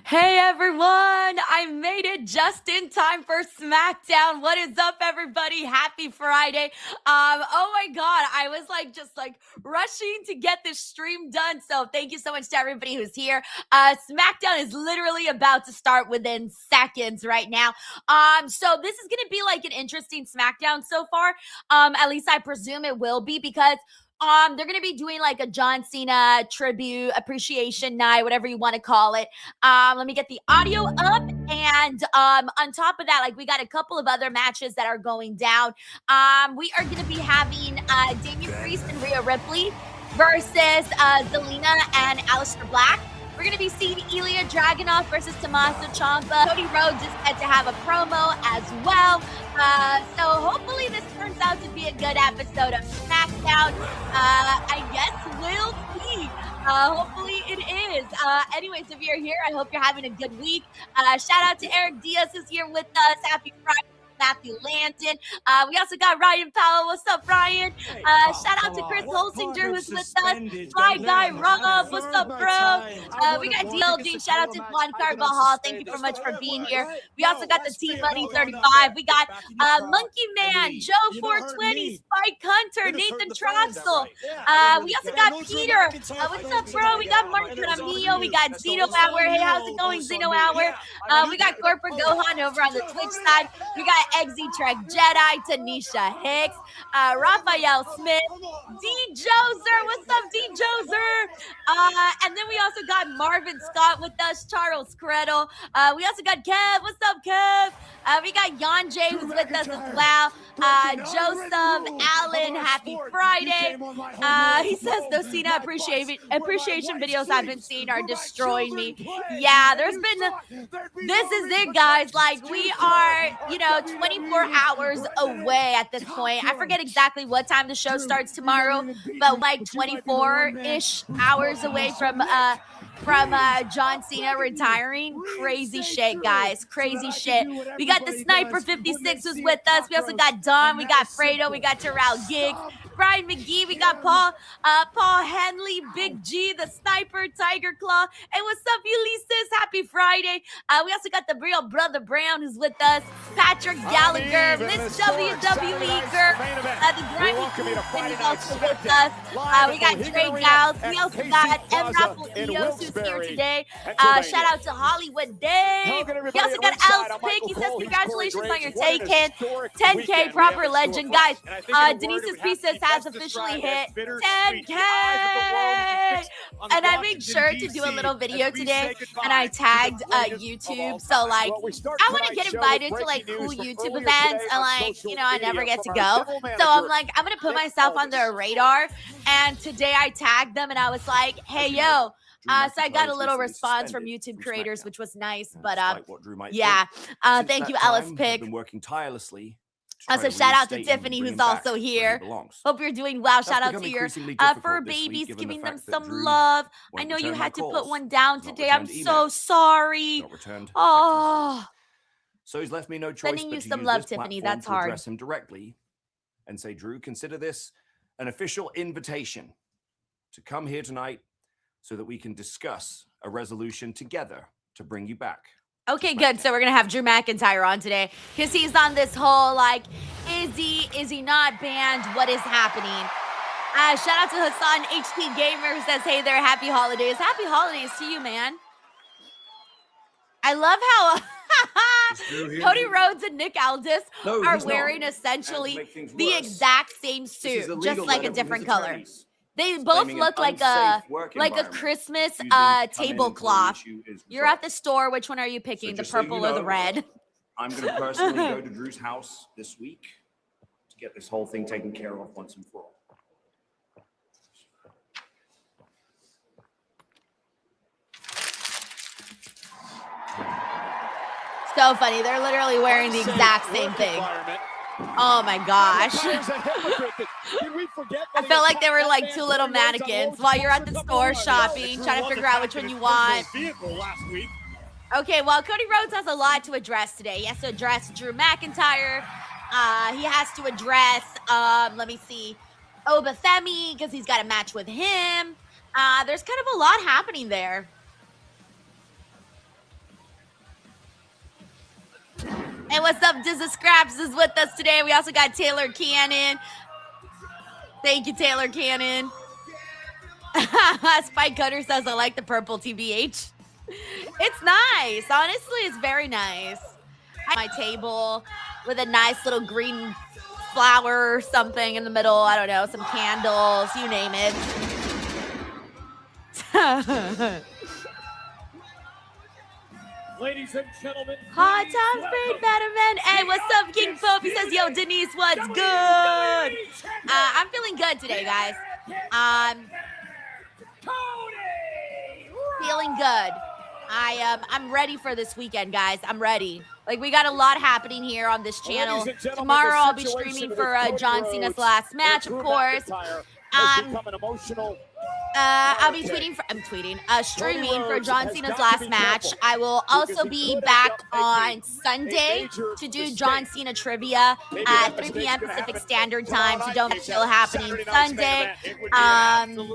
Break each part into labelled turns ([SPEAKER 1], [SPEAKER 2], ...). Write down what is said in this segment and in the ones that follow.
[SPEAKER 1] Hey everyone, I made it just in time for Smackdown. What is up, everybody? Happy Friday. Oh my god, I was just rushing to get this stream done. So thank you so much to everybody who's here. Smackdown is literally about to start within seconds right now. So this is gonna be like an interesting Smackdown so far. At least I presume it will be because they're gonna be doing like a John Cena tribute appreciation night, whatever you want to call it. Let me get the audio up, and on top of that, like we got a couple of other matches that are going down. We are gonna be having Damian Priest and Rhea Ripley versus Zelina and Aleister Black. We're going to be seeing Ilya Dragunov versus Tommaso Ciampa. Cody Rhodes is set to have a promo as well. So hopefully this turns out to be a good episode of SmackDown. I guess we'll see. Hopefully it is. Anyways, if you're here, I hope you're having a good week. Shout out to Eric Diaz who's here with us. Happy Friday. Matthew Landon. We also got Ryan Powell. What's up, Ryan? Shout out to Chris Holsinger, who's with us. Fly Guy Rob. What's up, bro? We got DLG. Shout out to Juan Carvajal. Thank you so much for being here. We also got the T-Buddy 35. We got Monkey Man, Joe 420, Spike Hunter, Nathan Troxel. We also got Peter. What's up, bro? We got Mark Ramillo. We got Zeno Hour. Hey, how's it going, Zeno Hour? We got Corporate Gohan over on the Twitch side. We got Eggsy Trek Jedi, Tanisha Hicks, Raphael Smith, D. Joser. What's up, D. Joser? And then we also got Marvin Scott with us, Charles Credle. We also got Kev. What's up, Kev? We got Jan J who's with us as well. Joseph Allen, happy Friday. He says those Cena appreciation videos I've been seeing are destroying me. Yeah, there's been, this is it, guys. Like, we are, 24 hours away at this point. I forget exactly what time the show starts tomorrow, but like 24-ish hours away from John Cena retiring. Crazy shit, guys. Crazy shit. We got the Sniper 56 who's with us. We also got Don. We got Fredo. We got Terrell Giggs. Brian McGee. We got Paul Henley, Big G, the Sniper, Tiger Claw. Hey, what's up, Ulysses? Happy Friday. We also got the real Brother Brown who's with us. Patrick Gallagher, Miss WWE Girl. The Grimy Queen is also with us. We got Trey Gals. We also got M. Raffle Eos who's here today. Shout out to Hollywood Dave. We also got Alex Pick. He says congratulations on your 10K proper legend. Guys, Denise's pieces has officially hit 10K. And I made sure to do a little video today, and I tagged YouTube. So like, I want to get invited to like cool YouTube events, and like, I never get to go. So I'm like, I'm gonna put myself on their radar. And today I tagged them, and I was like, hey, yo. So I got a little response from YouTube creators, which was nice. But yeah, thank you, Alice Pick.
[SPEAKER 2] Been working tirelessly.
[SPEAKER 1] Also, shout out to Tiffany, who's also here. Hope you're doing well. Shout out to your fur babies, giving them some love. I know you had to put one down today. I'm so sorry. Oh.
[SPEAKER 2] So he's left me no choice
[SPEAKER 1] Sending you some love, Tiffany. That's hard.
[SPEAKER 2] Address him directly and say, Drew, consider this an official invitation to come here tonight so that we can discuss a resolution together to bring you back.
[SPEAKER 1] Okay, good. So we're going to have Drew McIntyre on today because he's on this whole, like, is he not banned? What is happening? Shout out to Hassan HT Gamer who says, hey there, happy holidays. Happy holidays to you, man. I love how Cody Rhodes and Nick Aldis are wearing essentially the exact same suit, just like a different color. They both look like a Christmas tablecloth. You're at the store. Which one are you picking, the purple or the red?
[SPEAKER 2] I'm going to personally go to Drew's house this week to get this whole thing taken care of once and for all.
[SPEAKER 1] So funny. They're literally wearing the exact same thing. Oh my gosh. I felt like they were like two little mannequins while you're at the store shopping, trying to figure out which one you want. Okay, well, Cody Rhodes has a lot to address today. He has to address Drew McIntyre. He has to address, let me see, Obafemi, because he's got a match with him. There's kind of a lot happening there. Hey, what's up? Dizza Scraps is with us today. We also got Taylor Cannon. Thank you, Taylor Cannon. Spike Cutter says, I like the purple TBH. It's nice. Honestly, it's very nice. My table with a nice little green flower or something in the middle. I don't know, some candles, you name it.
[SPEAKER 3] Ladies and gentlemen,
[SPEAKER 1] Hot Times Great Better Men. Hey, what's up, King Pope? He says, yo, Denise, what's good? I'm feeling good today, guys. Feeling good. I'm ready for this weekend, guys. I'm ready. Like, we got a lot happening here on this channel. Tomorrow I'll be streaming for John Cena's last match, of course. I'll be streaming for John Cena's last match. I will also be back on Sunday to do John Cena trivia at 3 p.m. Pacific Standard Time. So don't still happening Sunday.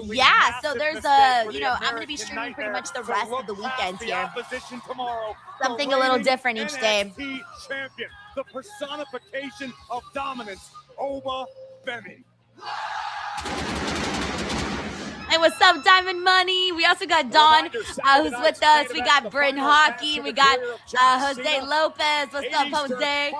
[SPEAKER 1] Yeah, so there's I'm going to be streaming pretty much the rest of the weekends here. Something a little different each day.
[SPEAKER 3] Champion, the personification of dominance, Oba Femi.
[SPEAKER 1] Hey, what's up, Diamond Money? We also got Dawn, who's with us. We got Bryn Hockey. We got Jose Lopez. What's up, Jose?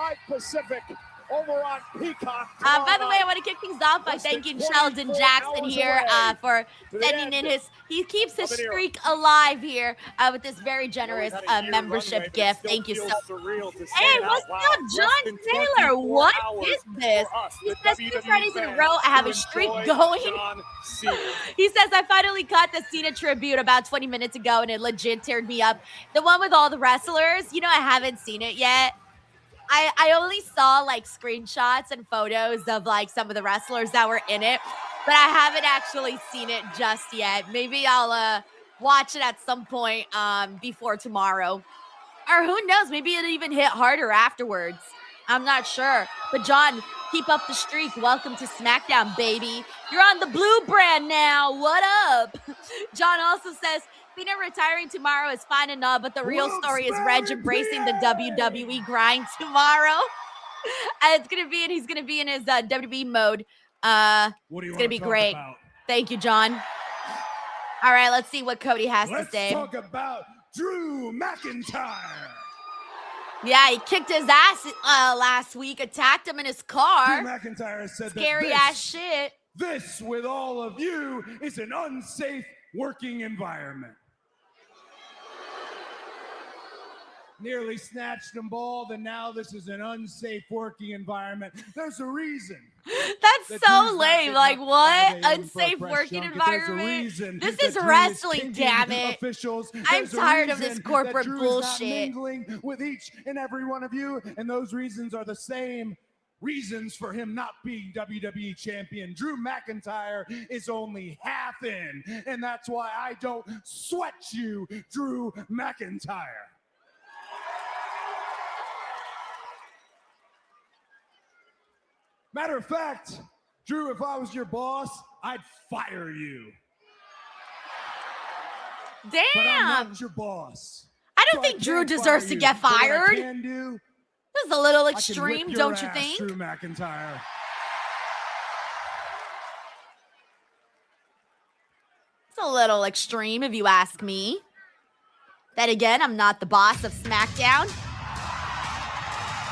[SPEAKER 3] Over on Peacock.
[SPEAKER 1] By the way, I want to kick things off by thanking Sheldon Jackson here for sending in he keeps his streak alive here with this very generous membership gift. Thank you so much. Hey, what's up, John Taylor? What is this? He says 2 Fridays in a row I have a streak going. He says, I finally caught the Cena tribute about 20 minutes ago and it legit teared me up. The one with all the wrestlers. You know, I haven't seen it yet. I only saw like screenshots and photos of like some of the wrestlers that were in it, but I haven't actually seen it just yet. Maybe I'll watch it at some point before tomorrow. Or who knows, maybe it'll even hit harder afterwards. I'm not sure. But John, keep up the streak. Welcome to SmackDown, baby. You're on the blue brand now. What up? John also says, Cena retiring tomorrow is fine enough, but the real story is Reg embracing the WWE grind tomorrow. He's gonna be in his WWE mode. It's gonna be great. Thank you, John. All right, let's see what Cody has to say.
[SPEAKER 3] Let's talk about Drew McIntyre.
[SPEAKER 1] Yeah, he kicked his ass last week, attacked him in his car.
[SPEAKER 3] Drew McIntyre said
[SPEAKER 1] scary ass shit.
[SPEAKER 3] This, with all of you, is an unsafe working environment. Nearly snatched and balled, and now this is an unsafe working environment. There's a reason.
[SPEAKER 1] That's so lame. Like, what? Unsafe working environment? This is wrestling, damn it. I'm tired of this corporate bullshit.
[SPEAKER 3] With each and every one of you, and those reasons are the same reasons for him not being WWE champion. Drew McIntyre is only half in, and that's why I don't sweat you, Drew McIntyre. Matter of fact, Drew, if I was your boss, I'd fire you.
[SPEAKER 1] Damn.
[SPEAKER 3] But I'm not your boss.
[SPEAKER 1] I don't think Drew deserves to get fired. This is a little extreme, don't you think?
[SPEAKER 3] Drew McIntyre.
[SPEAKER 1] It's a little extreme, if you ask me. Then again, I'm not the boss of SmackDown.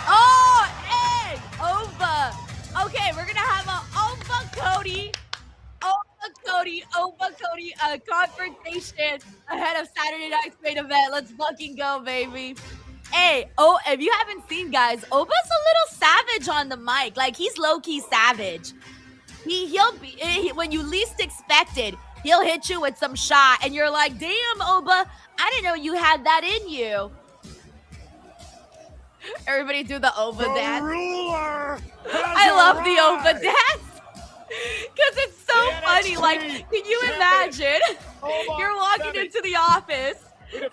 [SPEAKER 1] Oh, hey, Oba. Okay, we're gonna have a Oba Cody confrontation ahead of Saturday night's main event. Let's fucking go, baby. Hey, if you haven't seen, guys, Oba's a little savage on the mic. Like, he's low-key savage. He'll be when you least expect it, he'll hit you with some shot, and you're like, damn, Oba, I didn't know you had that in you. Everybody do the Oba dance. I love the Oba dance because it's so funny. Like, can you imagine? You're walking into the office. You're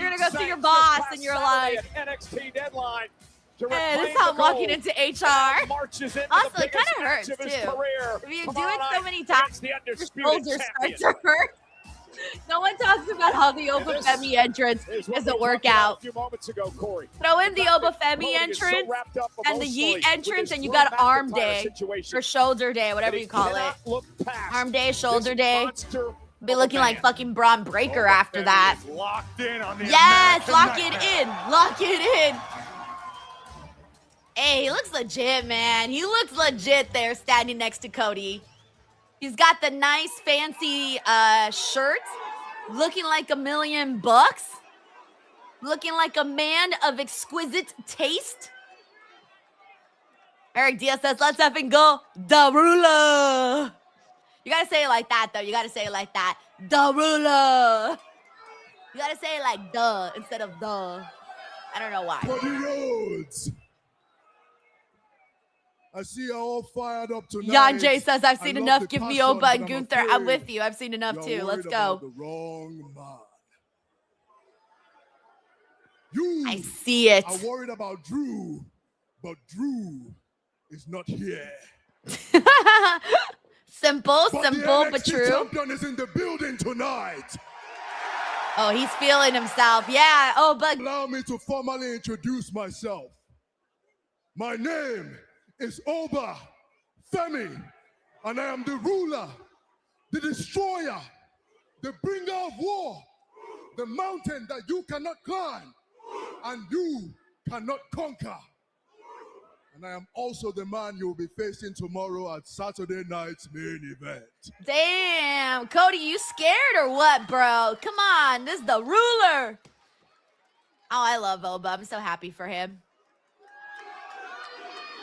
[SPEAKER 1] gonna go see your boss, and you're like,
[SPEAKER 3] NXT deadline.
[SPEAKER 1] Hey, this is how I'm walking into HR. Also, it kind of hurts too. If you do it so many times, your shoulders start to hurt. No one talks about how the Obafemi entrance is a workout.
[SPEAKER 4] A few moments ago, Corey.
[SPEAKER 1] Throw in the Obafemi entrance and the Yeet entrance, and you got arm day or shoulder day, whatever you call it. Arm day, shoulder day. Be looking like fucking Braun Breaker after that.
[SPEAKER 3] Locked in on the
[SPEAKER 1] Yes,
[SPEAKER 3] American
[SPEAKER 1] lock it
[SPEAKER 3] Nightmare.
[SPEAKER 1] in. Lock it in. Hey, he looks legit, man. He looks legit there standing next to Cody. He's got the nice fancy shirt, looking like $1 million bucks, looking like a man of exquisite taste. Eric Diaz says, let's effing go, the ruler. You gotta say it like that, though. You gotta say it like that. The ruler. You gotta say it like duh instead of the. I don't know why.
[SPEAKER 5] Cody Rhodes. I see you all fired up tonight.
[SPEAKER 1] Jan J says, I've seen
[SPEAKER 5] I love
[SPEAKER 1] enough.
[SPEAKER 5] the
[SPEAKER 1] Give me
[SPEAKER 5] passion,
[SPEAKER 1] Oba
[SPEAKER 5] but
[SPEAKER 1] and
[SPEAKER 5] I'm
[SPEAKER 1] Gunther. I'm
[SPEAKER 5] afraid
[SPEAKER 1] with you. I've seen enough
[SPEAKER 5] you're
[SPEAKER 1] too. Let's
[SPEAKER 5] worried about
[SPEAKER 1] go.
[SPEAKER 5] the wrong man. You
[SPEAKER 1] I see it.
[SPEAKER 5] are worried about Drew, but Drew is not here.
[SPEAKER 1] Simple,
[SPEAKER 5] But
[SPEAKER 1] simple,
[SPEAKER 5] the
[SPEAKER 1] but
[SPEAKER 5] NXT
[SPEAKER 1] true.
[SPEAKER 5] champion is in the building tonight.
[SPEAKER 1] Oh, he's feeling himself. Yeah. Oh, but
[SPEAKER 5] Allow me to formally introduce myself. My name is Oba Femi, and I am the ruler, the destroyer, the bringer of war, the mountain that you cannot climb and you cannot conquer. And I am also the man you'll be facing tomorrow at Saturday night's main event.
[SPEAKER 1] damn, Cody, you scared or what, bro? Come on, this is the ruler. Oh, I love Oba. I'm so happy for him.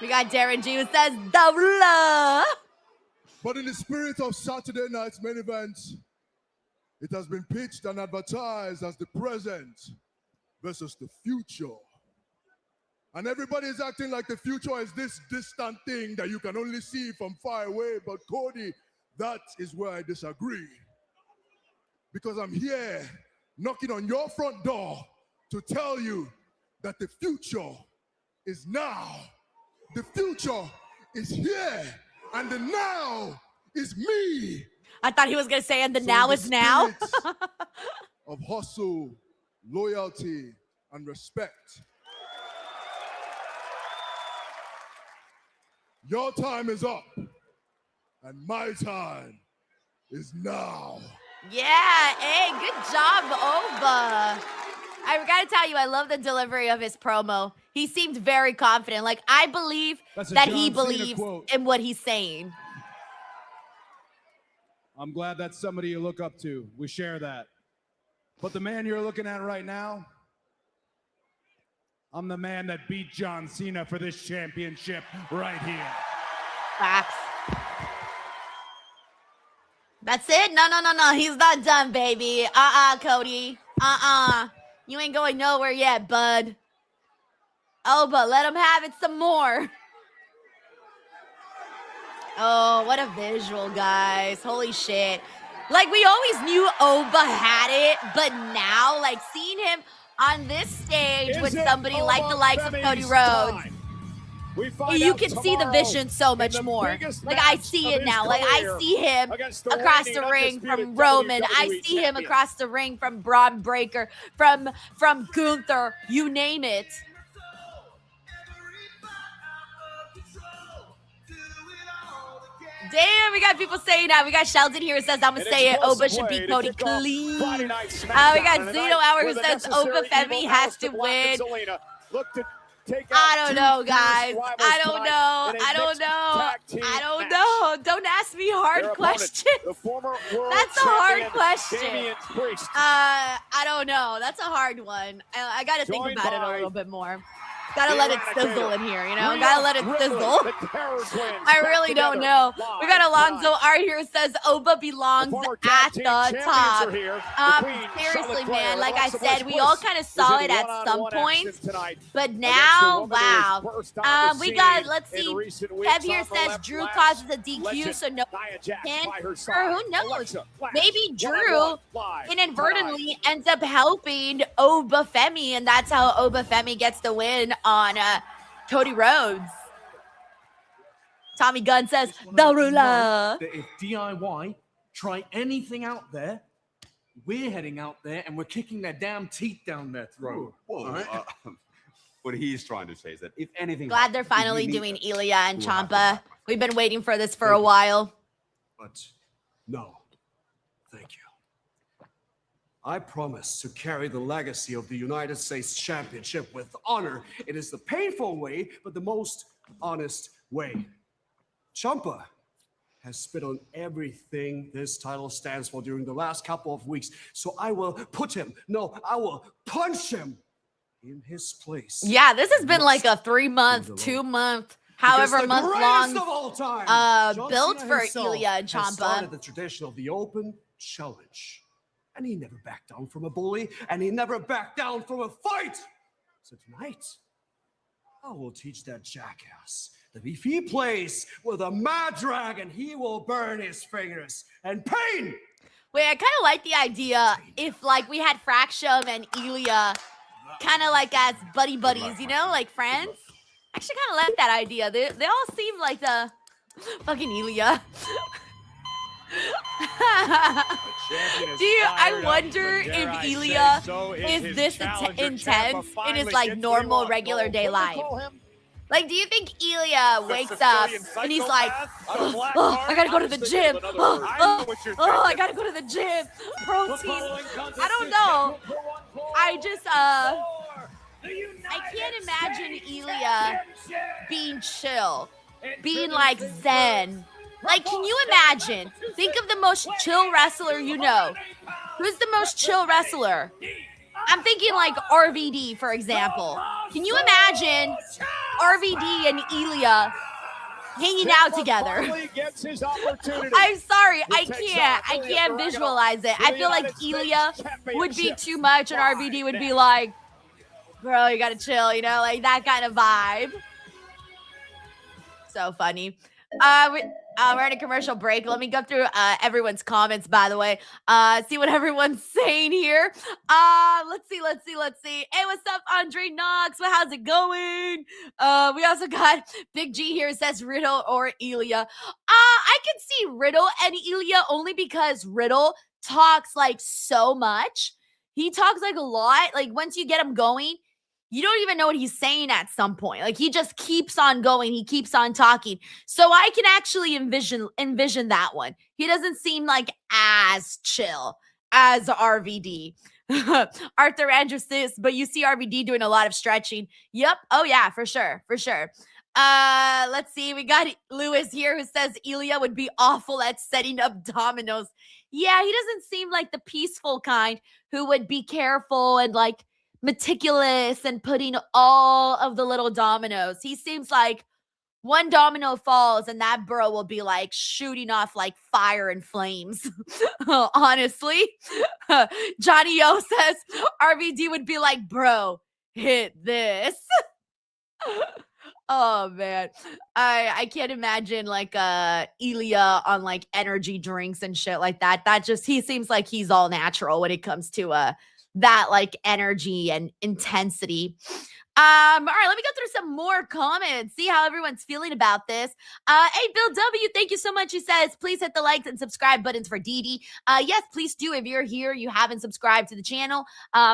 [SPEAKER 1] We got Darren G who says the ruler.
[SPEAKER 5] But in the spirit of Saturday night's main event, it has been pitched and advertised as the present versus the future. And everybody is acting like the future is this distant thing that you can only see from far away. But Cody, that is where I disagree. Because I'm here knocking on your front door to tell you that the future is now. The future is here. And the now is me.
[SPEAKER 1] I thought he was going to say, and the
[SPEAKER 5] So
[SPEAKER 1] now
[SPEAKER 5] in the
[SPEAKER 1] is now.
[SPEAKER 5] spirit of hustle, loyalty, and respect. Your time is up, and my time is now.
[SPEAKER 1] Yeah, hey, good job, Oba. I gotta tell you, I love the delivery of his promo. He seemed very confident. Like, I believe
[SPEAKER 3] That's a
[SPEAKER 1] that
[SPEAKER 3] John
[SPEAKER 1] he
[SPEAKER 3] Cena
[SPEAKER 1] believes
[SPEAKER 3] quote.
[SPEAKER 1] in what he's saying.
[SPEAKER 3] I'm glad that's somebody you look up to. We share that. But the man you're looking at right now, I'm the man that beat John Cena for this championship right here.
[SPEAKER 1] Facts. That's it? No. He's not done, baby. Cody. You ain't going nowhere yet, bud. Oh, but let him have it some more. Oh, what a visual, guys. Holy shit. Like, we always knew Oba had it, but now, like, seeing him on this stage with somebody like the likes of Cody Rhodes, you can see the vision so much more. Like, I see it now. Like, I see him across the ring from Roman. I see him across the ring from Braun Breaker, from Gunther, you name it. Damn, we got people saying that. We got Sheldon here who says, I'm going to say it. Oba should beat Cody clean. We got Zeno Hour who says Oba Femi has to win. I don't know, guys. I don't know. Don't ask me hard questions. That's a hard question. I don't know. That's a hard one. I got to think about it a little bit more. Gotta let it sizzle in here, you know? Gotta let it sizzle. I really don't know. We got Alonzo Art here who says Oba belongs at the top. Seriously, man, like I said, we all kind of saw it at some point. But now, wow. We got, let's see, Kev here says Drew causes a DQ, so no pin. Or who knows? Maybe Drew inadvertently ends up helping Oba Femi, and that's how Oba Femi gets the win on Cody Rhodes. Tommy Gunn says, the ruler.
[SPEAKER 6] That if DIY try anything out there,
[SPEAKER 4] we're heading out there and we're kicking their damn teeth down their throat.
[SPEAKER 6] Whoa.
[SPEAKER 4] All right?
[SPEAKER 6] What he's trying to say is that if anything,
[SPEAKER 1] Glad they're
[SPEAKER 6] happens,
[SPEAKER 1] finally
[SPEAKER 6] we need-
[SPEAKER 1] doing Ilya and
[SPEAKER 6] We'll have to
[SPEAKER 1] Ciampa.
[SPEAKER 6] sacrifice.
[SPEAKER 1] We've been waiting for this for
[SPEAKER 4] Thank
[SPEAKER 1] a
[SPEAKER 4] you.
[SPEAKER 1] while.
[SPEAKER 4] But no, thank you. I promise to carry the legacy of the United States Championship with honor. It is the painful way, but the most honest way. Ciampa has spit on everything this title stands for during the last couple of weeks, so I will put him, no, I will punch him in his place.
[SPEAKER 1] Yeah, this has been like a 3-month,
[SPEAKER 4] Leave it alone.
[SPEAKER 1] 2-month,
[SPEAKER 4] Because
[SPEAKER 1] however
[SPEAKER 4] the
[SPEAKER 1] month
[SPEAKER 4] greatest
[SPEAKER 1] long
[SPEAKER 4] of all time, John
[SPEAKER 1] build
[SPEAKER 4] Cena
[SPEAKER 1] for
[SPEAKER 4] himself
[SPEAKER 1] Ilya and
[SPEAKER 4] has started
[SPEAKER 1] Ciampa.
[SPEAKER 4] the tradition of the open challenge. And he never backed down from a bully, and he never backed down from a fight. So tonight, I will teach that jackass that if he plays with a mad dragon, he will burn his fingers and pain.
[SPEAKER 1] Wait, I kind of like the idea if like we had Fractium and Ilya kind of like as buddies, you know, like friends. I actually kind of like that idea. They all seem like the fucking Ilya. I wonder if Ilya is this intense in his like normal regular day life. Like, do you think Ilya wakes up and he's like, oh, I gotta go to the gym. I gotta go to the gym. Protein. I don't know. I just, I can't imagine Ilya being chill, being like zen. Like, can you imagine? Think of the most chill wrestler you know. Who's the most chill wrestler? I'm thinking like RVD, for example. Can you imagine RVD and Ilya hanging out together? I'm sorry, I can't visualize it. I feel like Ilya would be too much and RVD would be like, bro, you gotta chill, you know, like that kind of vibe. So funny. We're in a commercial break. Let me go through everyone's comments, by the way. See what everyone's saying here. Let's see. Hey, what's up, Andre Knox? Well, how's it going? We also got Big G here. Says Riddle or Ilya. I can see Riddle and Ilya only because Riddle talks like so much. He talks like a lot. Like once you get him going, you don't even know what he's saying at some point. Like he just keeps on going. He keeps on talking. So I can actually envision that one. He doesn't seem like as chill as RVD. Arthur Andrews says, but you see RVD doing a lot of stretching. Yep. Oh yeah, for sure. Let's see. We got Lewis here who says Ilya would be awful at setting up dominoes. Yeah, he doesn't seem like the peaceful kind who would be careful and like meticulous and putting all of the little dominoes. He seems like one domino falls and that bro will be like shooting off like fire and flames. Honestly. Johnny O says RVD would be like, bro, hit this. Oh man. I can't imagine like Ilya on like energy drinks and shit like that. He seems like he's all natural when it comes to that like energy and intensity. All right, let me go through some more comments, see how everyone's feeling about this. Hey, Bill W, thank you so much. He says, please hit the likes and subscribe buttons for Dee. Yes, please do. If you're here, you haven't subscribed to the channel,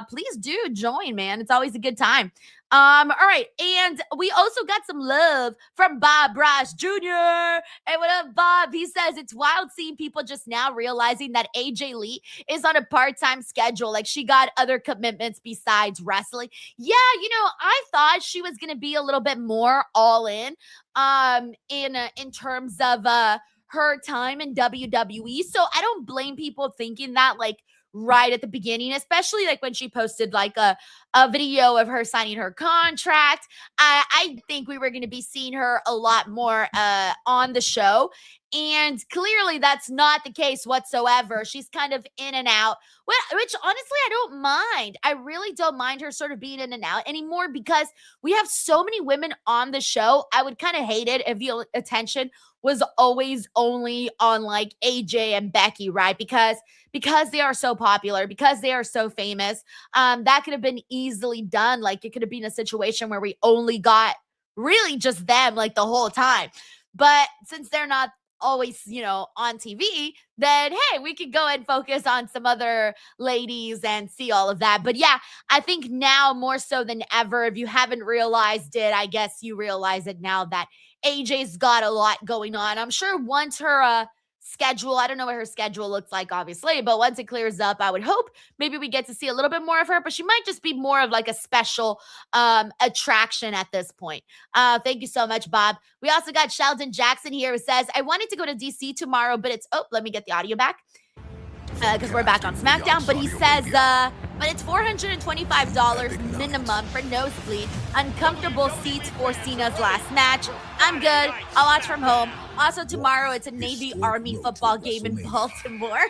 [SPEAKER 1] please do join, man. It's always a good time. All right, and we also got some love from Bob Brosh Jr. Hey, what up, Bob? He says, it's wild seeing people just now realizing that AJ Lee is on a part-time schedule. Like, she got other commitments besides wrestling. Yeah, you know, I thought she was going to be a little bit more all in terms of her time in WWE. So I don't blame people thinking that, like, right at the beginning, especially like when she posted like a video of her signing her contract. I think we were going to be seeing her a lot more on the show. And clearly that's not the case whatsoever. She's kind of in and out, which honestly, I don't mind. I really don't mind her sort of being in and out anymore because we have so many women on the show. I would kind of hate it if the attention was always only on like AJ and Becky, right? Because they are so popular, because they are so famous. That could have been easily done. Like it could have been a situation where we only got really just them like the whole time. But since they're not always, on TV, then hey, we could go and focus on some other ladies and see all of that. But yeah, I think now more so than ever, if you haven't realized it, I guess you realize it now that AJ's got a lot going on. I'm sure once her schedule, I don't know what her schedule looks like, obviously, but once it clears up, I would hope maybe we get to see a little bit more of her, but she might just be more of like a special attraction at this point. Thank you so much, Bob. We also got Sheldon Jackson here who says, I wanted to go to DC tomorrow, but let me get the audio back because we're back on SmackDown. But he says, but it's $425 minimum for nosebleed, uncomfortable seats for Cena's last match. I'm good. I'll watch from home. Also, tomorrow it's a Navy Army football game in Baltimore.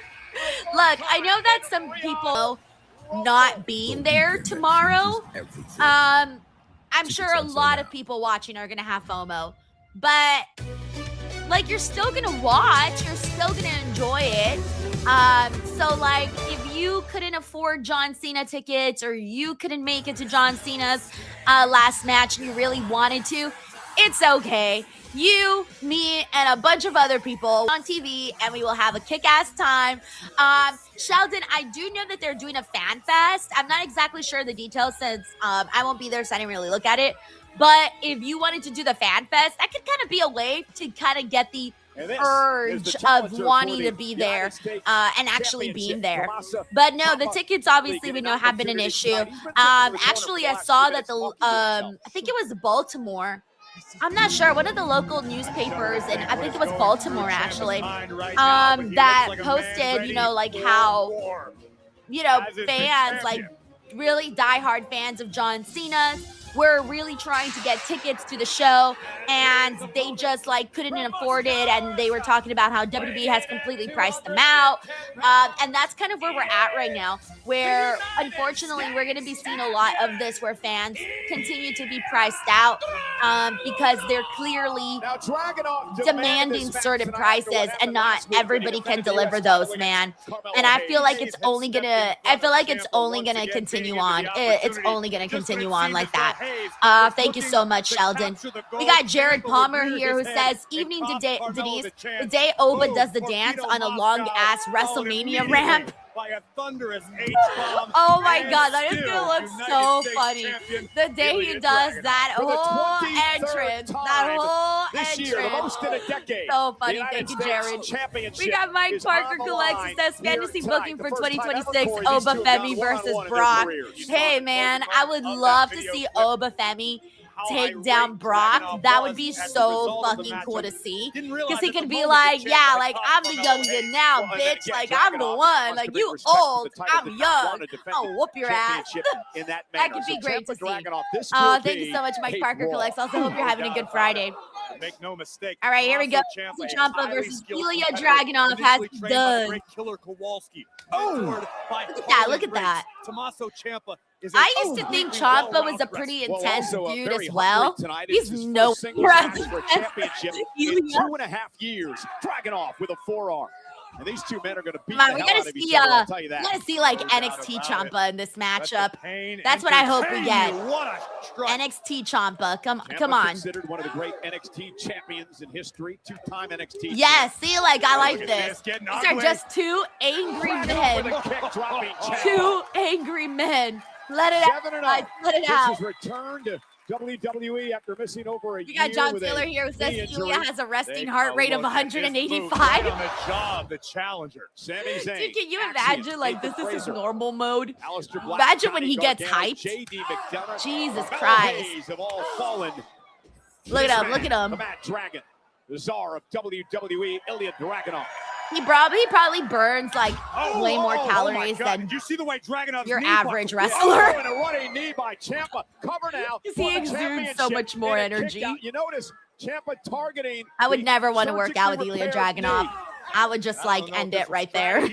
[SPEAKER 1] Look, I know that some people not being there tomorrow, I'm sure a lot of people watching are going to have FOMO, but like, you're still going to watch, you're still going to enjoy it. So like, if you couldn't afford John Cena tickets or you couldn't make it to John Cena's last match and you really wanted to, it's okay. You, me, and a bunch of other people on TV, and we will have a kick-ass time. Sheldon, I do know that they're doing a fan fest. I'm not exactly sure the details since I won't be there, so I didn't really look at it. But if you wanted to do the fan fest, that could kind of be a way to kind of get the urge of wanting to be there and actually being there. But no, the tickets obviously we know have been an issue. Actually, I saw that I think it was Baltimore. I'm not sure. One of the local newspapers, and I think it was Baltimore actually, that posted, like how, fans, like really diehard fans of John Cena were really trying to get tickets to the show, and they just like couldn't afford it, and they were talking about how WWE has completely priced them out, and that's kind of where we're at right now, where unfortunately we're going to be seeing a lot of this where fans continue to be priced out because they're clearly demanding certain prices, and not everybody can deliver those, man. And I feel like it's only gonna continue on. It's only gonna continue on like that. Thank you so much, Sheldon. We got Jared Palmer here who says, evening to Denise, the day Oba does the dance on a long-ass WrestleMania ramp.
[SPEAKER 7] By a thunderous H-bomb.
[SPEAKER 1] Oh my God, that is gonna look so funny. The day he does that whole entrance, so funny. Thank you, Jared. We got Mike Parker Collects who says fantasy booking for 2026, Oba Femi versus Brock. Hey man, I would love to see Oba Femi take down Brock. That would be so fucking cool to see, because he could be like, yeah, like, I'm the youngin now, bitch, like, I'm the one, like, you old, I'm young, I'll whoop your ass. That could be great to see. Thank you so much, Mike Parker Collects. Also hope you're having a good Friday.
[SPEAKER 7] Make no mistake.
[SPEAKER 1] All right, here we go. Ciampa versus Ilya Dragunov has done. Oh, look at that.
[SPEAKER 7] Tommaso Ciampa.
[SPEAKER 1] I used to think Ciampa was a pretty intense dude as well. He's no
[SPEAKER 7] championship in 2.5 years. Dragunov with a forearm. And these two men are going to beat the hell out of each other, I'll tell you that.
[SPEAKER 1] We're going to see like NXT Ciampa in this matchup. That's what I hope we get. NXT Ciampa. Come on.
[SPEAKER 7] Considered one of the great NXT champions in history. Two-time NXT.
[SPEAKER 1] Yes, see, like, I like this. These are just two angry men. Two angry men. Let it out. Let it out.
[SPEAKER 7] This is returned to WWE after missing over a year.
[SPEAKER 1] We got John Taylor here who says Ilya has a resting heart rate of 185.
[SPEAKER 7] Right on the job, the challenger. Sami Zayn.
[SPEAKER 1] Dude, can you imagine, like, this is his normal mode? Imagine when he gets hyped. Jesus Christ. Look at him. Look at him.
[SPEAKER 7] The Matt Dragon, the czar of WWE, Ilya Dragunov.
[SPEAKER 1] He probably burns like way more calories than
[SPEAKER 7] Did you see the way Dragunov's
[SPEAKER 1] your
[SPEAKER 7] knee
[SPEAKER 1] average
[SPEAKER 7] punch?
[SPEAKER 1] wrestler.
[SPEAKER 7] And a running knee by Ciampa. Cover now.
[SPEAKER 1] He exudes so much more energy.
[SPEAKER 7] You notice Ciampa targeting.
[SPEAKER 1] I would never want to work out with Ilya Dragunov. I would just like end it right there.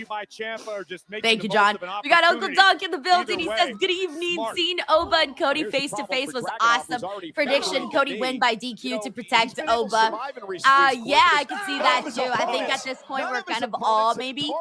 [SPEAKER 1] Thank you, John. We got Uncle Dunk in the building. He says, good evening. Seeing Oba and Cody face to face was awesome. Prediction, Cody win by DQ to protect Oba. Yeah, I can see that too. I think at this point we're kind of all maybe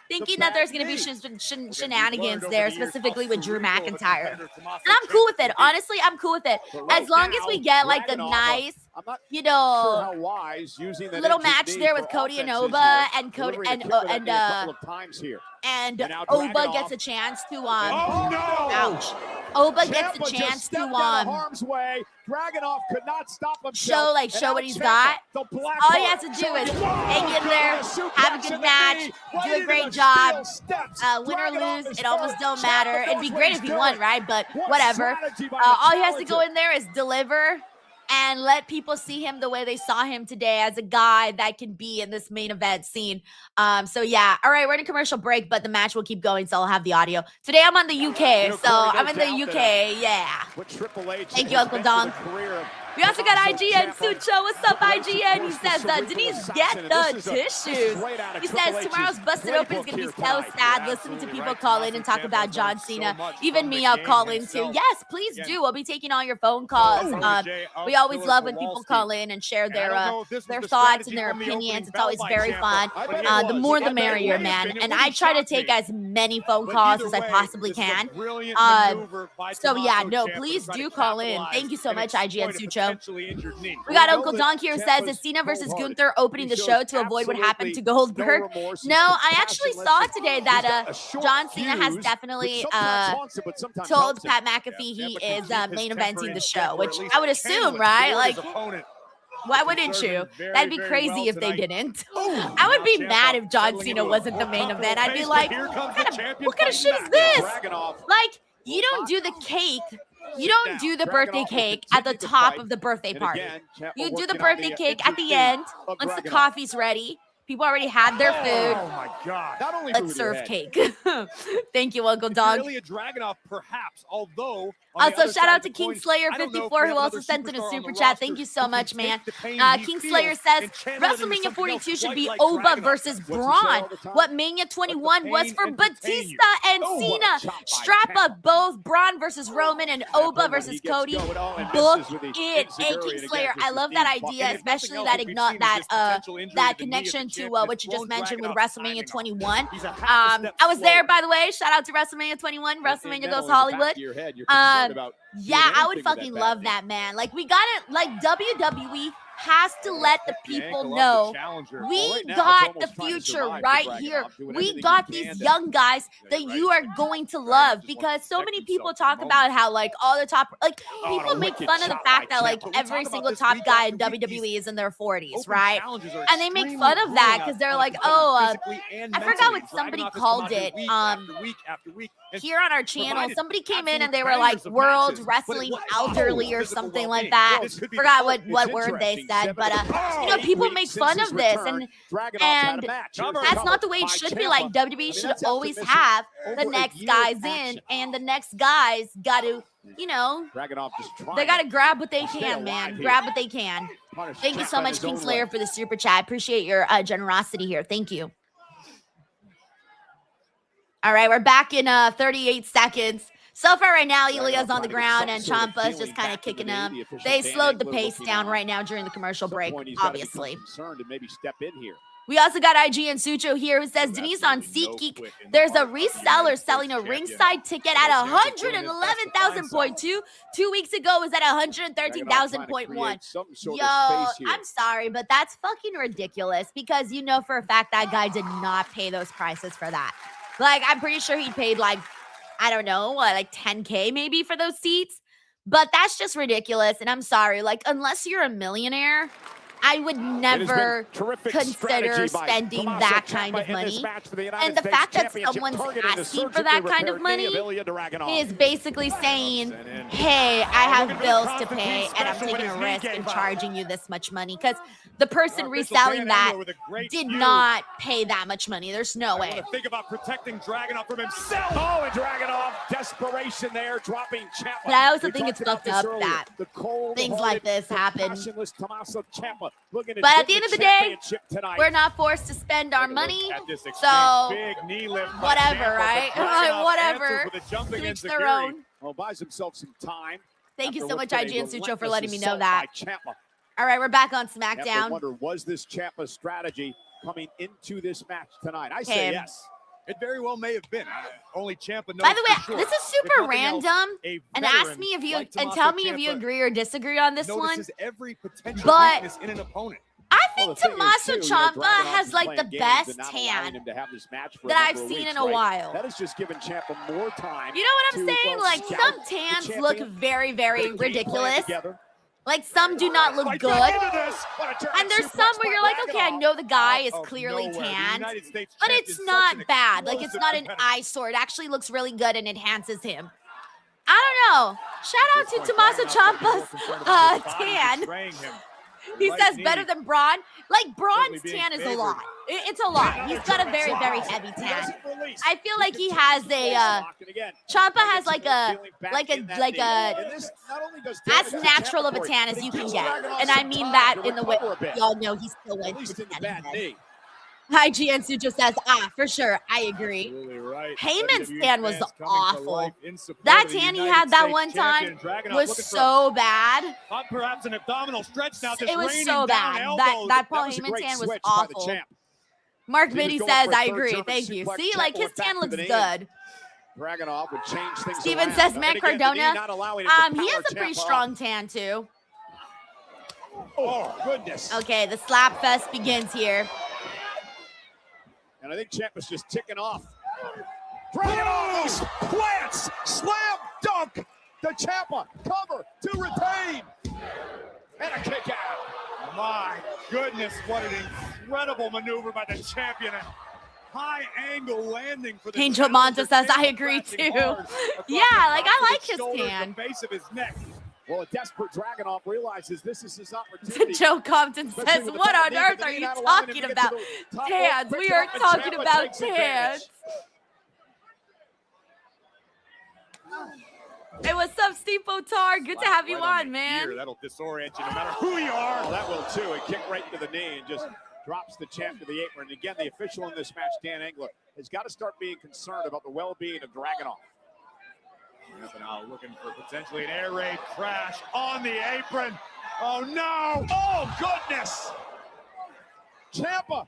[SPEAKER 1] thinking that there's going to be shenanigans there, specifically with Drew McIntyre. And I'm cool with it. Honestly, I'm cool with it. As long as we get like the nice
[SPEAKER 7] I'm not
[SPEAKER 1] you
[SPEAKER 7] sure
[SPEAKER 1] know,
[SPEAKER 7] how wise using that
[SPEAKER 1] little
[SPEAKER 7] injured
[SPEAKER 1] match
[SPEAKER 7] knee
[SPEAKER 1] there
[SPEAKER 7] for
[SPEAKER 1] with Cody and
[SPEAKER 7] offense is
[SPEAKER 1] Oba,
[SPEAKER 7] here.
[SPEAKER 1] and Cody
[SPEAKER 7] Delivering a
[SPEAKER 1] and
[SPEAKER 7] kick with that knee a couple of times here.
[SPEAKER 1] and
[SPEAKER 7] now
[SPEAKER 1] Oba
[SPEAKER 7] Dragunov.
[SPEAKER 1] gets a chance to
[SPEAKER 7] Oh no!
[SPEAKER 1] ouch. Oba gets
[SPEAKER 7] Ciampa
[SPEAKER 1] the
[SPEAKER 7] just
[SPEAKER 1] chance to
[SPEAKER 7] stepped out of harm's way. Dragunov could not stop himself.
[SPEAKER 1] show what he's
[SPEAKER 7] Ciampa,
[SPEAKER 1] got.
[SPEAKER 7] the black
[SPEAKER 1] All he
[SPEAKER 7] heart,
[SPEAKER 1] has to do is
[SPEAKER 7] showing-
[SPEAKER 1] hang in there,
[SPEAKER 7] Suplex
[SPEAKER 1] have a
[SPEAKER 7] in
[SPEAKER 1] good
[SPEAKER 7] the
[SPEAKER 1] match,
[SPEAKER 7] knee,
[SPEAKER 1] do
[SPEAKER 7] right
[SPEAKER 1] a
[SPEAKER 7] into
[SPEAKER 1] great
[SPEAKER 7] the
[SPEAKER 1] job.
[SPEAKER 7] steel steps.
[SPEAKER 1] Win or
[SPEAKER 7] Dragunov
[SPEAKER 1] lose,
[SPEAKER 7] is
[SPEAKER 1] it almost
[SPEAKER 7] hurt.
[SPEAKER 1] don't
[SPEAKER 7] Ciampa
[SPEAKER 1] matter. It'd be
[SPEAKER 7] knows what
[SPEAKER 1] great
[SPEAKER 7] he's
[SPEAKER 1] if he
[SPEAKER 7] doing.
[SPEAKER 1] won, right? But
[SPEAKER 7] What
[SPEAKER 1] whatever.
[SPEAKER 7] strategy by the
[SPEAKER 1] All he has to
[SPEAKER 7] talented-
[SPEAKER 1] go in there is deliver and let people see him the way they saw him today, as a guy that can be in this main event scene. So yeah, all right, we're in a commercial break, but the match will keep going, so I'll have the audio. Today I'm on the UK, so I'm in the UK, yeah.
[SPEAKER 7] What Triple H
[SPEAKER 1] Thank you,
[SPEAKER 7] has
[SPEAKER 1] Uncle
[SPEAKER 7] been
[SPEAKER 1] Don.
[SPEAKER 7] through the career of
[SPEAKER 1] We also got
[SPEAKER 7] Tommaso
[SPEAKER 1] IGN
[SPEAKER 7] Ciampa.
[SPEAKER 1] Sucho. What's up,
[SPEAKER 7] Triple H, of
[SPEAKER 1] IGN? He
[SPEAKER 7] course, the
[SPEAKER 1] says,
[SPEAKER 7] cerebral
[SPEAKER 1] Denise,
[SPEAKER 7] assassin,
[SPEAKER 1] get
[SPEAKER 7] and
[SPEAKER 1] the
[SPEAKER 7] this is
[SPEAKER 1] tissues.
[SPEAKER 7] right out of
[SPEAKER 1] He
[SPEAKER 7] Triple
[SPEAKER 1] says
[SPEAKER 7] H's
[SPEAKER 1] tomorrow's Busted Open is
[SPEAKER 7] playbook
[SPEAKER 1] going to be
[SPEAKER 7] here
[SPEAKER 1] so
[SPEAKER 7] tonight.
[SPEAKER 1] sad listening to people call in and talk about John Cena. Even me, I'll call in too. Yes, please do. We'll be taking all your phone calls. We always love when people call in and share their thoughts and their opinions. It's always very fun. The more the merrier, man. And I try to take as many phone calls as I possibly can. So yeah, no, please do call in. Thank you so much, IGN Sucho. We got Uncle Donk here who says, is Cena versus Gunther opening the show to avoid what happened to Goldberg? No, I actually saw today that John Cena has definitely told Pat McAfee he is main eventing the show, which I would assume, right? Like, why wouldn't you? That'd be crazy if they didn't. I would be mad if John Cena wasn't the main event. I'd be like, what kind of shit is this? Like, you don't do the cake. You don't do the birthday cake at the top of the birthday party. You do the birthday cake at the end, once the coffee's ready. People already had their food.
[SPEAKER 7] Oh my God! Not only
[SPEAKER 1] Let's serve cake. Thank you, Uncle Dog.
[SPEAKER 7] Really a Dragunov, perhaps. Although.
[SPEAKER 1] Also, shout out to Kingslayer54 who also sent in a super chat. Thank you so much, man. Kingslayer says WrestleMania 42 should be Oba versus Braun. What Mania 21 was for Batista and Cena. Strap up both Braun versus Roman and Oba versus Cody. Book it. Hey, Kingslayer, I love that idea, especially that connection to what you just mentioned with WrestleMania 21. I was there, by the way. Shout out to WrestleMania 21. WrestleMania goes Hollywood. Yeah, I would fucking love that, man. Like, we got it. Like, WWE has to let the people know we got the future right here. We got these young guys that you are going to love, because so many people talk about how, like, all the top, like, people make fun of the fact that, like, every single top guy in WWE is in their 40s, right? And they make fun of that because they're like, oh, I forgot what somebody called it. Here on our channel, somebody came in and they were like, World Wrestling Elderly or something like that. Forgot what word they said, but you know, people make fun of this, and that's not the way it should be. Like, WWE should always have the next guys in, and the next guys got to, you know, they got to grab what they can, man. Grab what they can. Thank you so much, Kingslayer, for the super chat. I appreciate your generosity here. Thank you. All right, we're back in 38 seconds. So far right now, Ilya's on the ground and Ciampa's just kind of kicking him. They slowed the pace down right now during the commercial break, obviously. We also got IG and Sucho here who says, Denise, on SeatGeek, there's a reseller selling a ringside ticket at 111,000.2. 2 weeks ago it was at 113,000.1. Yo, I'm sorry, but that's fucking ridiculous, because you know for a fact that guy did not pay those prices for that. Like, I'm pretty sure he paid, like, I don't know, like $10K maybe for those seats. But that's just ridiculous. And I'm sorry, like, unless you're a millionaire, I would never consider spending that kind of money. And the fact that someone's asking for that kind of money is basically saying, hey, I have bills to pay and I'm taking a risk in charging you this much money. Because the person reselling that did not pay that much money. There's no way.
[SPEAKER 7] Think about protecting Dragunov from himself. Oh, and Dragunov, desperation there, dropping Ciampa.
[SPEAKER 1] But I also think it's fucked up that things like this happen. But at the end of the day, we're not forced to spend our money, so whatever, right? Like, whatever. To each their own.
[SPEAKER 7] Well, buys himself some time.
[SPEAKER 1] Thank you so much, IG and Sucho, for letting me know that. All right, we're back on SmackDown.
[SPEAKER 7] Wonder, was this Ciampa's strategy coming into this match tonight? I say yes. It very well may have been. Only Ciampa knows.
[SPEAKER 1] By the way,
[SPEAKER 7] for sure.
[SPEAKER 1] this is
[SPEAKER 7] If
[SPEAKER 1] super
[SPEAKER 7] nothing else,
[SPEAKER 1] random,
[SPEAKER 7] a
[SPEAKER 1] and ask
[SPEAKER 7] veteran
[SPEAKER 1] me if you
[SPEAKER 7] like
[SPEAKER 1] and
[SPEAKER 7] Tommaso
[SPEAKER 1] tell me if you
[SPEAKER 7] Ciampa
[SPEAKER 1] agree or disagree on this one.
[SPEAKER 7] notices every potential
[SPEAKER 1] But
[SPEAKER 7] weakness in an opponent.
[SPEAKER 1] I
[SPEAKER 7] Well,
[SPEAKER 1] think
[SPEAKER 7] the thing is,
[SPEAKER 1] Tommaso
[SPEAKER 7] too, you know,
[SPEAKER 1] Ciampa
[SPEAKER 7] Dragunov
[SPEAKER 1] has
[SPEAKER 7] is
[SPEAKER 1] like
[SPEAKER 7] playing
[SPEAKER 1] the
[SPEAKER 7] games
[SPEAKER 1] best
[SPEAKER 7] and not allowing
[SPEAKER 1] tan
[SPEAKER 7] him to have this match for a
[SPEAKER 1] that I've
[SPEAKER 7] number of
[SPEAKER 1] seen
[SPEAKER 7] weeks,
[SPEAKER 1] in a
[SPEAKER 7] right?
[SPEAKER 1] while.
[SPEAKER 7] That has just given Ciampa more time.
[SPEAKER 1] You know what I'm
[SPEAKER 7] to,
[SPEAKER 1] saying?
[SPEAKER 7] well,
[SPEAKER 1] Like
[SPEAKER 7] scout
[SPEAKER 1] some
[SPEAKER 7] the
[SPEAKER 1] tans
[SPEAKER 7] champion,
[SPEAKER 1] look very, very
[SPEAKER 7] put a game plan
[SPEAKER 1] ridiculous.
[SPEAKER 7] together.
[SPEAKER 1] Like some do not look
[SPEAKER 7] Right
[SPEAKER 1] good.
[SPEAKER 7] back into this. What a German
[SPEAKER 1] And there's
[SPEAKER 7] suplex
[SPEAKER 1] some where
[SPEAKER 7] by
[SPEAKER 1] you're like, okay, I
[SPEAKER 7] Dragunov.
[SPEAKER 1] know the guy is
[SPEAKER 7] Out of
[SPEAKER 1] clearly
[SPEAKER 7] nowhere, the
[SPEAKER 1] tanned,
[SPEAKER 7] United States
[SPEAKER 1] but
[SPEAKER 7] champion,
[SPEAKER 1] it's
[SPEAKER 7] such
[SPEAKER 1] not
[SPEAKER 7] an
[SPEAKER 1] bad. Like it's
[SPEAKER 7] explosive
[SPEAKER 1] not an
[SPEAKER 7] competitor.
[SPEAKER 1] eyesore. It actually looks really good and enhances him. I don't know. Shout out to Tommaso Ciampa's tan. He says better than Braun. Like Braun's tan is a lot. It's a lot. He's got a very, very heavy tan. I feel like he has a Ciampa has like a as natural of a tan as you can get, and I mean that in the way y'all know he still likes the tan head. Hi, Giansu just says, for sure, I agree. Heyman's tan was awful. That tan he had that one time was so bad.
[SPEAKER 7] Perhaps an abdominal stretch now.
[SPEAKER 1] It was so bad. That Paul Heyman tan was awful. Mark Biddy says, I agree. Thank you. See, like his tan looks good.
[SPEAKER 7] Dragunov would change things
[SPEAKER 1] Steven
[SPEAKER 7] around.
[SPEAKER 1] says,
[SPEAKER 7] But
[SPEAKER 1] Matt
[SPEAKER 7] then again,
[SPEAKER 1] Cardona,
[SPEAKER 7] he has
[SPEAKER 1] has a pretty strong tan too.
[SPEAKER 7] Oh, goodness.
[SPEAKER 1] Okay, the slap fest begins here.
[SPEAKER 7] And I think Ciampa's just ticking off. Dragunov plants, slam dunk to Ciampa, cover to retain, and a kick out. My goodness, what an incredible maneuver by the champion. A high angle landing for the
[SPEAKER 1] Angel Monta says, I agree too. Yeah, like I like his tan.
[SPEAKER 7] The base of his neck. Well, a desperate Dragunov realizes this is his opportunity.
[SPEAKER 1] Joe Compton says, what on earth are you talking about? Tans. We are talking about tans. Hey, what's up, Steve Botar? Good to have you on, man.
[SPEAKER 7] That'll disorient you no matter who you are. That will too. A kick right to the knee and just drops the champ to the apron. And again, the official in this match, Dan Engler, has got to start being concerned about the well-being of Dragunov. Now looking for potentially an air raid crash on the apron. Oh no! Oh goodness! Ciampa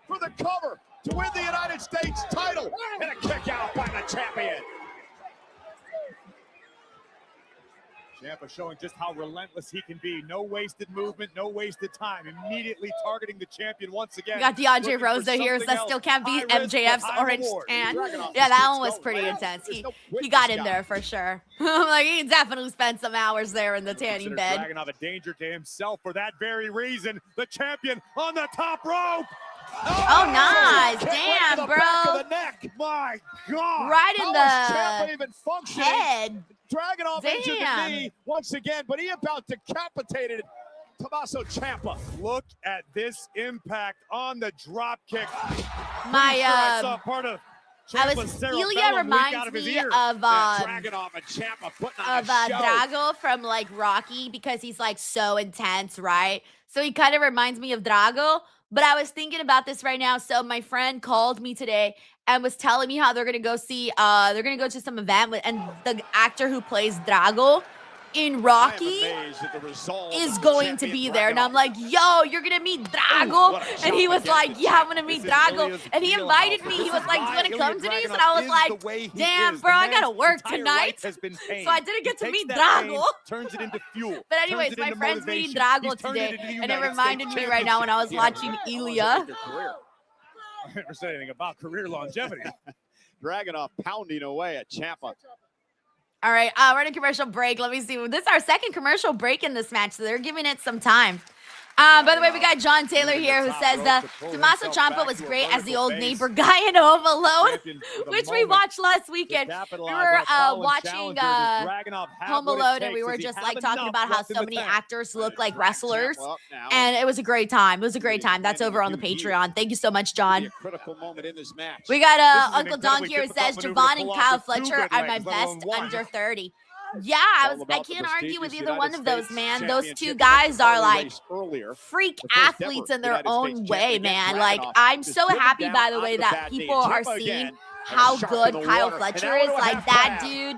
[SPEAKER 7] for the cover to win the United States title and a kick out by the champion. Ciampa showing just how relentless he can be. No wasted movement, no wasted time. Immediately targeting the champion once again.
[SPEAKER 1] We got DeAndre Rosa here, so that still can't beat MJF's orange tan. Yeah, that one was pretty intense. He got in there for sure. Like he definitely spent some hours there in the tanning bed.
[SPEAKER 7] Dragunov a danger to himself for that very reason. The champion on the top rope.
[SPEAKER 1] Oh, nice. Damn, bro.
[SPEAKER 7] Back of the neck. My God.
[SPEAKER 1] Right in
[SPEAKER 7] Ciampa even functioning?
[SPEAKER 1] head.
[SPEAKER 7] Dragunov injured the knee once again, but he about decapitated Tommaso Ciampa. Look at this impact on the drop kick.
[SPEAKER 1] My
[SPEAKER 7] Ciampa's
[SPEAKER 1] Ilya reminds me of
[SPEAKER 7] Dragunov and Ciampa putting on a show.
[SPEAKER 1] Drago from like Rocky because he's like so intense, right? So he kind of reminds me of Drago. But I was thinking about this right now. So my friend called me today and was telling me how they're gonna go see they're gonna go to some event and the actor who plays Drago in Rocky is going to be there. And I'm like, yo, you're gonna meet Drago? And he was like, yeah, I'm gonna meet Drago. And he invited me. He was like, do you wanna come to these? And I was like, damn, bro, I gotta work tonight. So I didn't get to meet Drago.
[SPEAKER 7] Turns it into fuel.
[SPEAKER 1] But anyways, my friend's meeting Drago today. And it reminded me right now when I was watching Ilya.
[SPEAKER 7] I never said anything about career longevity. Dragunov pounding away at Ciampa.
[SPEAKER 1] All right, we're in a commercial break. Let me see. This is our second commercial break in this match, so they're giving it some time. By the way, we got John Taylor here who says Tommaso Ciampa was great as the old neighbor guy in Home Alone, which we watched last weekend. We were watching Home Alone, and we were just like talking about how so many actors look like wrestlers, and it was a great time. It was a great time. That's over on the Patreon. Thank you so much, John. We got Uncle Don here who says Javon and Kyle Fletcher are my best under 30. Yeah, I can't argue with either one of those, man. Those two guys are like freak athletes in their own way, man. Like, I'm so happy, by the way, that people are seeing how good Kyle Fletcher is. Like, that dude,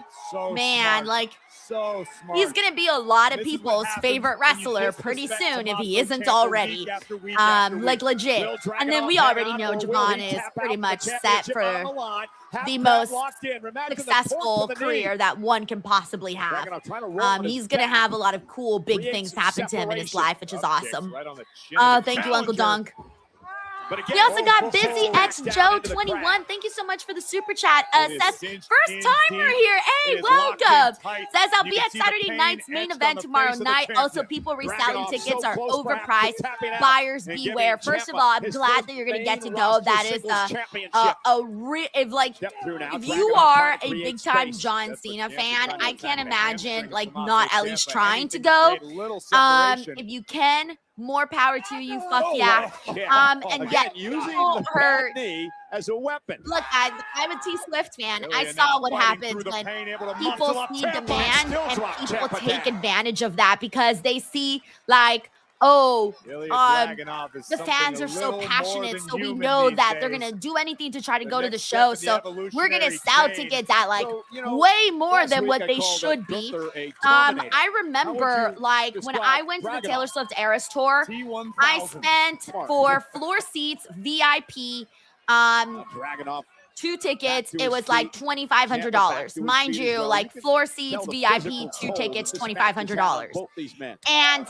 [SPEAKER 1] man, like,
[SPEAKER 7] So smart.
[SPEAKER 1] He's going to be a lot of
[SPEAKER 7] This is what
[SPEAKER 1] people's
[SPEAKER 7] happens
[SPEAKER 1] favorite
[SPEAKER 7] when you
[SPEAKER 1] wrestler pretty
[SPEAKER 7] disrespect
[SPEAKER 1] soon if he
[SPEAKER 7] Tommaso
[SPEAKER 1] isn't
[SPEAKER 7] Ciampa
[SPEAKER 1] already.
[SPEAKER 7] week after week after
[SPEAKER 1] Like
[SPEAKER 7] week.
[SPEAKER 1] legit.
[SPEAKER 7] Will
[SPEAKER 1] And then we
[SPEAKER 7] Dragunov
[SPEAKER 1] already
[SPEAKER 7] hang
[SPEAKER 1] know
[SPEAKER 7] on, or will
[SPEAKER 1] Javon
[SPEAKER 7] he
[SPEAKER 1] is
[SPEAKER 7] tap
[SPEAKER 1] pretty
[SPEAKER 7] out
[SPEAKER 1] much
[SPEAKER 7] with the
[SPEAKER 1] set
[SPEAKER 7] championship on
[SPEAKER 1] for
[SPEAKER 7] the line? Half
[SPEAKER 1] the
[SPEAKER 7] crowd
[SPEAKER 1] most
[SPEAKER 7] locked in. Imagine the
[SPEAKER 1] successful
[SPEAKER 7] torque to the knee.
[SPEAKER 1] career that one can possibly have.
[SPEAKER 7] Dragunov trying to roll on his
[SPEAKER 1] He's going to
[SPEAKER 7] back.
[SPEAKER 1] have a lot of cool big
[SPEAKER 7] Creates
[SPEAKER 1] things
[SPEAKER 7] some
[SPEAKER 1] happen to him in his
[SPEAKER 7] separation.
[SPEAKER 1] life, which is
[SPEAKER 7] Up kicks
[SPEAKER 1] awesome.
[SPEAKER 7] right on the chin of the
[SPEAKER 1] Thank you, Uncle
[SPEAKER 7] challenger.
[SPEAKER 1] Donk.
[SPEAKER 7] But
[SPEAKER 1] We
[SPEAKER 7] again,
[SPEAKER 1] also got Busy
[SPEAKER 7] full
[SPEAKER 1] X
[SPEAKER 7] back down
[SPEAKER 1] Joe
[SPEAKER 7] into the
[SPEAKER 1] 21.
[SPEAKER 7] crowd.
[SPEAKER 1] Thank you so much for the super chat.
[SPEAKER 7] It is
[SPEAKER 1] Says
[SPEAKER 7] cinched
[SPEAKER 1] first
[SPEAKER 7] in
[SPEAKER 1] timer
[SPEAKER 7] deep.
[SPEAKER 1] here.
[SPEAKER 7] It
[SPEAKER 1] Hey,
[SPEAKER 7] is locked in
[SPEAKER 1] welcome.
[SPEAKER 7] tight.
[SPEAKER 1] Says I'll
[SPEAKER 7] You
[SPEAKER 1] be
[SPEAKER 7] can
[SPEAKER 1] at
[SPEAKER 7] see the
[SPEAKER 1] Saturday
[SPEAKER 7] pain
[SPEAKER 1] night's main
[SPEAKER 7] etched on
[SPEAKER 1] event
[SPEAKER 7] the
[SPEAKER 1] tomorrow
[SPEAKER 7] face of the
[SPEAKER 1] night. Also,
[SPEAKER 7] champion.
[SPEAKER 1] people reselling
[SPEAKER 7] Dragunov
[SPEAKER 1] tickets
[SPEAKER 7] so
[SPEAKER 1] are
[SPEAKER 7] close perhaps to
[SPEAKER 1] overpriced.
[SPEAKER 7] tapping out
[SPEAKER 1] Buyers
[SPEAKER 7] and
[SPEAKER 1] beware.
[SPEAKER 7] giving
[SPEAKER 1] First of
[SPEAKER 7] Ciampa
[SPEAKER 1] all, I'm
[SPEAKER 7] his
[SPEAKER 1] glad
[SPEAKER 7] first
[SPEAKER 1] that you're gonna
[SPEAKER 7] main
[SPEAKER 1] get to go.
[SPEAKER 7] roster
[SPEAKER 1] That is
[SPEAKER 7] singles championship.
[SPEAKER 1] if like
[SPEAKER 7] Step through now.
[SPEAKER 1] if
[SPEAKER 7] Dragunov
[SPEAKER 1] you
[SPEAKER 7] trying
[SPEAKER 1] are
[SPEAKER 7] to
[SPEAKER 1] a
[SPEAKER 7] create
[SPEAKER 1] big time
[SPEAKER 7] space.
[SPEAKER 1] John
[SPEAKER 7] That's what
[SPEAKER 1] Cena
[SPEAKER 7] Ciampa
[SPEAKER 1] fan,
[SPEAKER 7] trying to
[SPEAKER 1] I
[SPEAKER 7] attack
[SPEAKER 1] can't
[SPEAKER 7] the
[SPEAKER 1] imagine
[SPEAKER 7] hamstring of
[SPEAKER 1] like
[SPEAKER 7] Tommaso
[SPEAKER 1] not at least
[SPEAKER 7] Ciampa.
[SPEAKER 1] trying to
[SPEAKER 7] Anything
[SPEAKER 1] go.
[SPEAKER 7] create little separation.
[SPEAKER 1] If you can, more power to you. Fuck yeah. And
[SPEAKER 7] Again,
[SPEAKER 1] yet
[SPEAKER 7] using
[SPEAKER 1] people
[SPEAKER 7] the
[SPEAKER 1] are.
[SPEAKER 7] bad knee as a weapon.
[SPEAKER 1] Look, guys, I'm a T Swift fan. I
[SPEAKER 7] Ilya
[SPEAKER 1] saw
[SPEAKER 7] now
[SPEAKER 1] what
[SPEAKER 7] fighting
[SPEAKER 1] happens
[SPEAKER 7] through the
[SPEAKER 1] when
[SPEAKER 7] pain, able to
[SPEAKER 1] people
[SPEAKER 7] muscle up
[SPEAKER 1] see
[SPEAKER 7] Ciampa,
[SPEAKER 1] demand
[SPEAKER 7] still
[SPEAKER 1] and
[SPEAKER 7] drop
[SPEAKER 1] people
[SPEAKER 7] Ciampa
[SPEAKER 1] take
[SPEAKER 7] down.
[SPEAKER 1] advantage of that because they see like, oh,
[SPEAKER 7] Ilya Dragunov is
[SPEAKER 1] the
[SPEAKER 7] something
[SPEAKER 1] fans
[SPEAKER 7] a
[SPEAKER 1] are so
[SPEAKER 7] little more
[SPEAKER 1] passionate,
[SPEAKER 7] than
[SPEAKER 1] so we
[SPEAKER 7] human
[SPEAKER 1] know
[SPEAKER 7] these
[SPEAKER 1] that they're
[SPEAKER 7] days.
[SPEAKER 1] gonna do anything to try to
[SPEAKER 7] The
[SPEAKER 1] go to the
[SPEAKER 7] next
[SPEAKER 1] show.
[SPEAKER 7] step in
[SPEAKER 1] So
[SPEAKER 7] the
[SPEAKER 1] we're gonna
[SPEAKER 7] evolutionary
[SPEAKER 1] sell
[SPEAKER 7] chain.
[SPEAKER 1] tickets at like
[SPEAKER 7] So, you know,
[SPEAKER 1] way more
[SPEAKER 7] last
[SPEAKER 1] than
[SPEAKER 7] week
[SPEAKER 1] what
[SPEAKER 7] I
[SPEAKER 1] they
[SPEAKER 7] called
[SPEAKER 1] should be.
[SPEAKER 7] Gunther a Terminator.
[SPEAKER 1] I remember
[SPEAKER 7] you
[SPEAKER 1] like when
[SPEAKER 7] describe
[SPEAKER 1] I went to the
[SPEAKER 7] Dragunov?
[SPEAKER 1] Taylor Swift Eras tour,
[SPEAKER 7] T1000.
[SPEAKER 1] I spent
[SPEAKER 7] Smart.
[SPEAKER 1] for floor seats, VIP,
[SPEAKER 7] Dragunov
[SPEAKER 1] 2 tickets.
[SPEAKER 7] Back to
[SPEAKER 1] It
[SPEAKER 7] his
[SPEAKER 1] was like
[SPEAKER 7] feet.
[SPEAKER 1] $2,500.
[SPEAKER 7] Ciampa back to his
[SPEAKER 1] Mind
[SPEAKER 7] feet as
[SPEAKER 1] you,
[SPEAKER 7] well.
[SPEAKER 1] like
[SPEAKER 7] You can
[SPEAKER 1] floor
[SPEAKER 7] tell
[SPEAKER 1] seats,
[SPEAKER 7] the
[SPEAKER 1] VIP,
[SPEAKER 7] physical
[SPEAKER 1] 2
[SPEAKER 7] toll
[SPEAKER 1] tickets,
[SPEAKER 7] that this match has had on
[SPEAKER 1] $2,500.
[SPEAKER 7] both these men.
[SPEAKER 1] And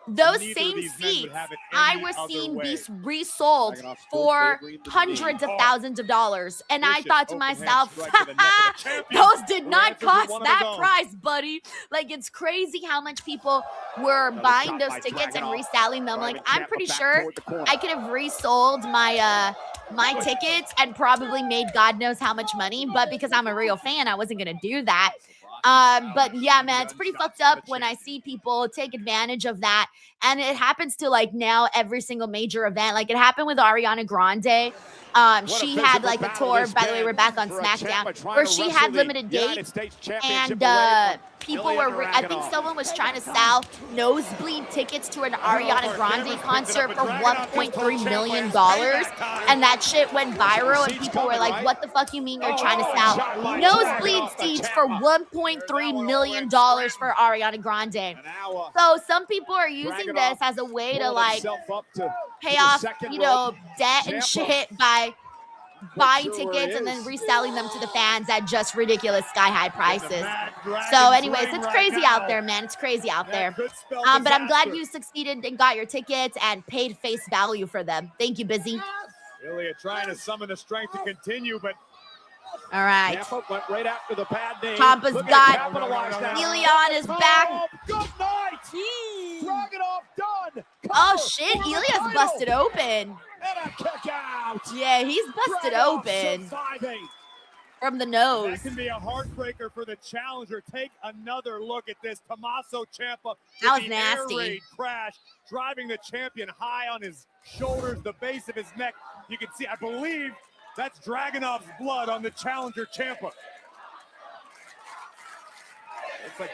[SPEAKER 1] those
[SPEAKER 7] Neither of
[SPEAKER 1] same
[SPEAKER 7] these men would
[SPEAKER 1] seats
[SPEAKER 7] have it
[SPEAKER 1] I
[SPEAKER 7] any
[SPEAKER 1] was
[SPEAKER 7] other
[SPEAKER 1] seeing be
[SPEAKER 7] way.
[SPEAKER 1] resold
[SPEAKER 7] Dragunov still
[SPEAKER 1] for
[SPEAKER 7] favoring the
[SPEAKER 1] hundreds
[SPEAKER 7] knee.
[SPEAKER 1] of thousands of dollars. And I
[SPEAKER 7] Vicious
[SPEAKER 1] thought to
[SPEAKER 7] overhand
[SPEAKER 1] myself,
[SPEAKER 7] strike to the neck of the champion,
[SPEAKER 1] those did
[SPEAKER 7] who
[SPEAKER 1] not
[SPEAKER 7] answers with
[SPEAKER 1] cost
[SPEAKER 7] one of
[SPEAKER 1] that
[SPEAKER 7] his own.
[SPEAKER 1] price, buddy. Like, it's crazy how much people were
[SPEAKER 7] Another
[SPEAKER 1] buying
[SPEAKER 7] shot
[SPEAKER 1] those
[SPEAKER 7] by
[SPEAKER 1] tickets and
[SPEAKER 7] Dragunov.
[SPEAKER 1] reselling them. Like,
[SPEAKER 7] Driving
[SPEAKER 1] I'm
[SPEAKER 7] Ciampa
[SPEAKER 1] pretty
[SPEAKER 7] back
[SPEAKER 1] sure
[SPEAKER 7] toward the corner.
[SPEAKER 1] I could have resold my tickets and probably made God knows how much money. But because I'm a real fan, I wasn't going to do that. But yeah, man, it's pretty fucked up when I see people take advantage of that. And it happens to like now every single major event. Like it happened with Ariana Grande. She had like a tour. By the way, we're back on SmackDown, where she had limited dates, and people were. I think someone was trying to sell nosebleed tickets to an Ariana Grande concert for $1.3 million, and that shit went viral. And people were like, "What the fuck you mean you're trying to sell nosebleed seats for $1.3 million for Ariana Grande?" So some people are using this as a way to like pay off, you know, debt and shit by buying tickets and then reselling them to the fans at just ridiculous sky-high prices. So anyways, it's crazy out there, man. It's crazy out there. But I'm glad you succeeded and got your tickets and paid face value for them. Thank you, Busy.
[SPEAKER 7] Ilya trying to summon the strength to continue, but
[SPEAKER 1] all right.
[SPEAKER 7] Ciampa went right after the bad name.
[SPEAKER 1] Ciampa's
[SPEAKER 7] Looking to
[SPEAKER 1] got
[SPEAKER 7] capitalize now.
[SPEAKER 1] Ilya on his back.
[SPEAKER 7] Good night. Dragunov done.
[SPEAKER 1] Oh shit, Ilya's busted open.
[SPEAKER 7] And a kick out.
[SPEAKER 1] Yeah, he's busted
[SPEAKER 7] Dragunov
[SPEAKER 1] open
[SPEAKER 7] surviving.
[SPEAKER 1] from the nose.
[SPEAKER 7] That can be a heartbreaker for the challenger. Take another look at this. Tommaso Ciampa.
[SPEAKER 1] That was
[SPEAKER 7] with the
[SPEAKER 1] nasty.
[SPEAKER 7] Air raid crash, driving the champion high on his shoulders, the base of his neck. You can see, I believe, that's Dragunov's blood on the challenger Ciampa. It's like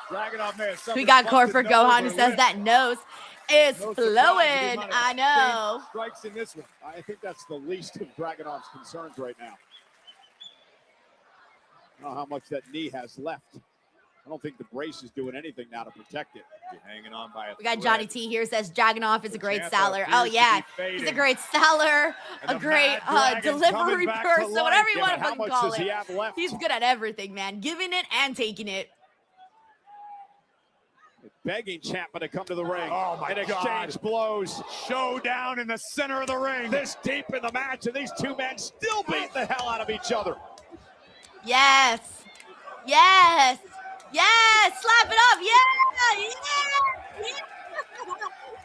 [SPEAKER 7] Dragunov may have suffered
[SPEAKER 1] We got
[SPEAKER 7] a
[SPEAKER 1] Corporate
[SPEAKER 7] busted nose
[SPEAKER 1] Gohan
[SPEAKER 7] or
[SPEAKER 1] who says
[SPEAKER 7] lip.
[SPEAKER 1] that nose is
[SPEAKER 7] No surprise with the
[SPEAKER 1] flowing.
[SPEAKER 7] amount of
[SPEAKER 1] I know.
[SPEAKER 7] strikes in this one. I think that's the least of Dragunov's concerns right now. I don't know how much that knee has left. I don't think the brace is doing anything now to protect it. You're hanging on by a
[SPEAKER 1] We got
[SPEAKER 7] thread.
[SPEAKER 1] Johnny T here says Dragunov is a great
[SPEAKER 7] Ciampa
[SPEAKER 1] seller.
[SPEAKER 7] appears
[SPEAKER 1] Oh
[SPEAKER 7] to
[SPEAKER 1] yeah,
[SPEAKER 7] be fading.
[SPEAKER 1] he's a great seller,
[SPEAKER 7] And
[SPEAKER 1] a
[SPEAKER 7] the
[SPEAKER 1] great
[SPEAKER 7] Mad Dragon's
[SPEAKER 1] delivery
[SPEAKER 7] coming back to
[SPEAKER 1] person,
[SPEAKER 7] life.
[SPEAKER 1] whatever you
[SPEAKER 7] Yeah,
[SPEAKER 1] want
[SPEAKER 7] but
[SPEAKER 1] to
[SPEAKER 7] how
[SPEAKER 1] fucking
[SPEAKER 7] much
[SPEAKER 1] call
[SPEAKER 7] does he
[SPEAKER 1] it.
[SPEAKER 7] have left?
[SPEAKER 1] He's good at everything, man. Giving it and taking it.
[SPEAKER 7] Begging Ciampa to come to the ring.
[SPEAKER 3] Oh, my
[SPEAKER 7] and exchange blows. Showdown in the center of the ring. This deep in the match, and these two men still beating the hell out of each other.
[SPEAKER 1] Yes, yes, yes. Slap it up. Yeah, yeah.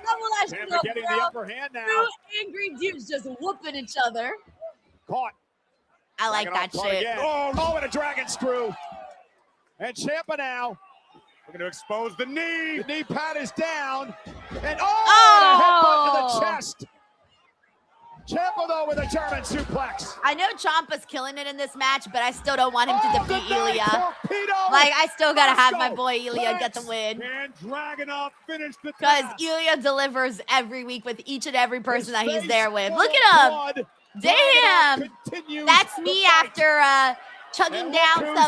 [SPEAKER 1] Level that shit
[SPEAKER 7] Ciampa
[SPEAKER 1] up,
[SPEAKER 7] getting
[SPEAKER 1] bro.
[SPEAKER 7] the upper hand now.
[SPEAKER 1] Two angry dudes just whooping each other.
[SPEAKER 7] Caught.
[SPEAKER 1] I like
[SPEAKER 7] Dragunov
[SPEAKER 1] that
[SPEAKER 7] caught
[SPEAKER 1] shit.
[SPEAKER 7] again. Oh, and a dragon screw. And Ciampa now. We're going to expose the knee. The knee pad is down. And and a headbutt to the chest. Ciampa, though, with a German suplex.
[SPEAKER 1] I know Ciampa's killing it in this match, but I still don't want him to defeat
[SPEAKER 7] good night,
[SPEAKER 1] Ilya.
[SPEAKER 7] torpedo.
[SPEAKER 1] Like, I still gotta have my
[SPEAKER 7] Let's
[SPEAKER 1] boy
[SPEAKER 7] go.
[SPEAKER 1] Ilya get the
[SPEAKER 7] Thanks.
[SPEAKER 1] win.
[SPEAKER 7] And Dragunov finished the
[SPEAKER 1] Because
[SPEAKER 7] task.
[SPEAKER 1] Ilya delivers every week with each and every person that he's
[SPEAKER 7] His
[SPEAKER 1] there
[SPEAKER 7] face
[SPEAKER 1] with.
[SPEAKER 7] full
[SPEAKER 1] Look
[SPEAKER 7] of
[SPEAKER 1] at him.
[SPEAKER 7] blood.
[SPEAKER 1] Damn.
[SPEAKER 7] Dragunov continues
[SPEAKER 1] That's
[SPEAKER 7] the
[SPEAKER 1] me
[SPEAKER 7] fight.
[SPEAKER 1] after chugging
[SPEAKER 7] And
[SPEAKER 1] down
[SPEAKER 7] look who's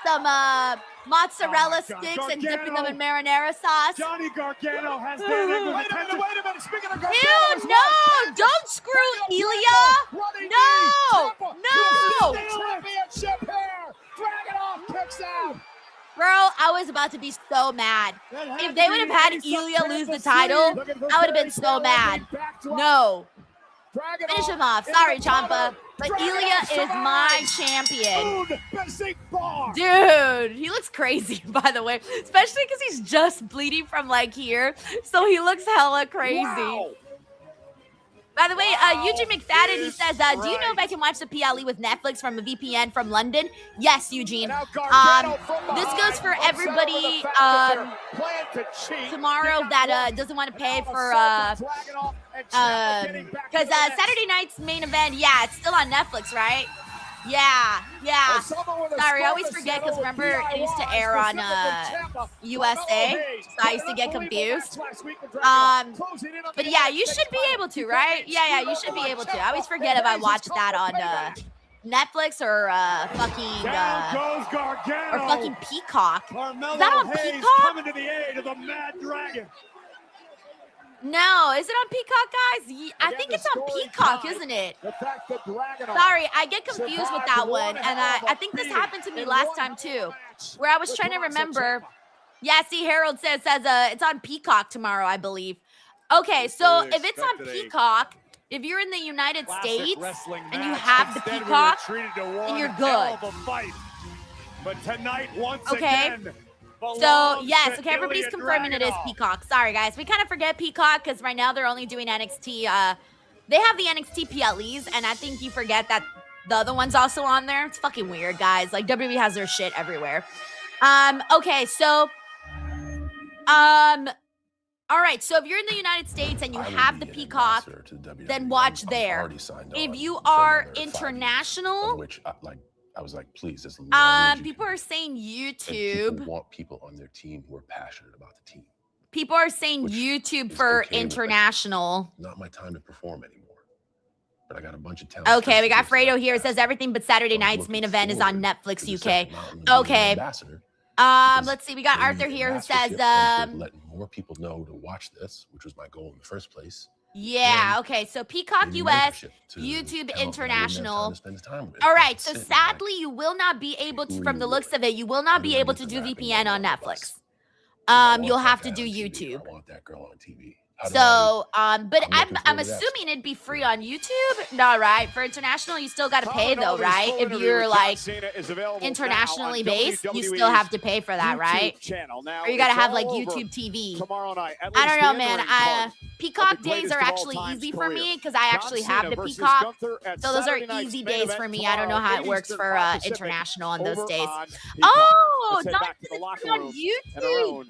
[SPEAKER 1] some mozzarella
[SPEAKER 3] Oh my God,
[SPEAKER 1] sticks and dipping them
[SPEAKER 3] Gargano.
[SPEAKER 1] in marinara sauce.
[SPEAKER 3] Johnny Gargano has Dan Engle's attention. Wait a minute. Speaking of Gargano,
[SPEAKER 1] Ew,
[SPEAKER 3] as
[SPEAKER 1] no!
[SPEAKER 3] well,
[SPEAKER 1] Don't screw
[SPEAKER 3] Daniel
[SPEAKER 1] Ilya!
[SPEAKER 3] Bravo, running
[SPEAKER 1] No!
[SPEAKER 3] knee, Ciampa,
[SPEAKER 1] No!
[SPEAKER 3] UFC Championship here. Dragunov kicks out.
[SPEAKER 1] Bro, I was about to be so mad. If they would have had Ilya lose the title, I would have been so mad. No. Finish him off. Sorry, Ciampa. But Ilya is my champion. Dude, he looks crazy, by the way. Especially because he's just bleeding from, like, here. So he looks hella crazy.
[SPEAKER 7] Wow.
[SPEAKER 1] By the way, Eugene McFadden, he says, do you know if I can watch the PLE with Netflix from a VPN from London? Yes, Eugene. This goes for everybody tomorrow that doesn't want to pay for, because Saturday night's main event, yeah, it's still on Netflix, right? Yeah. Sorry, I always forget because remember it used to air on USA, so I used to get confused. But yeah, you should be able to, right? Yeah, you should be able to. I always forget if I watch that on Netflix or fucking Peacock. Is that on Peacock?
[SPEAKER 3] Coming to the aid of the Mad Dragon.
[SPEAKER 1] No, is it on Peacock, guys? I think it's on Peacock, isn't it? Sorry, I get confused with that one. And I think this happened to me last time, too, where I was trying to remember. Yeah, see, Harold says it's on Peacock tomorrow, I believe. Okay, so if it's on Peacock, if you're in the United States and you have the Peacock, then you're good.
[SPEAKER 3] But tonight, once
[SPEAKER 1] okay.
[SPEAKER 3] again,
[SPEAKER 1] So, yes, okay, everybody's confirming it is Peacock. Sorry, guys. We kind of forget Peacock because right now they're only doing NXT. They have the NXT PLEs, and I think you forget that the other one's also on there. It's fucking weird, guys. Like, WWE has their shit everywhere. Okay, so, all right, so if you're in the United States and you have the Peacock, then watch there. If you are international,
[SPEAKER 8] which, I was like, please, this
[SPEAKER 1] people are saying YouTube.
[SPEAKER 8] People want people on their team who are passionate about the team.
[SPEAKER 1] People are saying YouTube for international.
[SPEAKER 8] Not my time to perform anymore. But I got a bunch of talent.
[SPEAKER 1] Okay, we got Fredo here. It says everything but Saturday night's main event is on Netflix UK. Okay. Let's see. We got Arthur here who says
[SPEAKER 8] letting more people know to watch this, which was my goal in the first place.
[SPEAKER 1] Yeah, okay, so Peacock US, YouTube International. All right, so sadly, you will not be able to, from the looks of it, you will not be able to do VPN on Netflix. You'll have to do YouTube.
[SPEAKER 8] I want that girl on TV.
[SPEAKER 1] So, but I'm assuming it'd be free on YouTube. No, right? For international, you still got to pay though, right? If you're like internationally based, you still have to pay for that, right? Or you got to have like YouTube TV. I don't know, man. Peacock days are actually easy for me because I actually have the Peacock. So those are easy days for me. I don't know how it works for international on those days. Oh, not on YouTube.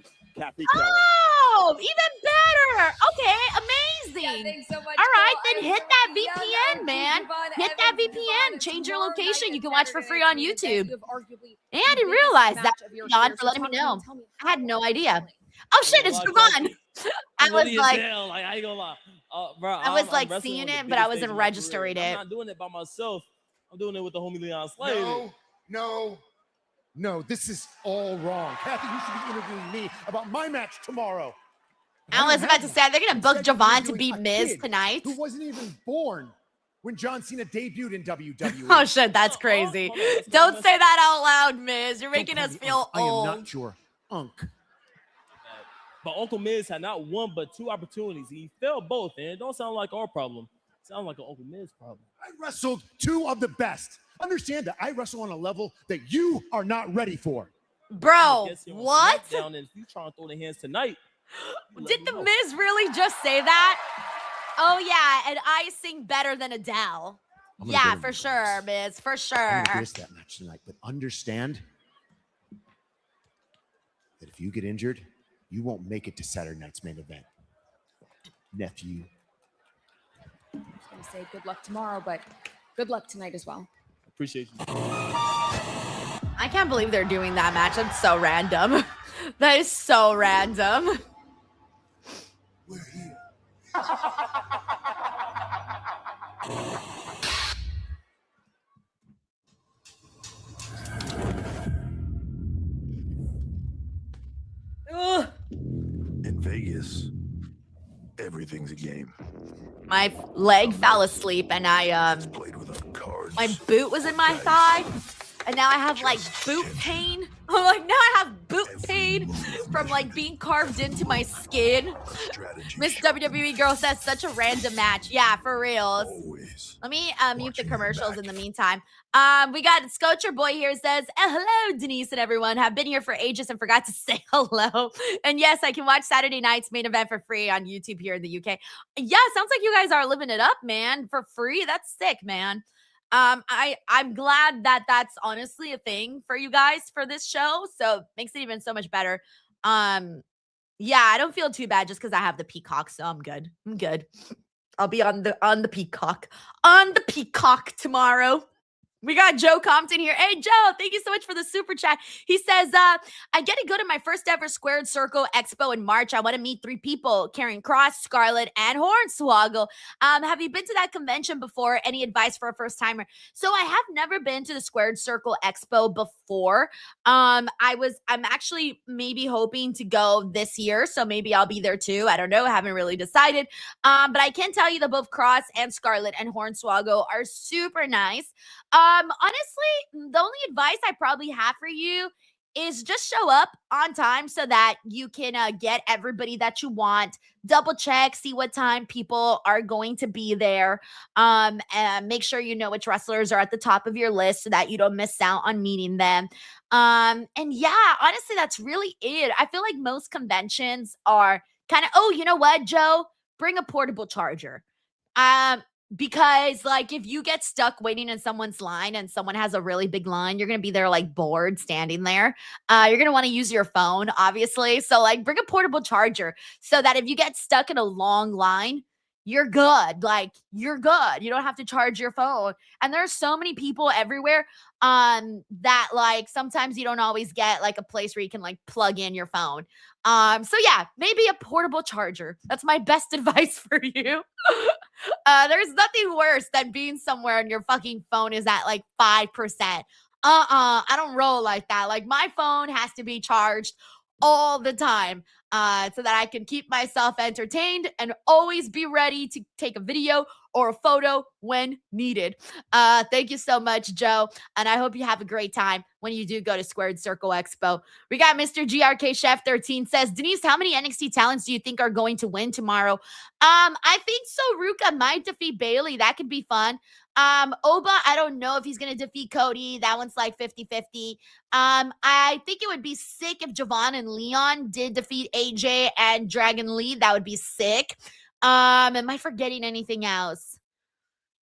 [SPEAKER 1] Oh, even better. Okay, amazing. Thanks so much, all right, then hit that VPN, man. Hit that VPN. Change your location. You can watch for free on YouTube. And I didn't realize that. John, for letting me know. I had no idea. Oh, shit, it's Javon. I was like,
[SPEAKER 9] I ain't gonna lie. Bro,
[SPEAKER 1] I was like seeing it, but I wasn't registering it.
[SPEAKER 9] I'm not doing it by myself. I'm doing it with the homie Leon Slater.
[SPEAKER 3] No, this is all wrong. Kathy, you should be interviewing me about my match tomorrow.
[SPEAKER 1] I was about to say, they're going to book Javon to beat Miz tonight.
[SPEAKER 3] Who wasn't even born when John Cena debuted in WWE.
[SPEAKER 1] Oh, shit, that's crazy. Don't say that out loud, Miz. You're making us feel old.
[SPEAKER 3] I am not your unk.
[SPEAKER 9] But Uncle Miz had not one but two opportunities. He failed both, and it don't sound like our problem. It sounds like an Uncle Miz problem.
[SPEAKER 3] I wrestled two of the best. Understand that I wrestle on a level that you are not ready for.
[SPEAKER 1] Bro, what?
[SPEAKER 9] Down and you trying to throw the hands tonight.
[SPEAKER 1] Did the Miz really just say that? Oh, yeah, and I sing better than Adele. Yeah, for sure, Miz, for sure.
[SPEAKER 3] I'm gonna miss that match tonight, but understand that if you get injured, you won't make it to Saturday night's main event. Nephew.
[SPEAKER 10] I was going to say good luck tomorrow, but good luck tonight as well.
[SPEAKER 9] Appreciate you.
[SPEAKER 1] I can't believe they're doing that match. That's so random. That is so random.
[SPEAKER 3] We're here.
[SPEAKER 5] Vegas, everything's a game.
[SPEAKER 1] My leg fell asleep and
[SPEAKER 5] Played without cards.
[SPEAKER 1] my boot was in my thigh, and now I have like boot pain. I'm like, now I have boot pain from like being carved into my skin. Miss WWE Girl says such a random match. Yeah, for reals. Let me mute the commercials in the meantime. We got Scocher Boy here says, hello, Denise and everyone. Have been here for ages and forgot to say hello. And yes, I can watch Saturday night's main event for free on YouTube here in the UK. Yeah, sounds like you guys are living it up, man, for free. That's sick, man. I'm glad that that's honestly a thing for you guys for this show. So it makes it even so much better. Yeah, I don't feel too bad just because I have the Peacock, so I'm good. I'm good. I'll be on the Peacock tomorrow. We got Joe Compton here. Hey, Joe, thank you so much for the super chat. He says, I get to go to my first ever Squared Circle Expo in March. I want to meet 3 people, Karen Cross, Scarlett, and Hornswoggle. Have you been to that convention before? Any advice for a first timer? So I have never been to the Squared Circle Expo before. I'm actually maybe hoping to go this year, so maybe I'll be there too. I don't know. I haven't really decided. But I can tell you that both Cross and Scarlett and Hornswoggle are super nice. Honestly, the only advice I probably have for you is just show up on time so that you can get everybody that you want. Double check, see what time people are going to be there. And make sure you know which wrestlers are at the top of your list so that you don't miss out on meeting them. And yeah, honestly, that's really it. I feel like most conventions are kind of, oh, you know what, Joe? Bring a portable charger. Because like if you get stuck waiting in someone's line and someone has a really big line, you're going to be there like bored standing there. You're going to want to use your phone, obviously. So like bring a portable charger so that if you get stuck in a long line, you're good. Like you're good. You don't have to charge your phone. And there's so many people everywhere that like sometimes you don't always get like a place where you can like plug in your phone. So yeah, maybe a portable charger. That's my best advice for you. There's nothing worse than being somewhere and your fucking phone is at like 5%. I don't roll like that. Like my phone has to be charged all the time so that I can keep myself entertained and always be ready to take a video or a photo when needed. Thank you so much, Joe. And I hope you have a great time when you do go to Squared Circle Expo. We got Mr. GRK Chef 13 says, Denise, how many NXT talents do you think are going to win tomorrow? I think Ruka might defeat Bailey. That could be fun. Oba, I don't know if he's going to defeat Cody. That one's like 50-50. I think it would be sick if Javon and Leon did defeat AJ and Dragon Lee. That would be sick. Am I forgetting anything else?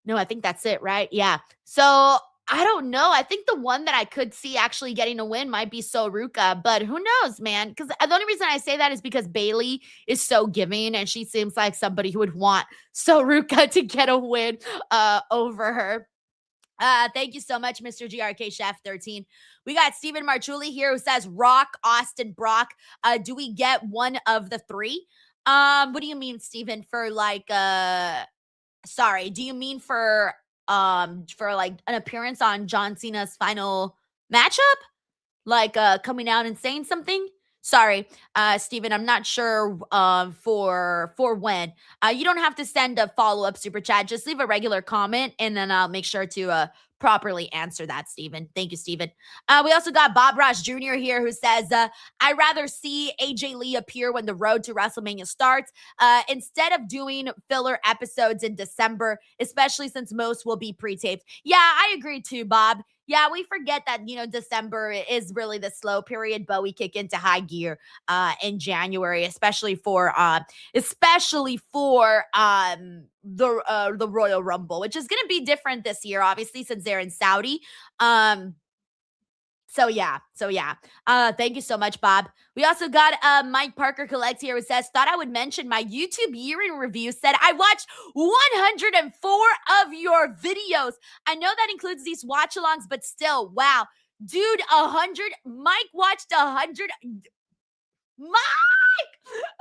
[SPEAKER 1] No, I think that's it, right? Yeah. So I don't know. I think the one that I could see actually getting a win might be Ruka, but who knows, man? Because the only reason I say that is because Bailey is so giving and she seems like somebody who would want Ruka to get a win over her. Thank you so much, Mr. GRK Chef 13. We got Steven Marchuli here who says Rock, Austin, Brock. Do we get one of the 3? What do you mean, Steven, for like sorry, do you mean for like an appearance on John Cena's final matchup? Like coming out and saying something? Sorry, Steven, I'm not sure for when. You don't have to send a follow-up super chat. Just leave a regular comment and then I'll make sure to properly answer that, Steven. Thank you, Steven. We also got Bob Ross Jr. here who says, I'd rather see AJ Lee appear when the road to WrestleMania starts instead of doing filler episodes in December, especially since most will be pre-taped. Yeah, I agree too, Bob. Yeah, we forget that, December is really the slow period, but we kick into high gear in January, especially for the Royal Rumble, which is going to be different this year, obviously, since they're in Saudi. So yeah. Thank you so much, Bob. We also got Mike Parker Collects here who says, thought I would mention my YouTube year in review said I watched 104 of your videos. I know that includes these watch-alongs, but still, wow. Dude, 100. Mike watched 100. Mike!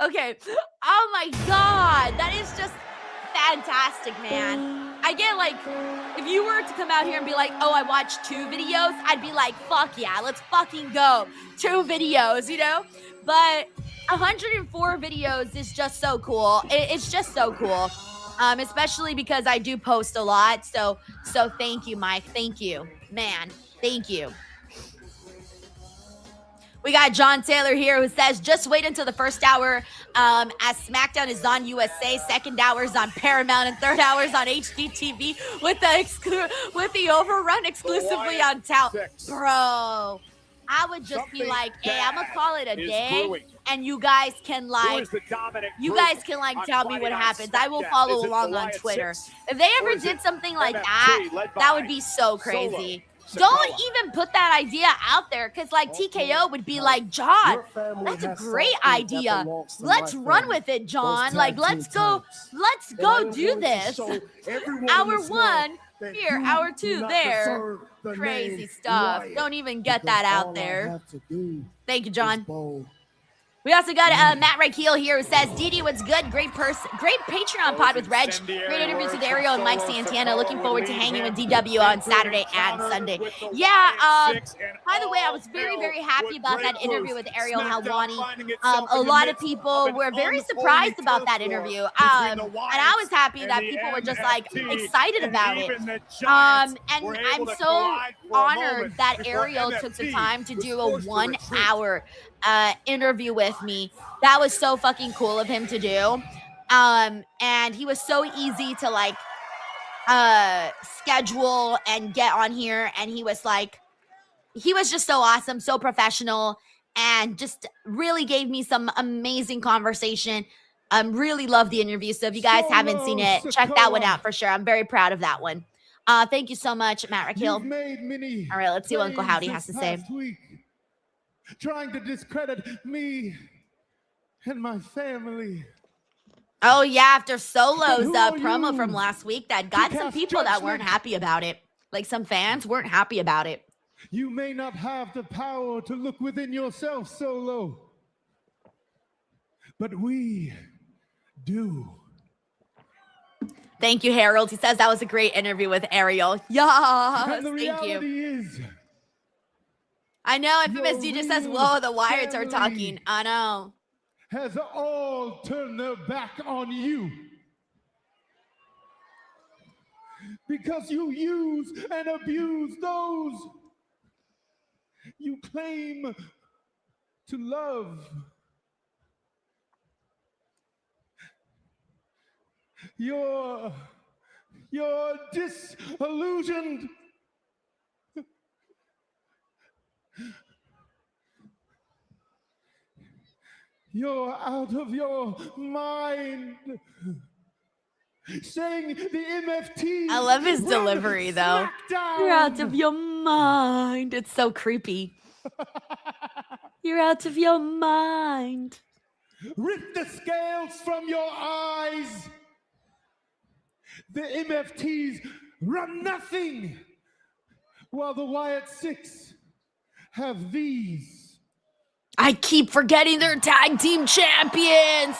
[SPEAKER 1] Okay. Oh my God. That is just fantastic, man. I get like, if you were to come out here and be like, oh, I watched 2 videos, I'd be like, fuck yeah, let's fucking go. 2 videos, But 104 videos is just so cool. It's just so cool. Especially because I do post a lot. So thank you, Mike. Thank you, man. Thank you. We got John Taylor here who says, just wait until the first hour as SmackDown is on USA, second hour is on Paramount, and third hour is on HDTV with the overrun exclusively on Tout. Bro, I would just be like, hey, I'm going to call it a day, and you guys can tell me what happens. I will follow along on Twitter. If they ever did something like that would be so crazy. Don't even put that idea out there, because like TKO would be like, John, that's a great idea. Let's run with it, John. Like, let's go do this. Hour 1 here, hour 2 there. Crazy stuff. Don't even get that out there. Thank you, John. We also got Matt Reichel here who says, Didi, what's good? Great Patreon pod with Reg. Great interviews with Ariel and Mike Santana. Looking forward to hanging with DW on Saturday and Sunday. Yeah, by the way, I was very, very happy about that interview with Ariel Helwani. A lot of people were very surprised about that interview. And I was happy that people were just like excited about it. And I'm so honored that Ariel took the time to do a 1 hour interview with me. That was so fucking cool of him to do. And he was so easy to like schedule and get on here, and he was just so awesome, so professional, and just really gave me some amazing conversation. Really love the interview. So if you guys haven't seen it, check that one out for sure. I'm very proud of that one. Thank you so much, Matt Reichel. All right, let's see what Uncle Howdy has to say.
[SPEAKER 3] Trying to discredit me and my family.
[SPEAKER 1] Oh yeah, after Solo's promo from last week, that got some people that weren't happy about it. Like some fans weren't happy about it.
[SPEAKER 3] You may not have the power to look within yourself, Solo, but we do.
[SPEAKER 1] Thank you, Harold. He says that was a great interview with Ariel. Yeah,
[SPEAKER 3] and the
[SPEAKER 1] thank
[SPEAKER 3] reality
[SPEAKER 1] you.
[SPEAKER 3] Is,
[SPEAKER 1] I know, Infamous D just says, whoa, the Wyatts are talking. I know.
[SPEAKER 3] Has all turned their back on you. Because you use and abuse those you claim to love. You're disillusioned. You're out of your mind. Saying the MFT.
[SPEAKER 1] I love his delivery, though.
[SPEAKER 3] Smackdown.
[SPEAKER 1] You're out of your mind. It's so creepy. You're out of your mind.
[SPEAKER 3] Rip the scales from your eyes. The MFTs run nothing, while the Wyatt Six have these.
[SPEAKER 1] I keep forgetting they're tag team champions.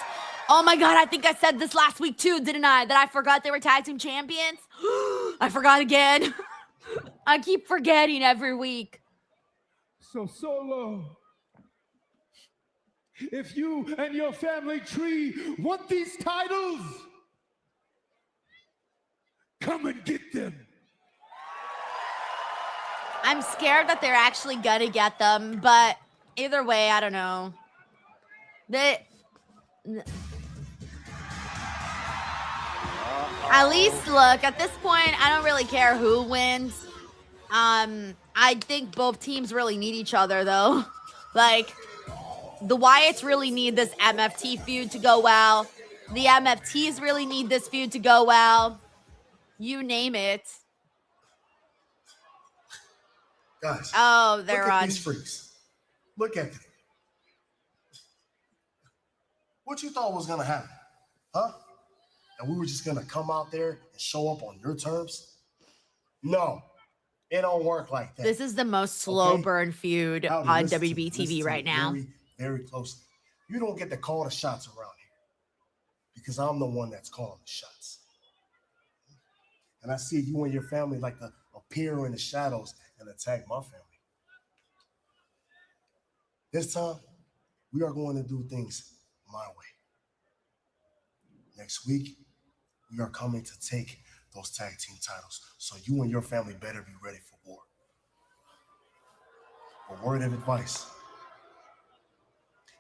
[SPEAKER 1] Oh my God, I think I said this last week too, didn't I? That I forgot they were tag team champions? I forgot again. I keep forgetting every week.
[SPEAKER 3] So Solo, if you and your family tree want these titles, come and get them.
[SPEAKER 1] I'm scared that they're actually gonna get them, but either way, I don't know. At least, look, at this point, I don't really care who wins. I think both teams really need each other, though. Like, the Wyatts really need this MFT feud to go well. The MFTs really need this feud to go well. You name it.
[SPEAKER 11] Guys,
[SPEAKER 1] oh, they're
[SPEAKER 11] look at
[SPEAKER 1] on.
[SPEAKER 11] These freaks. Look at them. What you thought was gonna happen, huh? And we were just gonna come out there and show up on your terms? No, it don't work like that.
[SPEAKER 1] This is the most slow burn feud on WB TV right now.
[SPEAKER 11] Very, very closely. You don't get to call the shots around here because I'm the one that's calling the shots. And I see you and your family like to appear in the shadows and attack my family. This time, We are going to do things my way. Next week, we are coming to take those tag team titles. So you and your family better be ready for war. A word of advice.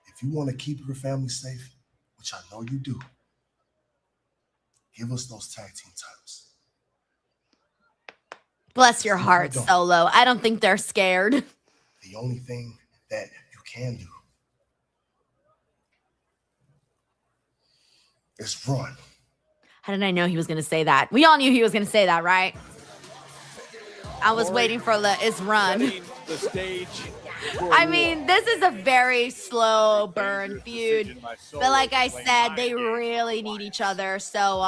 [SPEAKER 11] If you want to keep your family safe, which I know you do, give us those tag team titles.
[SPEAKER 1] Bless your heart, Solo. I don't think they're scared.
[SPEAKER 11] The only thing that you can do is run.
[SPEAKER 1] How did I know he was going to say that? We all knew he was going to say that, right? I was waiting for is run.
[SPEAKER 7] The stage.
[SPEAKER 1] I mean, this is a very slow burn feud. But like I said, they really need each other. So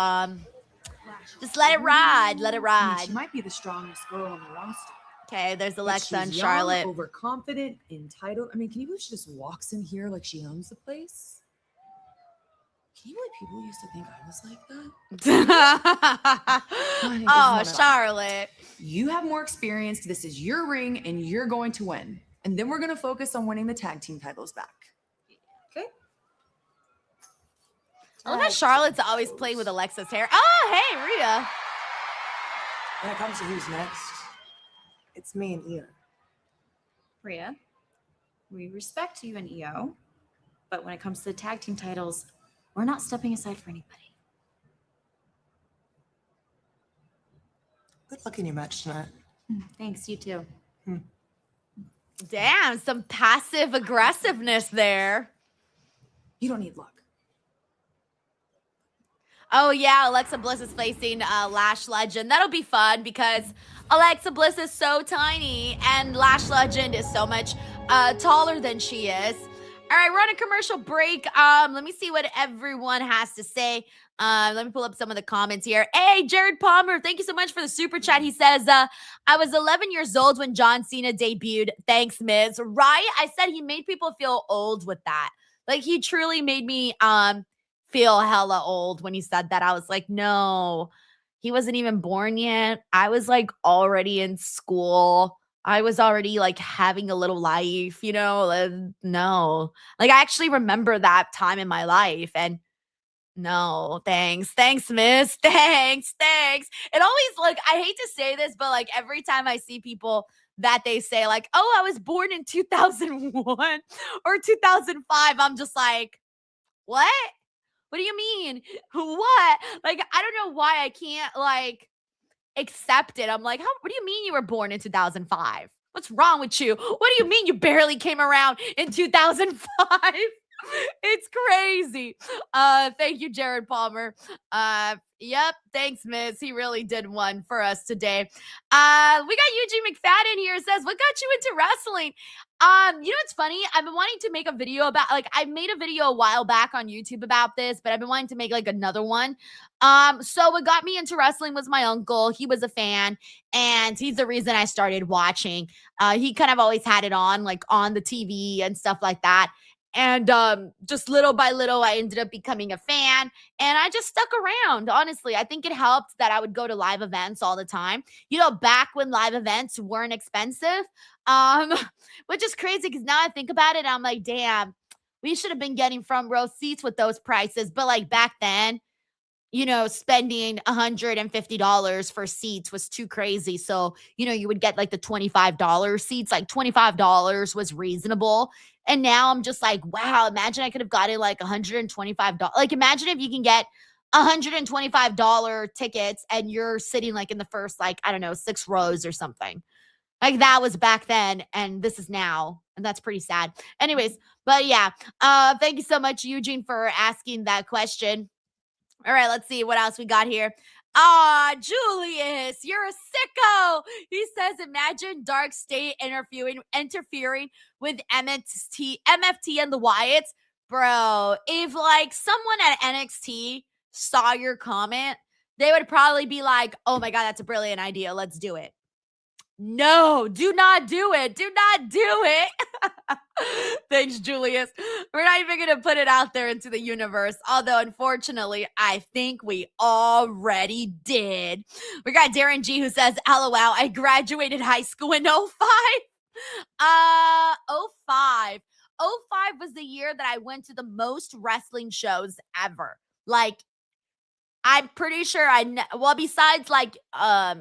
[SPEAKER 1] just let it ride. Let it ride.
[SPEAKER 12] She might be the strongest girl on the roster.
[SPEAKER 1] Okay, there's
[SPEAKER 12] But
[SPEAKER 1] Alexa and
[SPEAKER 12] she's
[SPEAKER 1] Charlotte.
[SPEAKER 12] young, overconfident, entitled. I mean, can you believe she just walks in here like she owns the place? Can you believe people used to think I was like that?
[SPEAKER 1] Oh, Charlotte.
[SPEAKER 12] You have more experience. This is your ring, and you're going to win. And then we're going to focus on winning the tag team titles back. Okay?
[SPEAKER 1] I love how Charlotte's always playing with Alexa's hair. Oh, hey, Rhea.
[SPEAKER 12] When it comes to who's next, it's me and Io.
[SPEAKER 10] Rhea, we respect you and Io, but when it comes to the tag team titles, we're not stepping aside for anybody.
[SPEAKER 12] Good luck in your match tonight.
[SPEAKER 10] Thanks, you too.
[SPEAKER 1] Damn, some passive aggressiveness there.
[SPEAKER 12] You don't need luck.
[SPEAKER 1] Oh, yeah, Alexa Bliss is facing Lash Legend. That'll be fun because Alexa Bliss is so tiny and Lash Legend is so much taller than she is. All right, we're on a commercial break. Let me see what everyone has to say. Let me pull up some of the comments here. Hey, Jared Palmer, thank you so much for the super chat. He says, I was 11 years old when John Cena debuted. Thanks, Miz. Right? I said he made people feel old with that. Like, he truly made me feel hella old when he said that. I was like, no, he wasn't even born yet. I was like already in school. I was already like having a little life, you know? No. Like, I actually remember that time in my life. And no, thanks. Thanks, Miss. Thanks. It always, like, I hate to say this, but like every time I see people that they say like, oh, I was born in 2001 or 2005, I'm just like, what? What do you mean? What? Like, I don't know why I can't like accept it. I'm like, what do you mean you were born in 2005? What's wrong with you? What do you mean you barely came around in 2005? It's crazy. Thank you, Jared Palmer. Yep, thanks, Miss. He really did one for us today. We got Eugene McFadden here. Says, what got you into wrestling? You know what's funny? I've been wanting to make a video about, like, I made a video a while back on YouTube about this, but I've been wanting to make like another one. So what got me into wrestling was my uncle. He was a fan, and he's the reason I started watching. He kind of always had it on, like on the TV and stuff like that. And just little by little, I ended up becoming a fan, and I just stuck around. Honestly, I think it helped that I would go to live events all the time. You know, back when live events weren't expensive, which is crazy because now I think about it, I'm like, damn, we should have been getting front row seats with those prices. But like back then, you know, spending $150 for seats was too crazy. So, you know, you would get like the $25 seats, like $25 was reasonable. And now I'm just like, wow, imagine I could have gotten like $125. Like, imagine if you can get $125 tickets and you're sitting like in the first, like, I don't know, 6 rows or something. Like, that was back then, and this is now, and that's pretty sad. Anyways, but yeah, thank you so much, Eugene, for asking that question. All right, let's see what else we got here. Julius, you're a sicko. He says, imagine Dark State interfering with MFT and the Wyatts. Bro, if like someone at NXT saw your comment, they would probably be like, oh my God, that's a brilliant idea. Let's do it. No, do not do it. Do not do it. Thanks, Julius. We're not even going to put it out there into the universe. Although, unfortunately, I think we already did. We got Darren G who says, LOL, I graduated high school in 05. 05. 05 was the year that I went to the most wrestling shows ever. Like, I'm pretty sure well, besides like, how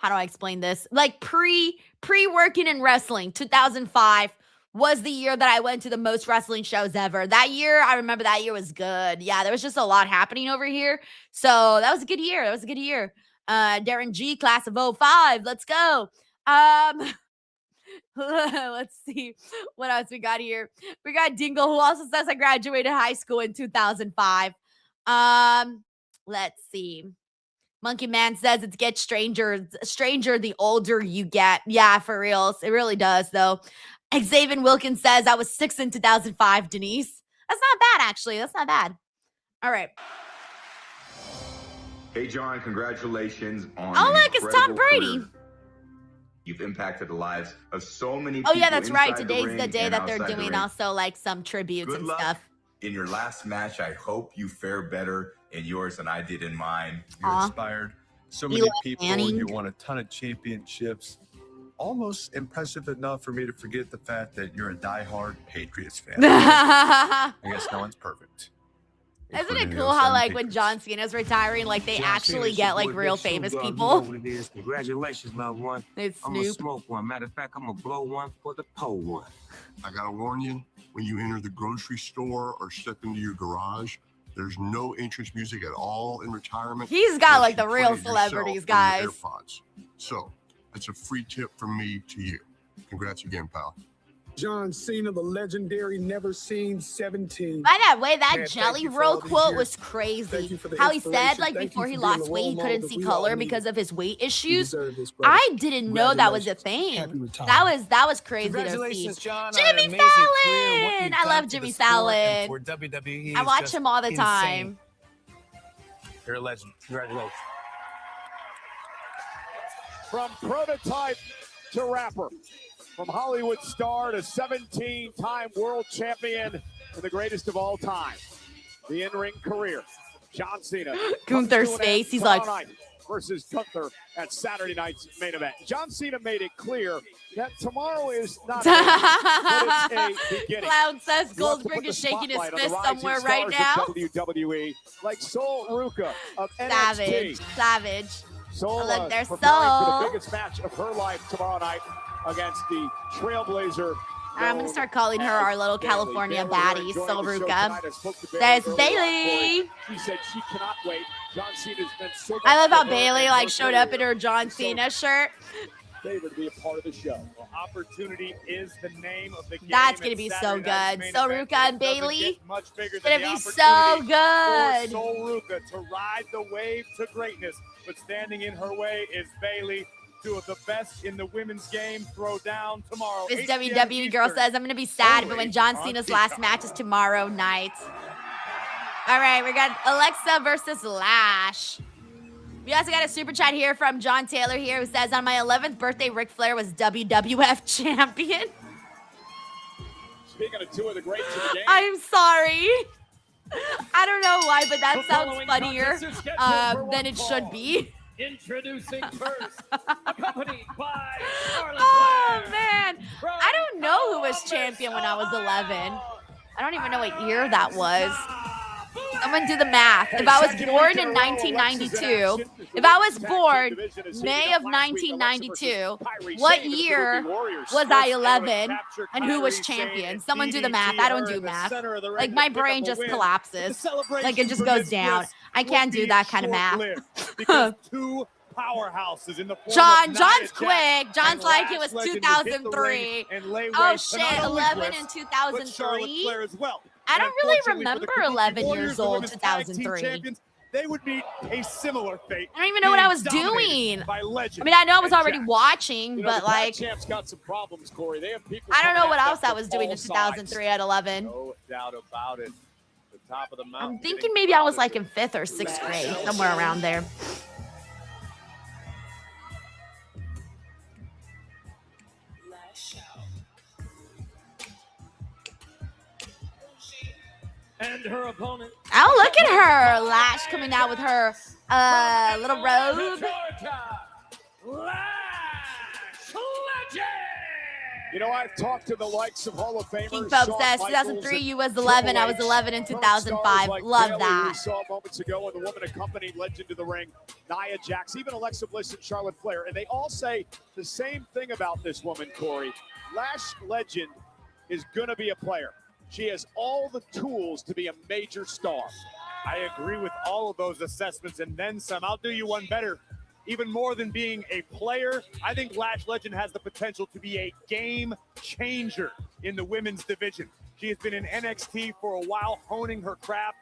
[SPEAKER 1] do I explain this? Like pre-working in wrestling, 2005 was the year that I went to the most wrestling shows ever. That year, I remember that year was good. Yeah, there was just a lot happening over here. So that was a good year. That was a good year. Darren G, class of 05. Let's go. Let's see what else we got here. We got Dingle, who also says I graduated high school in 2005. Let's see. Monkey Man says it gets stranger the older you get. Yeah, for reals. It really does, though. Xavier Wilkins says I was 6 in 2005, Denise. That's not bad, actually. That's not bad. All right.
[SPEAKER 13] Hey, John, congratulations on
[SPEAKER 1] Oh, look, it's Tom Brady.
[SPEAKER 13] Career. You've impacted the lives of so many
[SPEAKER 1] Oh,
[SPEAKER 13] people.
[SPEAKER 1] yeah, that's right.
[SPEAKER 13] inside
[SPEAKER 1] Today's the day
[SPEAKER 13] and
[SPEAKER 1] that they're
[SPEAKER 13] outside the
[SPEAKER 1] doing
[SPEAKER 13] ring.
[SPEAKER 1] also like some tributes
[SPEAKER 13] Good
[SPEAKER 1] and
[SPEAKER 13] luck
[SPEAKER 1] stuff.
[SPEAKER 13] in your last match. I hope you fare better in yours than I did in mine.
[SPEAKER 14] You
[SPEAKER 1] Aw.
[SPEAKER 14] inspired so
[SPEAKER 1] Eli
[SPEAKER 14] many people.
[SPEAKER 1] Manning.
[SPEAKER 14] You won a ton of championships. Almost impressive enough for me to forget the fact that you're a diehard Patriots fan. I guess no one's perfect.
[SPEAKER 1] Isn't it
[SPEAKER 14] including
[SPEAKER 1] cool
[SPEAKER 14] those
[SPEAKER 1] how,
[SPEAKER 14] seven
[SPEAKER 1] like, when
[SPEAKER 14] Patriots.
[SPEAKER 1] John Cena's retiring, like, they
[SPEAKER 15] John
[SPEAKER 1] actually
[SPEAKER 15] Cena's
[SPEAKER 1] get,
[SPEAKER 15] your
[SPEAKER 1] like,
[SPEAKER 15] boy,
[SPEAKER 1] real
[SPEAKER 15] Big
[SPEAKER 1] famous
[SPEAKER 15] Snoop Dogg.
[SPEAKER 1] people?
[SPEAKER 15] You know what it is. Congratulations, loved one.
[SPEAKER 1] It's
[SPEAKER 15] I'm gonna
[SPEAKER 1] Snoop.
[SPEAKER 15] smoke one. Matter of fact, I'm gonna blow one for the pole one.
[SPEAKER 5] I gotta warn you, when you enter the grocery store or step into your garage, there's no entrance music at all in retirement.
[SPEAKER 1] He's got, like, the
[SPEAKER 5] unless you
[SPEAKER 1] real
[SPEAKER 5] play it yourself
[SPEAKER 1] celebrities,
[SPEAKER 5] on your
[SPEAKER 1] guys.
[SPEAKER 5] AirPods. So, that's a free tip from me to you. Congrats again, pal.
[SPEAKER 16] John Cena, the legendary, never seen 17.
[SPEAKER 1] By that way, that
[SPEAKER 16] Man, thank
[SPEAKER 1] Jelly
[SPEAKER 16] you for
[SPEAKER 1] Roll
[SPEAKER 16] all these
[SPEAKER 1] quote
[SPEAKER 16] years.
[SPEAKER 1] was
[SPEAKER 16] Thank
[SPEAKER 1] crazy.
[SPEAKER 16] you for the
[SPEAKER 1] How he said,
[SPEAKER 16] inspiration.
[SPEAKER 1] like,
[SPEAKER 16] Thank
[SPEAKER 1] before
[SPEAKER 16] you
[SPEAKER 1] he
[SPEAKER 16] for being
[SPEAKER 1] lost
[SPEAKER 16] the
[SPEAKER 1] weight,
[SPEAKER 16] role
[SPEAKER 1] he
[SPEAKER 16] model
[SPEAKER 1] couldn't
[SPEAKER 16] that
[SPEAKER 1] see
[SPEAKER 16] we all
[SPEAKER 1] color
[SPEAKER 16] need.
[SPEAKER 1] because of his weight
[SPEAKER 16] You
[SPEAKER 1] issues.
[SPEAKER 16] deserve this, brother.
[SPEAKER 1] I didn't know that was a
[SPEAKER 16] Congratulations.
[SPEAKER 1] thing.
[SPEAKER 16] Happy
[SPEAKER 1] That was crazy to see.
[SPEAKER 17] Congratulations, John, on
[SPEAKER 1] Jimmy
[SPEAKER 17] an amazing career. What
[SPEAKER 1] Fallon!
[SPEAKER 17] you've
[SPEAKER 1] I
[SPEAKER 17] done
[SPEAKER 1] love
[SPEAKER 17] for
[SPEAKER 1] Jimmy
[SPEAKER 17] the sport and
[SPEAKER 1] Fallon.
[SPEAKER 17] for WWE
[SPEAKER 1] I
[SPEAKER 17] is
[SPEAKER 1] watch
[SPEAKER 17] just
[SPEAKER 1] him all the
[SPEAKER 17] insane.
[SPEAKER 1] time.
[SPEAKER 17] You're a legend. Congratulations.
[SPEAKER 7] From prototype to rapper, from Hollywood star to 17-time world champion and the greatest of all time. The in-ring career, John Cena.
[SPEAKER 1] Gunther's
[SPEAKER 7] comes to an
[SPEAKER 1] face,
[SPEAKER 7] end
[SPEAKER 1] he's
[SPEAKER 7] tomorrow
[SPEAKER 1] like-
[SPEAKER 7] night versus Gunther at Saturday night's main event. John Cena made it clear that tomorrow is not a, but it's a beginning.
[SPEAKER 1] Cloud says
[SPEAKER 7] He wants to
[SPEAKER 1] Goldberg
[SPEAKER 7] put the
[SPEAKER 1] is shaking his
[SPEAKER 7] spotlight on the
[SPEAKER 1] fist
[SPEAKER 7] rising
[SPEAKER 1] somewhere right
[SPEAKER 7] stars
[SPEAKER 1] now.
[SPEAKER 7] of WWE, like Sol Ruka of
[SPEAKER 1] Savage.
[SPEAKER 7] NXT.
[SPEAKER 1] Savage.
[SPEAKER 7] Sol
[SPEAKER 1] Oh, look, there's
[SPEAKER 7] preparing for
[SPEAKER 1] Sol.
[SPEAKER 7] the biggest match of her life tomorrow night against the Trailblazer.
[SPEAKER 1] I'm going to start calling her our little California baddie, Sol Ruka.
[SPEAKER 7] There's
[SPEAKER 1] There's Bailey.
[SPEAKER 7] She said she cannot wait. John Cena's been so much
[SPEAKER 1] I love how
[SPEAKER 7] for her
[SPEAKER 1] Bailey,
[SPEAKER 7] and
[SPEAKER 1] like,
[SPEAKER 7] her
[SPEAKER 1] showed up in
[SPEAKER 7] career.
[SPEAKER 1] her John Cena shirt.
[SPEAKER 7] Favored to be a part of the show.
[SPEAKER 18] Well, opportunity is the name of the game.
[SPEAKER 1] That's going to
[SPEAKER 18] and
[SPEAKER 1] be so
[SPEAKER 18] Saturday night's
[SPEAKER 1] good.
[SPEAKER 18] main
[SPEAKER 1] Sol
[SPEAKER 18] event
[SPEAKER 1] Ruka and
[SPEAKER 18] doesn't
[SPEAKER 1] Bailey.
[SPEAKER 18] get much bigger
[SPEAKER 1] It's
[SPEAKER 18] than
[SPEAKER 1] going to
[SPEAKER 18] the
[SPEAKER 1] be so
[SPEAKER 18] opportunity
[SPEAKER 1] good.
[SPEAKER 18] For Sol Ruka to ride the wave to greatness, but standing in her way is Bailey. Two of the best in the women's game throw down tomorrow.
[SPEAKER 1] This
[SPEAKER 18] 8 p.m.
[SPEAKER 1] WWE girl
[SPEAKER 18] Eastern.
[SPEAKER 1] says, I'm going to be sad, but
[SPEAKER 18] Only
[SPEAKER 1] when John
[SPEAKER 18] on
[SPEAKER 1] Cena's
[SPEAKER 18] Peacock.
[SPEAKER 1] last match is tomorrow night. All right, we got Alexa versus Lash. We also got a super chat here from John Taylor here who says, on my 11th birthday, Ric Flair was WWF champion.
[SPEAKER 7] Speaking of two of the greats of the game.
[SPEAKER 1] I'm sorry. I don't know why, but that
[SPEAKER 18] The
[SPEAKER 1] sounds
[SPEAKER 18] following
[SPEAKER 1] funnier
[SPEAKER 18] contest is scheduled for
[SPEAKER 1] than
[SPEAKER 18] one
[SPEAKER 1] it
[SPEAKER 18] fall.
[SPEAKER 1] should be.
[SPEAKER 18] Introducing first, accompanied by Charlotte
[SPEAKER 1] Oh,
[SPEAKER 18] Flair.
[SPEAKER 1] man. I don't know who was champion when I was 11. I don't even know what year that was. Someone do the math. If I was born in 1992, if I was born May of 1992, what year was I 11 and who was champion? Someone do the math. I don't do math. Like, my brain just collapses. Like, it just goes down. I can't do that kind of math.
[SPEAKER 18] Because two powerhouses in the form
[SPEAKER 1] John,
[SPEAKER 18] of
[SPEAKER 1] John's
[SPEAKER 18] Nia Jax
[SPEAKER 1] quick. John's
[SPEAKER 18] and
[SPEAKER 1] like it
[SPEAKER 18] Lash
[SPEAKER 1] was
[SPEAKER 18] legend who hit the
[SPEAKER 1] 2003.
[SPEAKER 18] ring and lay
[SPEAKER 1] Oh
[SPEAKER 18] waste to not
[SPEAKER 1] shit,
[SPEAKER 18] only
[SPEAKER 1] 11
[SPEAKER 18] Bliss,
[SPEAKER 1] in
[SPEAKER 18] but Charlotte
[SPEAKER 1] 2003.
[SPEAKER 18] Flair as well.
[SPEAKER 1] I don't really
[SPEAKER 18] Unfortunately for
[SPEAKER 1] remember
[SPEAKER 18] the Kabuki
[SPEAKER 1] 11
[SPEAKER 18] Warriors,
[SPEAKER 1] years
[SPEAKER 18] the
[SPEAKER 1] old,
[SPEAKER 18] women's tag team
[SPEAKER 1] 2003.
[SPEAKER 18] champions, they would meet a similar fate.
[SPEAKER 1] I don't even know what I was
[SPEAKER 18] being dominated
[SPEAKER 1] doing.
[SPEAKER 18] by Legend
[SPEAKER 1] I mean, I know I was
[SPEAKER 18] and
[SPEAKER 1] already
[SPEAKER 18] Jax.
[SPEAKER 1] watching,
[SPEAKER 7] You know,
[SPEAKER 1] but
[SPEAKER 7] the tag
[SPEAKER 1] like,
[SPEAKER 7] champs got some problems, Corey. They have people
[SPEAKER 1] I don't know
[SPEAKER 7] coming
[SPEAKER 1] what
[SPEAKER 7] at
[SPEAKER 1] else
[SPEAKER 7] them
[SPEAKER 1] I was
[SPEAKER 7] from
[SPEAKER 1] doing
[SPEAKER 7] all
[SPEAKER 1] in 2003 at 11.
[SPEAKER 18] No doubt about it. The top of the mountain.
[SPEAKER 1] I'm thinking maybe I was like in 5th or 6th grade, somewhere around there.
[SPEAKER 18] And her opponent.
[SPEAKER 1] Oh, look at her. Lash coming out with her little robe.
[SPEAKER 18] Georgia, Lash Legend.
[SPEAKER 7] You know, I've talked to the likes of Hall of Famers.
[SPEAKER 1] King Phelps
[SPEAKER 7] Shawn
[SPEAKER 1] says
[SPEAKER 7] Michaels
[SPEAKER 1] 2003,
[SPEAKER 7] and
[SPEAKER 1] you was 11.
[SPEAKER 7] Triple
[SPEAKER 1] I was
[SPEAKER 7] H,
[SPEAKER 1] 11 in
[SPEAKER 7] current
[SPEAKER 1] 2005.
[SPEAKER 7] stars like
[SPEAKER 1] Love
[SPEAKER 7] Bayley,
[SPEAKER 1] that.
[SPEAKER 7] We saw moments ago, and the woman accompanied legend to the ring, Nia Jax, even Alexa Bliss and Charlotte Flair. And they all say the same thing about this woman, Corey. Lash Legend is going to be a player. She has all the tools to be a major star.
[SPEAKER 18] I agree with all of those assessments and then some. I'll do you one better. Even more than being a player, I think Lash Legend has the potential to be a game changer in the women's division. She has been in NXT for a while, honing her craft.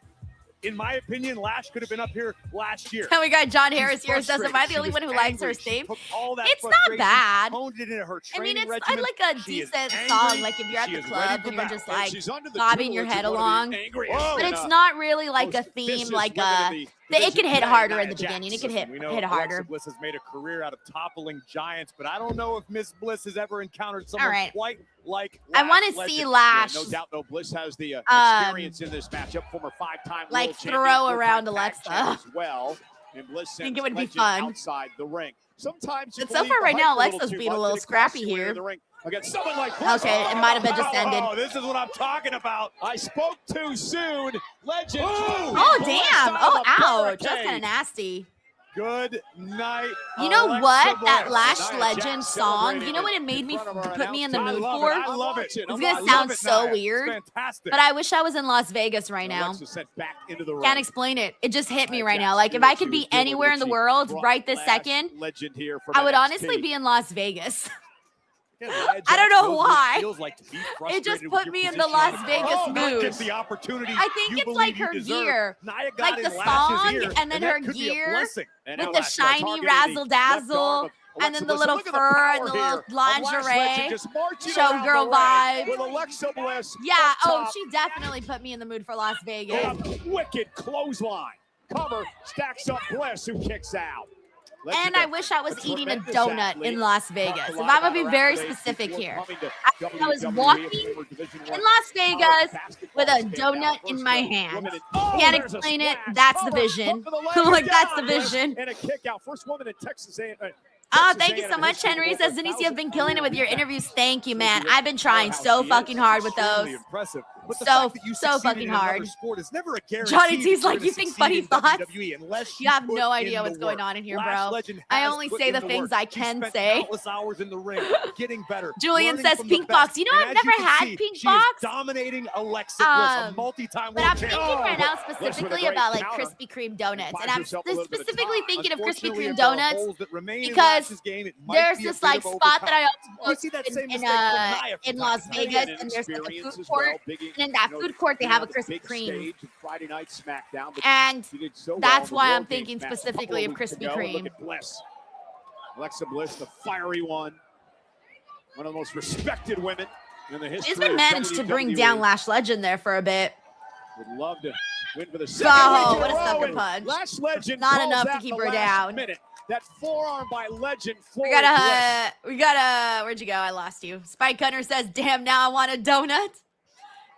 [SPEAKER 18] In my opinion, Lash could have been up here last year.
[SPEAKER 1] And we got John
[SPEAKER 18] She's
[SPEAKER 1] Harris here. Says, "Am I the
[SPEAKER 18] frustrated.
[SPEAKER 1] only
[SPEAKER 18] She
[SPEAKER 1] one who
[SPEAKER 18] was
[SPEAKER 1] likes her
[SPEAKER 18] angry. She
[SPEAKER 1] theme?"
[SPEAKER 18] took all that
[SPEAKER 1] It's not
[SPEAKER 18] frustration,
[SPEAKER 1] bad.
[SPEAKER 18] honed it into her
[SPEAKER 1] I mean,
[SPEAKER 18] training
[SPEAKER 1] it's
[SPEAKER 18] regimen.
[SPEAKER 1] like a
[SPEAKER 18] She is
[SPEAKER 1] decent
[SPEAKER 18] angry.
[SPEAKER 1] song. Like if you're at
[SPEAKER 18] She
[SPEAKER 1] the
[SPEAKER 18] is
[SPEAKER 1] club
[SPEAKER 18] ready
[SPEAKER 1] and
[SPEAKER 18] for
[SPEAKER 1] you're
[SPEAKER 18] battle.
[SPEAKER 1] just
[SPEAKER 7] And
[SPEAKER 1] like
[SPEAKER 7] she's under the
[SPEAKER 1] bobbing
[SPEAKER 7] tool
[SPEAKER 1] your
[SPEAKER 7] that
[SPEAKER 1] head
[SPEAKER 7] you wanna be
[SPEAKER 1] along.
[SPEAKER 7] angry
[SPEAKER 18] Whoa.
[SPEAKER 1] But
[SPEAKER 7] and,
[SPEAKER 1] it's not really like
[SPEAKER 7] most
[SPEAKER 1] a theme.
[SPEAKER 7] vicious
[SPEAKER 1] Like
[SPEAKER 7] women in the
[SPEAKER 1] it can
[SPEAKER 7] division
[SPEAKER 1] hit
[SPEAKER 7] today,
[SPEAKER 1] harder
[SPEAKER 7] Nia
[SPEAKER 1] in the beginning. It can
[SPEAKER 18] Listen, we know
[SPEAKER 1] hit
[SPEAKER 18] Alexa
[SPEAKER 1] harder.
[SPEAKER 18] Bliss has made a career out of toppling giants, but I don't know if Miss Bliss has ever encountered someone
[SPEAKER 1] right.
[SPEAKER 18] quite like
[SPEAKER 1] I
[SPEAKER 18] Lash
[SPEAKER 1] want to
[SPEAKER 18] Legend.
[SPEAKER 1] see Lash
[SPEAKER 7] no doubt, though, Bliss has the
[SPEAKER 1] Um,
[SPEAKER 7] experience in this matchup. Former five-time
[SPEAKER 1] like
[SPEAKER 7] world
[SPEAKER 1] throw
[SPEAKER 7] champion,
[SPEAKER 1] around
[SPEAKER 7] four-time tag
[SPEAKER 1] Alexa.
[SPEAKER 7] champ as well. And Bliss
[SPEAKER 1] I think
[SPEAKER 7] sends
[SPEAKER 1] it would be
[SPEAKER 7] Legend
[SPEAKER 1] fun.
[SPEAKER 7] outside the ring. Sometimes you
[SPEAKER 1] But so
[SPEAKER 7] believe
[SPEAKER 1] far
[SPEAKER 7] the
[SPEAKER 1] right
[SPEAKER 7] hype
[SPEAKER 1] now,
[SPEAKER 7] a little
[SPEAKER 1] Alexa's
[SPEAKER 7] too
[SPEAKER 1] being a
[SPEAKER 7] much,
[SPEAKER 1] little
[SPEAKER 7] and it costs
[SPEAKER 1] scrappy
[SPEAKER 7] you when you're in
[SPEAKER 1] here.
[SPEAKER 7] the ring against someone like Bliss.
[SPEAKER 1] Okay, it might have been just ended.
[SPEAKER 18] Oh, this is what I'm talking about.
[SPEAKER 7] I spoke too soon. Legend.
[SPEAKER 1] Oh damn! Oh ouch! That's kind of nasty.
[SPEAKER 18] Good night.
[SPEAKER 1] You know
[SPEAKER 18] Alexa
[SPEAKER 1] what? That
[SPEAKER 18] Bliss.
[SPEAKER 1] Lash
[SPEAKER 7] Nia
[SPEAKER 1] Legend
[SPEAKER 7] Jax
[SPEAKER 1] song.
[SPEAKER 7] celebrating
[SPEAKER 1] You know what it
[SPEAKER 7] in
[SPEAKER 1] made me
[SPEAKER 7] front of our
[SPEAKER 1] put me in the
[SPEAKER 18] I
[SPEAKER 1] mood
[SPEAKER 18] love
[SPEAKER 1] for?
[SPEAKER 18] it. I love it.
[SPEAKER 1] It's
[SPEAKER 18] I
[SPEAKER 1] gonna
[SPEAKER 18] love
[SPEAKER 1] sound
[SPEAKER 18] it,
[SPEAKER 1] so
[SPEAKER 18] Nia.
[SPEAKER 1] weird,
[SPEAKER 18] It's fantastic.
[SPEAKER 1] but I wish I was in Las Vegas right now.
[SPEAKER 7] Alexa sent back into the ring.
[SPEAKER 1] Can't explain it. It just hit me
[SPEAKER 7] Nia
[SPEAKER 1] right now.
[SPEAKER 7] Jax
[SPEAKER 1] Like if
[SPEAKER 7] knew
[SPEAKER 1] I
[SPEAKER 7] what
[SPEAKER 1] could
[SPEAKER 7] she
[SPEAKER 1] be
[SPEAKER 7] was doing
[SPEAKER 1] anywhere
[SPEAKER 7] when
[SPEAKER 1] in the
[SPEAKER 7] she
[SPEAKER 1] world
[SPEAKER 7] brought
[SPEAKER 1] right this
[SPEAKER 7] Lash
[SPEAKER 1] second,
[SPEAKER 7] Legend here from
[SPEAKER 1] I would
[SPEAKER 7] NXT.
[SPEAKER 1] honestly be in Las Vegas.
[SPEAKER 18] Yeah, Nia
[SPEAKER 1] I
[SPEAKER 18] Jax
[SPEAKER 1] don't know
[SPEAKER 18] knows what
[SPEAKER 1] why.
[SPEAKER 18] It feels like to be
[SPEAKER 1] It just
[SPEAKER 18] frustrated with
[SPEAKER 1] put
[SPEAKER 18] your
[SPEAKER 1] me in the
[SPEAKER 18] position
[SPEAKER 1] Las
[SPEAKER 18] on the
[SPEAKER 1] Vegas
[SPEAKER 18] card. Not
[SPEAKER 1] mood.
[SPEAKER 18] get the opportunity
[SPEAKER 1] I think
[SPEAKER 18] you
[SPEAKER 1] it's
[SPEAKER 18] believe
[SPEAKER 1] like
[SPEAKER 18] you
[SPEAKER 1] her
[SPEAKER 18] deserve.
[SPEAKER 1] gear.
[SPEAKER 18] Nia got
[SPEAKER 1] Like
[SPEAKER 18] in
[SPEAKER 1] the
[SPEAKER 18] Lash's
[SPEAKER 1] song
[SPEAKER 18] ear,
[SPEAKER 1] and then
[SPEAKER 18] that
[SPEAKER 1] her
[SPEAKER 18] could be a
[SPEAKER 1] gear
[SPEAKER 18] blessing.
[SPEAKER 7] And
[SPEAKER 1] with
[SPEAKER 7] now
[SPEAKER 1] the
[SPEAKER 7] Lash Legend
[SPEAKER 1] shiny
[SPEAKER 7] targeting
[SPEAKER 1] razzle
[SPEAKER 7] the left arm
[SPEAKER 1] dazzle
[SPEAKER 7] of
[SPEAKER 1] and
[SPEAKER 7] Alexa
[SPEAKER 1] then the
[SPEAKER 7] Bliss.
[SPEAKER 1] little
[SPEAKER 7] Look at the
[SPEAKER 1] fur
[SPEAKER 7] power
[SPEAKER 1] and the
[SPEAKER 7] here
[SPEAKER 1] little
[SPEAKER 7] of Lash
[SPEAKER 1] lingerie.
[SPEAKER 7] Legend just marching around the
[SPEAKER 1] Showgirl
[SPEAKER 7] ring
[SPEAKER 1] vibe.
[SPEAKER 7] with Alexa Bliss.
[SPEAKER 1] Yeah,
[SPEAKER 7] up
[SPEAKER 1] oh,
[SPEAKER 7] top.
[SPEAKER 1] she definitely put me in the mood for Las Vegas.
[SPEAKER 7] A wicked clothesline. Cover stacks up Bliss, who kicks out.
[SPEAKER 1] And I wish I was eating a donut in Las Vegas. If I'm gonna be very specific here, I was walking in Las Vegas with a donut in my hand. Can't explain it. That's the vision. Like that's the vision.
[SPEAKER 7] And a kick out. First woman in Texas.
[SPEAKER 1] Oh, thank you so much, Henry. Says Denise, you've been killing it with your interviews. Thank you, man. I've been trying so fucking hard with those.
[SPEAKER 18] Impressive. But the
[SPEAKER 1] So
[SPEAKER 18] fact that you
[SPEAKER 1] so
[SPEAKER 18] succeeded
[SPEAKER 1] fucking
[SPEAKER 18] in another
[SPEAKER 1] hard.
[SPEAKER 18] sport is never a guarantee
[SPEAKER 1] Johnny
[SPEAKER 18] that
[SPEAKER 1] T's
[SPEAKER 18] you're
[SPEAKER 1] like,
[SPEAKER 18] gonna
[SPEAKER 1] you think
[SPEAKER 18] succeed
[SPEAKER 1] funny
[SPEAKER 18] in
[SPEAKER 1] thoughts?
[SPEAKER 18] WWE unless
[SPEAKER 1] You have
[SPEAKER 18] put
[SPEAKER 1] no
[SPEAKER 18] in
[SPEAKER 1] idea
[SPEAKER 18] the
[SPEAKER 1] what's going
[SPEAKER 18] work.
[SPEAKER 1] on in here,
[SPEAKER 18] Lash
[SPEAKER 1] bro.
[SPEAKER 18] Legend
[SPEAKER 1] I
[SPEAKER 18] has
[SPEAKER 1] only
[SPEAKER 18] put
[SPEAKER 1] say
[SPEAKER 18] in
[SPEAKER 1] the
[SPEAKER 18] the
[SPEAKER 1] things
[SPEAKER 18] work.
[SPEAKER 1] I
[SPEAKER 18] She
[SPEAKER 1] can
[SPEAKER 18] spent
[SPEAKER 1] say.
[SPEAKER 18] countless hours in the ring, getting better.
[SPEAKER 1] Julian
[SPEAKER 18] learning
[SPEAKER 1] says
[SPEAKER 18] from the
[SPEAKER 1] Pink
[SPEAKER 18] best.
[SPEAKER 1] Box. You know,
[SPEAKER 18] And
[SPEAKER 1] I've
[SPEAKER 18] as
[SPEAKER 1] never
[SPEAKER 18] can
[SPEAKER 1] had
[SPEAKER 18] see,
[SPEAKER 1] Pink
[SPEAKER 18] she is
[SPEAKER 1] Box.
[SPEAKER 18] dominating Alexa Bliss, a multi-time
[SPEAKER 1] But
[SPEAKER 18] world
[SPEAKER 1] I'm thinking
[SPEAKER 18] champion.
[SPEAKER 1] right now
[SPEAKER 7] Bliss with a
[SPEAKER 1] specifically
[SPEAKER 7] great
[SPEAKER 1] about like
[SPEAKER 7] counter.
[SPEAKER 1] Krispy Kreme donuts,
[SPEAKER 7] Buys
[SPEAKER 1] and I'm
[SPEAKER 7] herself a little bit of
[SPEAKER 1] specifically
[SPEAKER 7] time.
[SPEAKER 1] thinking of Krispy
[SPEAKER 18] Unfortunately,
[SPEAKER 1] Kreme
[SPEAKER 18] if there are
[SPEAKER 1] donuts
[SPEAKER 18] holes that remain in
[SPEAKER 1] because
[SPEAKER 18] Lash's game, it might
[SPEAKER 1] there's
[SPEAKER 18] be a
[SPEAKER 1] this
[SPEAKER 18] bit
[SPEAKER 1] like
[SPEAKER 18] of
[SPEAKER 1] spot that I
[SPEAKER 18] overcome.
[SPEAKER 1] also
[SPEAKER 18] We see that same
[SPEAKER 1] in
[SPEAKER 18] mistake from Nia from
[SPEAKER 1] in
[SPEAKER 18] time
[SPEAKER 1] Las
[SPEAKER 18] to time.
[SPEAKER 1] Vegas,
[SPEAKER 7] And
[SPEAKER 1] and there's like a
[SPEAKER 7] experience
[SPEAKER 1] food
[SPEAKER 7] as
[SPEAKER 1] court,
[SPEAKER 7] well. Biggie,
[SPEAKER 1] and in that
[SPEAKER 7] you know,
[SPEAKER 1] food court they
[SPEAKER 7] being
[SPEAKER 1] have a
[SPEAKER 7] on the
[SPEAKER 1] Krispy
[SPEAKER 7] big
[SPEAKER 1] Kreme,
[SPEAKER 7] stage of Friday Night SmackDown, but
[SPEAKER 1] and
[SPEAKER 7] she did so well
[SPEAKER 1] that's
[SPEAKER 7] in the
[SPEAKER 1] why
[SPEAKER 7] War
[SPEAKER 1] I'm
[SPEAKER 7] Games
[SPEAKER 1] thinking
[SPEAKER 7] match a
[SPEAKER 1] specifically of
[SPEAKER 7] couple weeks
[SPEAKER 1] Krispy
[SPEAKER 7] ago. And
[SPEAKER 1] Kreme.
[SPEAKER 7] Look at Bliss. Alexa Bliss, the fiery one of the most respected women in the history
[SPEAKER 1] She's been
[SPEAKER 7] of
[SPEAKER 1] managed to bring
[SPEAKER 7] WWE.
[SPEAKER 1] down Lash Legend there for a bit.
[SPEAKER 7] Would love to win for the second
[SPEAKER 1] Oh,
[SPEAKER 7] week in
[SPEAKER 1] what a
[SPEAKER 7] row,
[SPEAKER 1] sucker
[SPEAKER 7] and
[SPEAKER 1] punch.
[SPEAKER 7] Lash Legend
[SPEAKER 1] Not
[SPEAKER 7] calls
[SPEAKER 1] enough to
[SPEAKER 7] that
[SPEAKER 1] keep
[SPEAKER 7] the
[SPEAKER 1] her
[SPEAKER 7] last
[SPEAKER 1] down.
[SPEAKER 7] minute. That forearm by Legend.
[SPEAKER 1] We
[SPEAKER 7] Floyd
[SPEAKER 1] gotta, where'd you go? I lost you. Spike Hunter says, damn, now I want a donut.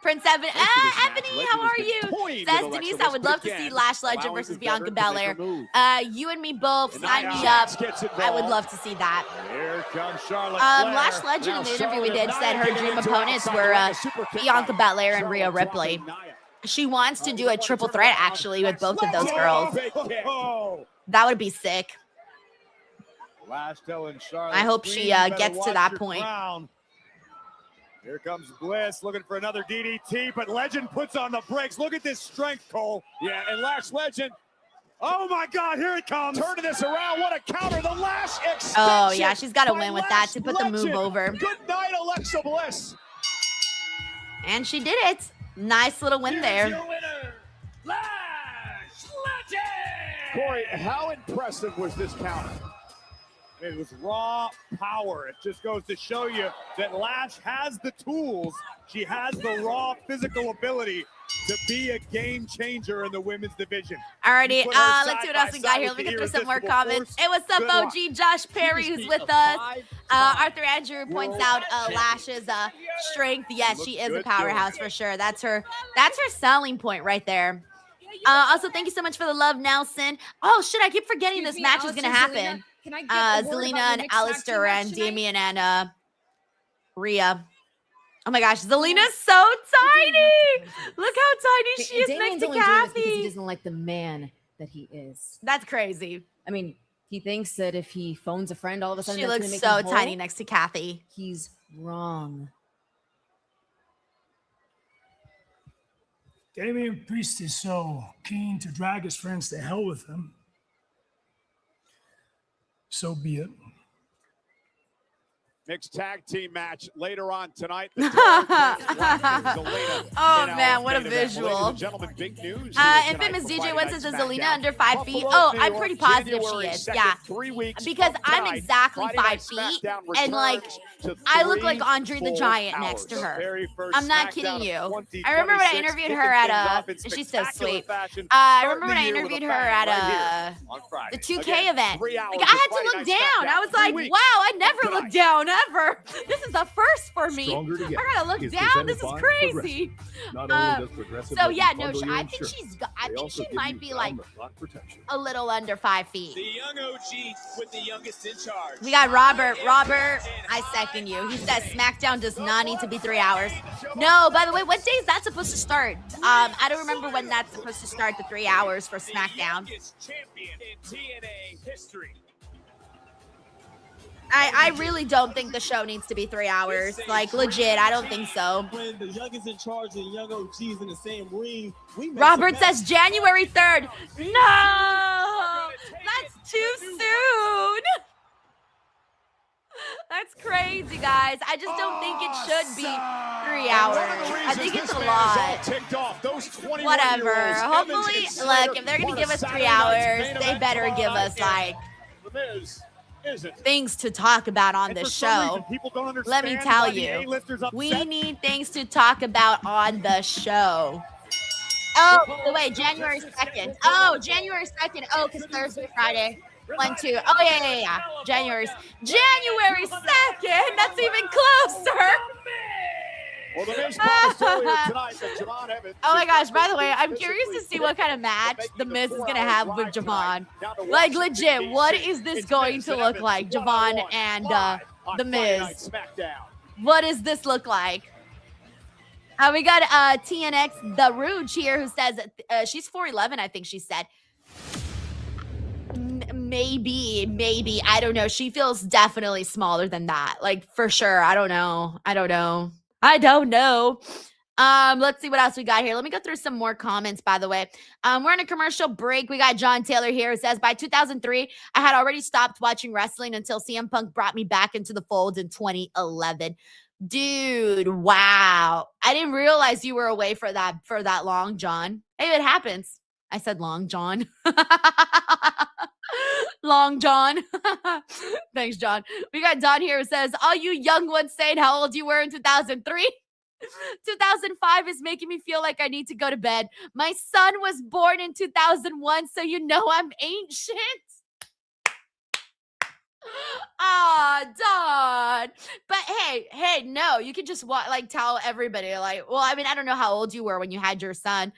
[SPEAKER 1] Prince Evan, Ebony, how are you? Says Denise, I would love to see Lash Legend versus Bianca Belair. You and me both, sign me up. I would love to see that.
[SPEAKER 18] Here comes Charlotte
[SPEAKER 1] Lash Legend in the interview we did said her dream opponents were Bianca Belair and Rhea Ripley. She wants to do a triple threat actually with both of those girls. That would be sick.
[SPEAKER 18] Lash telling Charlotte,
[SPEAKER 1] I hope she
[SPEAKER 18] "Queen, you better
[SPEAKER 1] gets to
[SPEAKER 18] watch
[SPEAKER 1] that
[SPEAKER 18] your
[SPEAKER 1] point.
[SPEAKER 18] crown." Here comes Bliss looking for another DDT, but Legend puts on the brakes. Look at this strength, Cole.
[SPEAKER 7] Yeah, and Lash Legend.
[SPEAKER 18] Oh my God, here it comes.
[SPEAKER 7] Turning this around, what a counter. The Lash extension.
[SPEAKER 1] Oh yeah, she's got to
[SPEAKER 7] by
[SPEAKER 1] win with
[SPEAKER 7] Lash
[SPEAKER 1] that to put the move
[SPEAKER 7] Legend.
[SPEAKER 1] over.
[SPEAKER 7] Good night, Alexa Bliss.
[SPEAKER 1] And she did it. Nice little win there.
[SPEAKER 18] Your winner, Lash Legend.
[SPEAKER 7] Corey, how impressive was this counter?
[SPEAKER 18] It was raw power. It just goes to show you that Lash has the tools. She has the raw physical ability to be a game changer in the women's division.
[SPEAKER 1] Alrighty,
[SPEAKER 18] You put her
[SPEAKER 1] let's see what
[SPEAKER 18] side
[SPEAKER 1] else we
[SPEAKER 18] by
[SPEAKER 1] got here.
[SPEAKER 18] side
[SPEAKER 1] Let me
[SPEAKER 18] with
[SPEAKER 1] get
[SPEAKER 18] the
[SPEAKER 1] through some more
[SPEAKER 18] irresistible
[SPEAKER 1] comments.
[SPEAKER 18] force.
[SPEAKER 1] Hey, what's up,
[SPEAKER 18] Good
[SPEAKER 1] OG?
[SPEAKER 18] luck.
[SPEAKER 1] Josh Perry, who's with us. Arthur Andrew points out Lash's strength. Yes, she is a powerhouse for sure. That's her selling point right there. Also, thank you so much for the love, Nelson. Oh shit, I keep forgetting this match is gonna happen.
[SPEAKER 12] Can I get a word
[SPEAKER 1] Zelina
[SPEAKER 12] about
[SPEAKER 1] and
[SPEAKER 12] your mixed tag team
[SPEAKER 1] Alistair
[SPEAKER 12] match
[SPEAKER 1] and
[SPEAKER 12] tonight?
[SPEAKER 1] Damian and Rhea. Oh my gosh, Zelina's so tiny. Look how tiny she is
[SPEAKER 12] Damien's
[SPEAKER 1] next to
[SPEAKER 12] only doing this because he
[SPEAKER 1] Kathy.
[SPEAKER 12] doesn't like the man that he is.
[SPEAKER 1] That's crazy.
[SPEAKER 12] I mean, he thinks that if he phones a friend, all of a sudden
[SPEAKER 1] She
[SPEAKER 12] that's
[SPEAKER 1] looks
[SPEAKER 12] gonna make
[SPEAKER 1] so
[SPEAKER 12] him whole.
[SPEAKER 1] tiny next to Kathy.
[SPEAKER 12] He's wrong.
[SPEAKER 19] Damian Priest is so keen to drag his friends to hell with him. So be it.
[SPEAKER 7] Mixed tag team match later on tonight. The Zelina
[SPEAKER 1] Oh
[SPEAKER 7] in
[SPEAKER 1] man,
[SPEAKER 7] our
[SPEAKER 1] what a
[SPEAKER 7] main event.
[SPEAKER 1] visual.
[SPEAKER 7] Ladies and gentlemen, big news.
[SPEAKER 1] Infamous DJ One says Zelina under 5 feet. Oh, I'm pretty positive she is. Yeah, because I'm exactly 5 feet, and like I look like Andre the Giant next to her. I'm not kidding you. I remember when I interviewed her at she's so sweet. I remember when I interviewed her at the 2K event. Like I had to look down. I was like, wow, I never looked down ever. This is a first for me. I gotta look down. This is crazy. So yeah, no, I think she might be like a little under 5 feet.
[SPEAKER 20] The young OG with the youngest in charge.
[SPEAKER 1] We got Robert. Robert, I second you. He says SmackDown does not need to be 3 hours. No, by the way, what day is that supposed to start? I don't remember when that's supposed to start, the 3 hours for SmackDown.
[SPEAKER 20] Champion in TNA history.
[SPEAKER 1] I really don't think the show needs to be 3 hours. Like, legit, I don't think so.
[SPEAKER 9] When the youngest in charge and young OGs in the same ring,
[SPEAKER 1] Robert says January 3rd. No! That's too soon! That's crazy, guys. I just don't think it should be 3 hours. I think it's a lot. Whatever. Hopefully, look, if they're going to give us 3 hours, they better give us, like, things to talk about on this show. Let me tell you, we need things to talk about on the show. Oh, by the way, January 2nd. Oh, January 2nd. Oh, because Thursday, Friday. 1, 2. Oh, yeah. January 2nd. That's even closer. Oh my gosh, by the way, I'm curious to see what kind of match The Miz is going to have with Javon. Like, legit, what is this going to look like, Javon and The Miz? What does this look like? We got TNX The Rouge here who says she's 4'11", I think she said. Maybe. I don't know. She feels definitely smaller than that. Like, for sure. I don't know. Let's see what else we got here. Let me go through some more comments, by the way. We're in a commercial break. We got John Taylor here who says, by 2003, I had already stopped watching wrestling until CM Punk brought me back into the fold in 2011. Dude, wow. I didn't realize you were away for that long, John. Hey, it happens. I said long, John. Long John. Thanks, John. We got Don here who says, all you young ones saying how old you were in 2003. 2005 is making me feel like I need to go to bed. My son was born in 2001, so you know I'm ancient. Don. But hey, no, you can just tell everybody, like, well, I mean, I don't know how old you were when you had your son.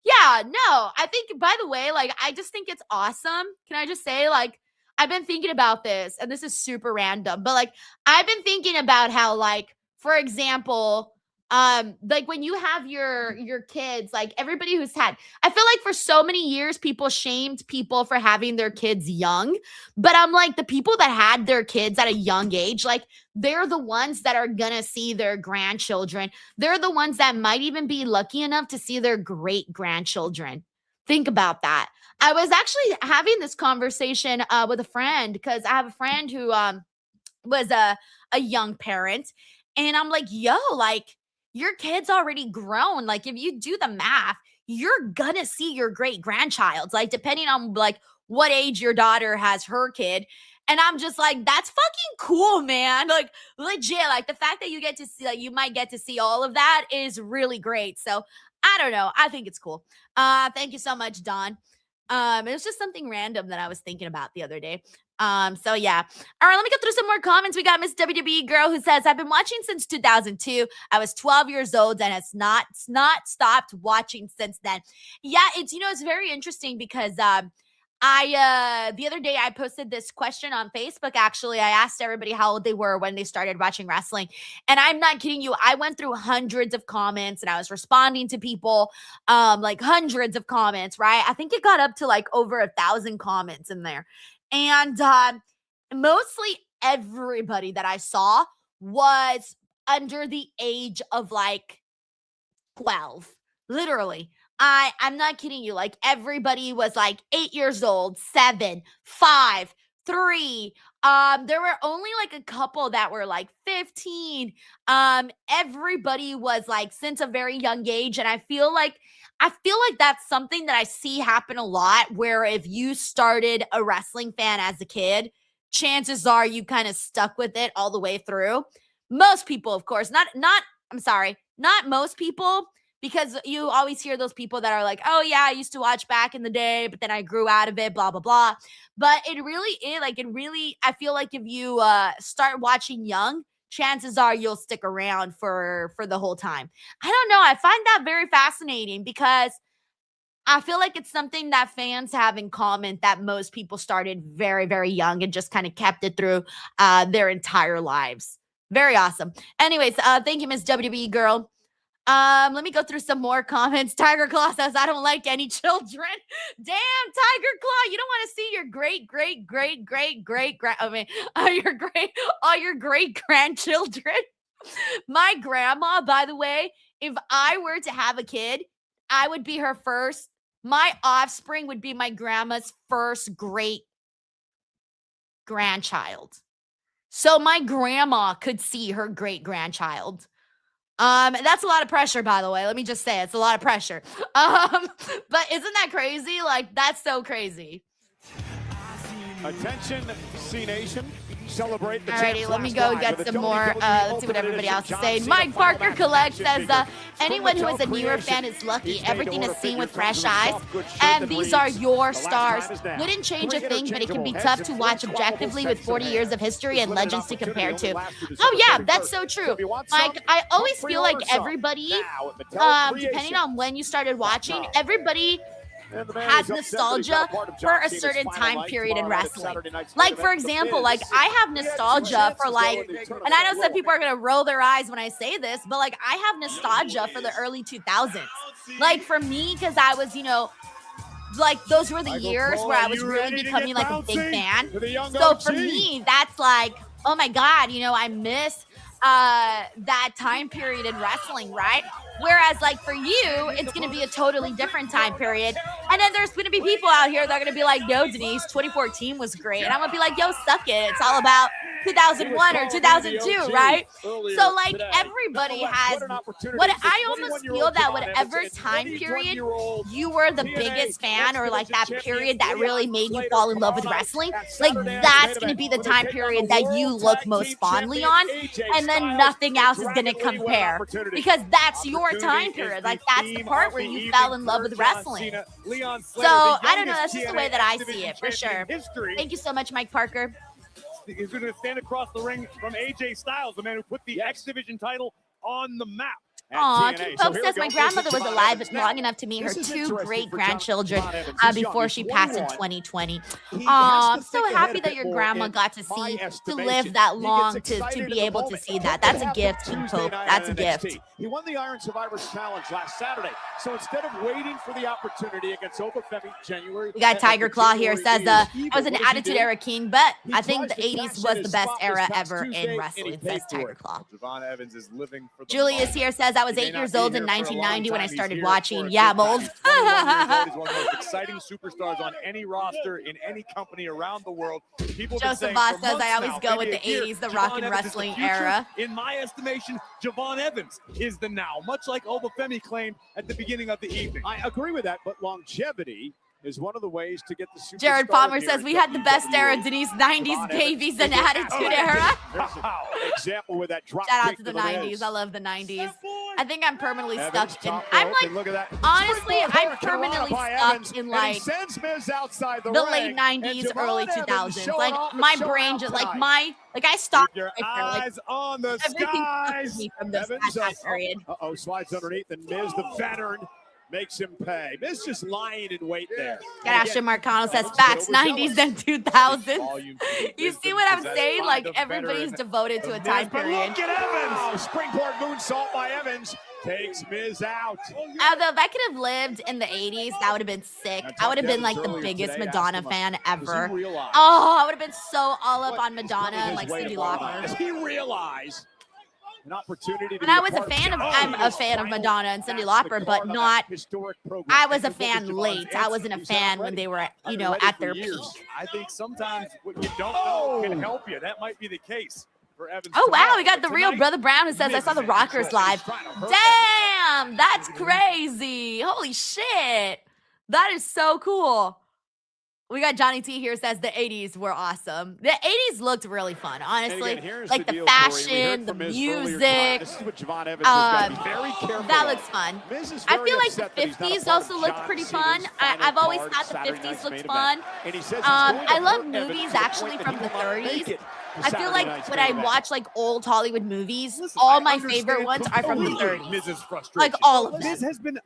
[SPEAKER 1] Yeah, no, I think, by the way, like, I just think it's awesome. Can I just say, like, I've been thinking about this, and this is super random, but, like, I've been thinking about how, like, for example, like, when you have your kids, like, everybody who's had, I feel like for so many years, people shamed people for having their kids young, but I'm like, the people that had their kids at a young age, like, they're the ones that are gonna see their grandchildren. They're the ones that might even be lucky enough to see their great-grandchildren. Think about that. I was actually having this conversation with a friend, because I have a friend who was a young parent, and I'm like, yo, like, your kid's already grown. Like, if you do the math, you're gonna see your great-grandchild, like, depending on, like, what age your daughter has her kid. And I'm just like, that's fucking cool, man. Like, legit, like, the fact that you get to see, like, you might get to see all of that is really great. So, I don't know. I think it's cool. Thank you so much, Don. It was just something random that I was thinking about the other day. So yeah. All right, let me go through some more comments. We got Miss WWE Girl who says, I've been watching since 2002. I was 12 years old and has not stopped watching since then. Yeah, it's very interesting because The other day I posted this question on Facebook. Actually, I asked everybody how old they were when they started watching wrestling. And I'm not kidding you. I went through hundreds of comments and I was responding to people, like hundreds of comments, right? I think it got up to like over 1,000 comments in there. And mostly everybody that I saw was under the age of like 12, literally. I'm not kidding you. Like everybody was like 8 years old, 7, 5, 3. There were only like a couple that were like 15. Everybody was like since a very young age, and I feel like that's something that I see happen a lot. Where if you started a wrestling fan as a kid, chances are you kind of stuck with it all the way through. Most people, of course, not most people. Because you always hear those people that are like, oh, yeah, I used to watch back in the day, but then I grew out of it, blah, blah, blah. But it really is I feel like if you start watching young, chances are you'll stick around for the whole time. I don't know. I find that very fascinating because I feel like it's something that fans have in common, that most people started very, very young and just kind of kept it through their entire lives. Very awesome. Anyways, thank you, Miss WWE Girl. Let me go through some more comments. Tiger Claw says, I don't like any children. Damn, Tiger Claw, you don't want to see your all your great grandchildren. My grandma, by the way, if I were to have a kid, I would be her first. My offspring would be my grandma's first great grandchild. So my grandma could see her great grandchild. That's a lot of pressure, by the way. Let me just say it's a lot of pressure. But isn't that crazy? Like, that's so crazy.
[SPEAKER 7] Attention, C Nation. Celebrate the
[SPEAKER 1] Alrighty, let me go get some more. Let's see what everybody else is saying. Mike Parker Collect says, anyone who is a newer fan is lucky. Everything is seen with fresh eyes, and these are your stars. Wouldn't change a thing, but it can be tough to watch objectively with 40 years of history and legends to compare to. Oh yeah, that's so true. Mike, I always feel like everybody, depending on when you started watching, everybody has nostalgia for a certain time period in wrestling. Like, for example, like I have nostalgia for like, and I know some people are going to roll their eyes when I say this, but like I have nostalgia for the early 2000s. Like for me, because I was, like those were the years where I was really becoming like a big fan. So for me, that's like, oh my God, I miss that time period in wrestling, right? Whereas like for you, it's going to be a totally different time period. And then there's going to be people out here that are going to be like, no, Denise, 2014 was great. And I'm going to be like, yo, suck it. It's all about 2001 or 2002, right? So like everybody has what I almost feel that whatever time period you were the biggest fan, or like that period that really made you fall in love with wrestling, like that's going to be the time period that you look most fondly on. And then nothing else is going to compare, because that's your time period. Like that's the part where you fell in love with wrestling. So I don't know. That's just the way that I see it, for sure. Thank you so much, Mike Parker.
[SPEAKER 18] He's going to stand across the ring from AJ Styles, the man who put the X Division title on the map.
[SPEAKER 1] Aw, King Pope says my grandmother was alive long enough to meet her 2 great grandchildren before she passed in 2020. I'm so happy that your grandma got to live that long to be able to see that. That's a gift, King Pope. That's a gift.
[SPEAKER 7] He won the Iron Survivors Challenge last Saturday. So instead of waiting for the opportunity against Obafemi January,
[SPEAKER 1] we got Tiger Claw here. Says I was an Attitude Era king, but I think the 80s was the best era ever in wrestling. Says Tiger Claw.
[SPEAKER 18] Javon Evans is living for the
[SPEAKER 1] Julius here says I was 8 years old in 1990 when I started watching. Yeah, I'm old.
[SPEAKER 18] He's one of the most exciting superstars on any roster in any company around the world.
[SPEAKER 1] Joseph Boss says I always go with the 80s, the rock and wrestling era.
[SPEAKER 18] In my estimation, Javon Evans is the now, much like Obafemi claimed at the beginning of the evening.
[SPEAKER 7] I agree with that, but longevity is one of the ways to get the superstar.
[SPEAKER 1] Jared Palmer says we had the best era, Denise, 90s babies and Attitude Era.
[SPEAKER 7] Example with that drop.
[SPEAKER 1] Shout out to the 90s. I love the 90s. I think I'm permanently stuck in. I'm like, honestly, I'm permanently stuck in like the late 90s, early 2000s. Like my brain just like I stopped.
[SPEAKER 7] Your eyes on the skies.
[SPEAKER 1] From this time period.
[SPEAKER 7] Slides underneath, and Miz, the veteran, makes him pay. Miz just lying in wait there.
[SPEAKER 1] Ashton Marcano says facts, 90s and 2000s. You see what I'm saying? Like, everybody's devoted to a time period.
[SPEAKER 7] Look at Evans. Oh, springboard moonsault by Evans takes Miz out.
[SPEAKER 1] Although if I could have lived in the 80s, that would have been sick. I would have been like the biggest Madonna fan ever. Oh, I would have been so all up on Madonna and like Cyndi Lauper.
[SPEAKER 7] Does he realize an opportunity to
[SPEAKER 1] And I was a fan of, I'm a fan of Madonna and Cyndi Lauper, but not, I was a fan late. I wasn't a fan when they were, you know, at their peak.
[SPEAKER 18] I think sometimes what you don't know can help you. That might be the case for Evans.
[SPEAKER 1] Oh, wow. We got the real Brother Brown who says, I saw the Rockers live. Damn, that's crazy. Holy shit. That is so cool. We got Johnny T here says the 80s were awesome. The 80s looked really fun, honestly.
[SPEAKER 7] Again,
[SPEAKER 1] like the fashion, the music.
[SPEAKER 7] This is what Javon Evans has got to be very careful
[SPEAKER 1] that
[SPEAKER 7] of.
[SPEAKER 1] looks fun.
[SPEAKER 7] I
[SPEAKER 1] feel like the 50s also looked pretty fun. I've always thought the 50s looked fun. I love movies actually from the 30s. I feel like when I watch like old Hollywood movies, all my favorite ones are from the 30s. Like all of them.
[SPEAKER 18] Miz has been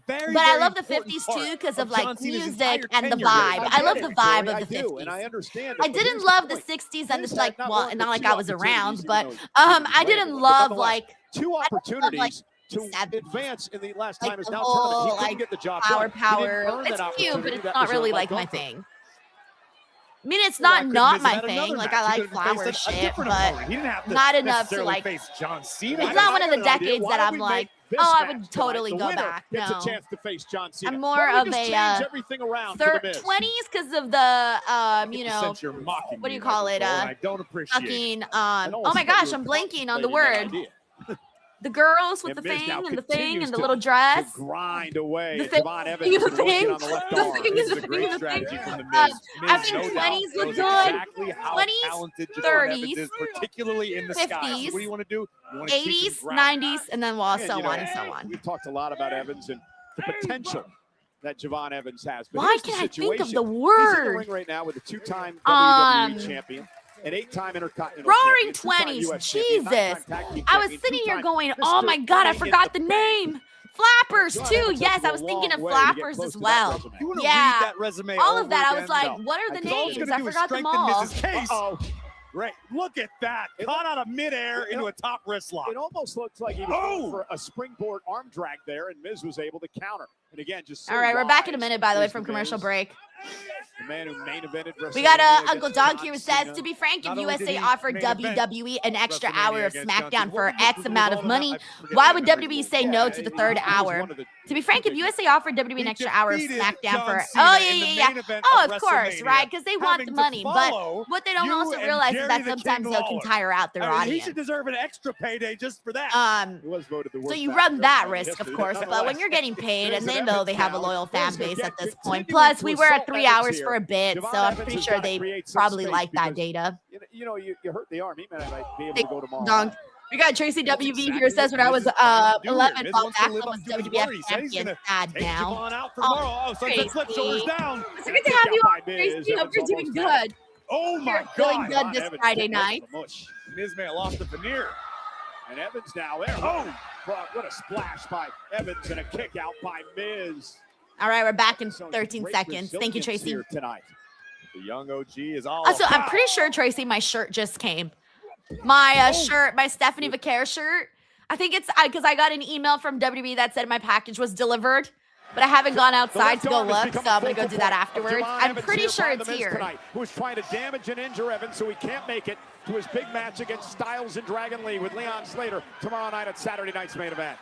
[SPEAKER 1] but I love the 50s too because of like music and the vibe. I love the vibe of the 50s.
[SPEAKER 7] And I understand.
[SPEAKER 1] I didn't love the 60s and the like, well, not like I was around, but I didn't love like
[SPEAKER 7] two opportunities to advance in the last time his now tournament. He couldn't get the job done.
[SPEAKER 1] Power. It's cute, but it's not really like my thing. I mean, it's not my thing. Like, I like flower shit, but not enough to like. It's not one of the decades that I'm like, oh, I would totally go back. No,
[SPEAKER 7] a chance to face John Cena.
[SPEAKER 1] I'm more of a 20s because of the you know, what do you call it?
[SPEAKER 18] I don't appreciate.
[SPEAKER 1] Fucking oh my gosh, I'm blanking on the word. The girls with the thing and the thing and the little dress.
[SPEAKER 7] Grind away.
[SPEAKER 1] The thing,
[SPEAKER 7] the thing,
[SPEAKER 1] the thing, the thing. I think 20s look good. 20s, 30s,
[SPEAKER 18] particularly in the
[SPEAKER 1] 50s,
[SPEAKER 18] skies. What do you want to do?
[SPEAKER 1] 80s, 90s, and then well, so on and so on.
[SPEAKER 7] We've talked a lot about Evans and the potential that Javon Evans has. But
[SPEAKER 1] why can't I think of the word?
[SPEAKER 7] He's in the ring right now with a two-time WWE champion. An 8-time Intercontinental
[SPEAKER 1] Roaring
[SPEAKER 7] champion,
[SPEAKER 1] 20s, Jesus. I was sitting here going, oh my God, I forgot the name. Flappers too. Yes, I was thinking of Flappers as well. Yeah, all of that. I was like, what are the names? I forgot them all.
[SPEAKER 18] Great. Look at that. Caught out of midair into a top wrist lock.
[SPEAKER 7] It almost looks like he was going for a springboard arm drag there, and Miz was able to counter. And again, just
[SPEAKER 1] all right, we're back in a minute, by the way, from commercial break.
[SPEAKER 7] The man who main evented
[SPEAKER 1] we got Uncle Donk here who says, to be frank, if USA offered WWE an extra hour of SmackDown for X amount of money, why would WWE say no to the third hour? To be frank, if USA offered WWE an extra hour of SmackDown for, oh, of course, right? Because they want the money. But what they don't also realize is that sometimes they can tire out their audience.
[SPEAKER 18] He should deserve an extra payday just for that.
[SPEAKER 1] So you run that risk, of course, but when you're getting paid, and they know they have a loyal fan base at this point. Plus, we were at 3 hours for a bit, so I'm pretty sure they probably like that data.
[SPEAKER 7] You know, you hurt the arm. He might be able to go tomorrow.
[SPEAKER 1] Donk. We got Tracy WV here says when I was 11, Bob Backlund was WWF champion. Sad now.
[SPEAKER 18] Oh, Tracy.
[SPEAKER 1] It's good to have you on, Tracy. Hope you're doing good.
[SPEAKER 18] Oh my
[SPEAKER 1] God. Doing good this Friday night.
[SPEAKER 18] Miz may have lost the veneer.
[SPEAKER 7] And Evans now there. Oh, what a splash by Evans and a kick out by Miz.
[SPEAKER 1] All right, we're back in 13 seconds. Thank you, Tracy.
[SPEAKER 7] Tonight.
[SPEAKER 18] The young OG is all
[SPEAKER 1] also, I'm pretty sure, Tracy, my shirt just came. My shirt, my Stephanie Vaquer shirt. I think it's because I got an email from WWE that said my package was delivered, but I haven't gone outside to go look, so I'm going to go do that afterwards. I'm pretty sure it's here.
[SPEAKER 7] Who's trying to damage and injure Evans so he can't make it to his big match against Styles and Dragon Lee with Leon Slater tomorrow night at Saturday night's main event.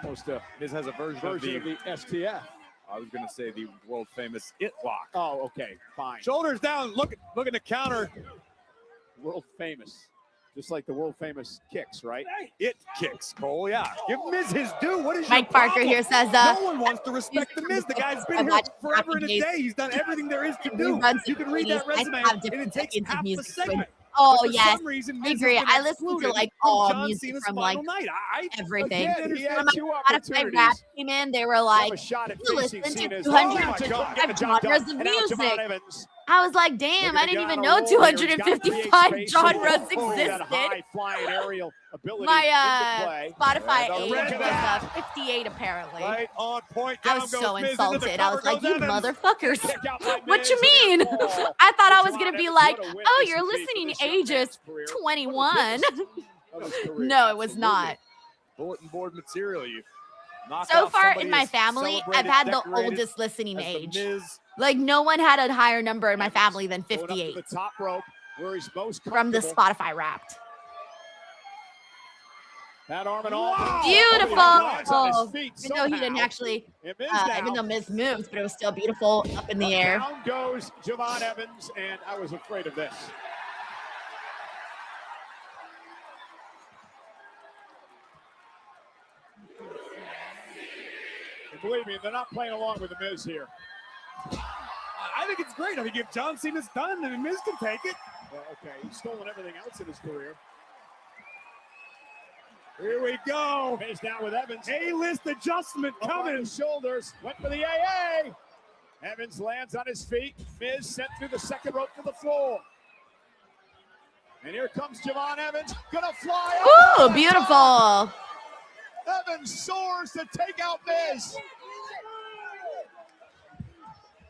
[SPEAKER 7] Almost
[SPEAKER 18] Miz has a version of the
[SPEAKER 7] STF.
[SPEAKER 18] I was going to say the world famous It Lock.
[SPEAKER 7] Oh, okay, fine.
[SPEAKER 18] Shoulders down, looking to counter.
[SPEAKER 7] World famous, just like the world famous kicks, right?
[SPEAKER 18] It kicks, Cole. Yeah, give Miz his due. What is
[SPEAKER 1] Mike Parker here says
[SPEAKER 18] no one wants to respect the Miz. The guy's been here forever and a day. He's done everything there is to do. You can read that resume, and it takes half a segment.
[SPEAKER 1] Oh, yes, I agree. I listen to like all music from like everything. When my Spotify rap came in, they were like, you listen to 255 genres of music. I was like, damn,
[SPEAKER 7] Looking
[SPEAKER 1] I
[SPEAKER 7] to
[SPEAKER 1] didn't
[SPEAKER 7] get
[SPEAKER 1] even
[SPEAKER 7] on a
[SPEAKER 1] know
[SPEAKER 7] roll here. He's got the
[SPEAKER 1] 255
[SPEAKER 7] PH
[SPEAKER 1] genres
[SPEAKER 7] face. Oh, that
[SPEAKER 1] existed.
[SPEAKER 7] high-flying aerial ability
[SPEAKER 1] My
[SPEAKER 7] into play.
[SPEAKER 1] Spotify
[SPEAKER 7] And a
[SPEAKER 1] age
[SPEAKER 7] red
[SPEAKER 1] was
[SPEAKER 7] dot.
[SPEAKER 1] 58 apparently.
[SPEAKER 18] Right on point.
[SPEAKER 1] I
[SPEAKER 18] Down
[SPEAKER 1] was
[SPEAKER 18] goes
[SPEAKER 1] so
[SPEAKER 18] Miz into the
[SPEAKER 1] insulted. I was
[SPEAKER 18] cover
[SPEAKER 1] like,
[SPEAKER 18] goes
[SPEAKER 1] you
[SPEAKER 18] Evans.
[SPEAKER 1] motherfuckers.
[SPEAKER 7] Kick out by
[SPEAKER 1] What
[SPEAKER 7] Miz
[SPEAKER 1] you
[SPEAKER 7] and
[SPEAKER 1] mean?
[SPEAKER 7] air ball.
[SPEAKER 1] I thought I was
[SPEAKER 7] John
[SPEAKER 1] going to be
[SPEAKER 7] Evans,
[SPEAKER 1] like,
[SPEAKER 7] what a win
[SPEAKER 1] oh,
[SPEAKER 7] this
[SPEAKER 1] your
[SPEAKER 7] would be for
[SPEAKER 1] listening
[SPEAKER 7] this young
[SPEAKER 1] age is
[SPEAKER 7] man's career.
[SPEAKER 1] 21.
[SPEAKER 7] Of his career.
[SPEAKER 1] No, it was not.
[SPEAKER 18] Bulletin board material. You knock
[SPEAKER 1] So
[SPEAKER 18] out
[SPEAKER 1] far
[SPEAKER 18] somebody
[SPEAKER 1] in my
[SPEAKER 18] as
[SPEAKER 1] family, I've
[SPEAKER 18] celebrated,
[SPEAKER 1] had the
[SPEAKER 18] decorated
[SPEAKER 1] oldest listening
[SPEAKER 18] as the
[SPEAKER 1] age.
[SPEAKER 18] Miz.
[SPEAKER 1] Like, no one had a higher number in my family than
[SPEAKER 7] Going up to
[SPEAKER 1] 58
[SPEAKER 7] the top rope where he's most
[SPEAKER 1] from the
[SPEAKER 7] comfortable.
[SPEAKER 1] Spotify Wrapped.
[SPEAKER 7] That arm and all.
[SPEAKER 1] Beautiful.
[SPEAKER 7] Lands on his
[SPEAKER 1] Oh,
[SPEAKER 7] feet
[SPEAKER 1] even though he didn't
[SPEAKER 7] somehow.
[SPEAKER 1] actually,
[SPEAKER 7] And Miz
[SPEAKER 1] even
[SPEAKER 7] now.
[SPEAKER 1] though Miz moves, but it was still beautiful up in the air.
[SPEAKER 7] Down goes Javon Evans, and I was afraid of this. And believe me, they're not playing along with the Miz here.
[SPEAKER 18] I think it's great. I think if John Cena's done, then Miz can take it.
[SPEAKER 7] Well, okay, he's stolen everything else in his career.
[SPEAKER 18] Here we go.
[SPEAKER 7] Miz down with Evans.
[SPEAKER 18] A-list adjustment
[SPEAKER 7] Up on
[SPEAKER 18] coming.
[SPEAKER 7] his shoulders. Went for the AA. Evans lands on his feet. Miz sent through the second rope to the floor. And here comes Javon Evans. Gonna fly up.
[SPEAKER 1] Ooh, beautiful.
[SPEAKER 7] Evans soars to take out Miz.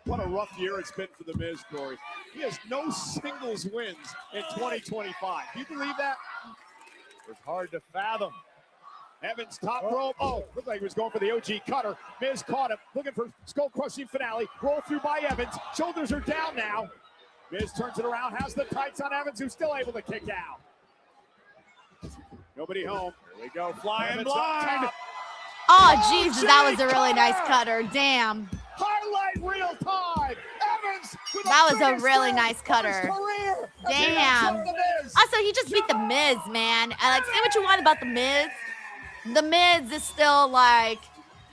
[SPEAKER 7] What a rough year it's been for the Miz, Corey. He has no singles wins in 2025. Do you believe that?
[SPEAKER 18] It's hard to fathom.
[SPEAKER 7] Evans top rope. Oh, looked like he was going for the OG cutter. Miz caught him, looking for skull-crushing finale. Roll through by Evans. Shoulders are down now. Miz turns it around, has the tights on Evans, who's still able to kick out. Nobody home.
[SPEAKER 18] Here we go. Flying
[SPEAKER 7] Evans up
[SPEAKER 18] blind.
[SPEAKER 7] top.
[SPEAKER 1] Oh, Jesus, that was a really nice cutter. Damn.
[SPEAKER 7] Highlight real time. Evans with
[SPEAKER 1] That was a
[SPEAKER 7] biggest
[SPEAKER 1] really
[SPEAKER 7] win
[SPEAKER 1] nice
[SPEAKER 7] of his
[SPEAKER 1] cutter.
[SPEAKER 7] career.
[SPEAKER 1] Damn.
[SPEAKER 7] Against the Miz.
[SPEAKER 1] Also, he just beat the Miz, man. And like, say what you want about the Miz. The Miz is still like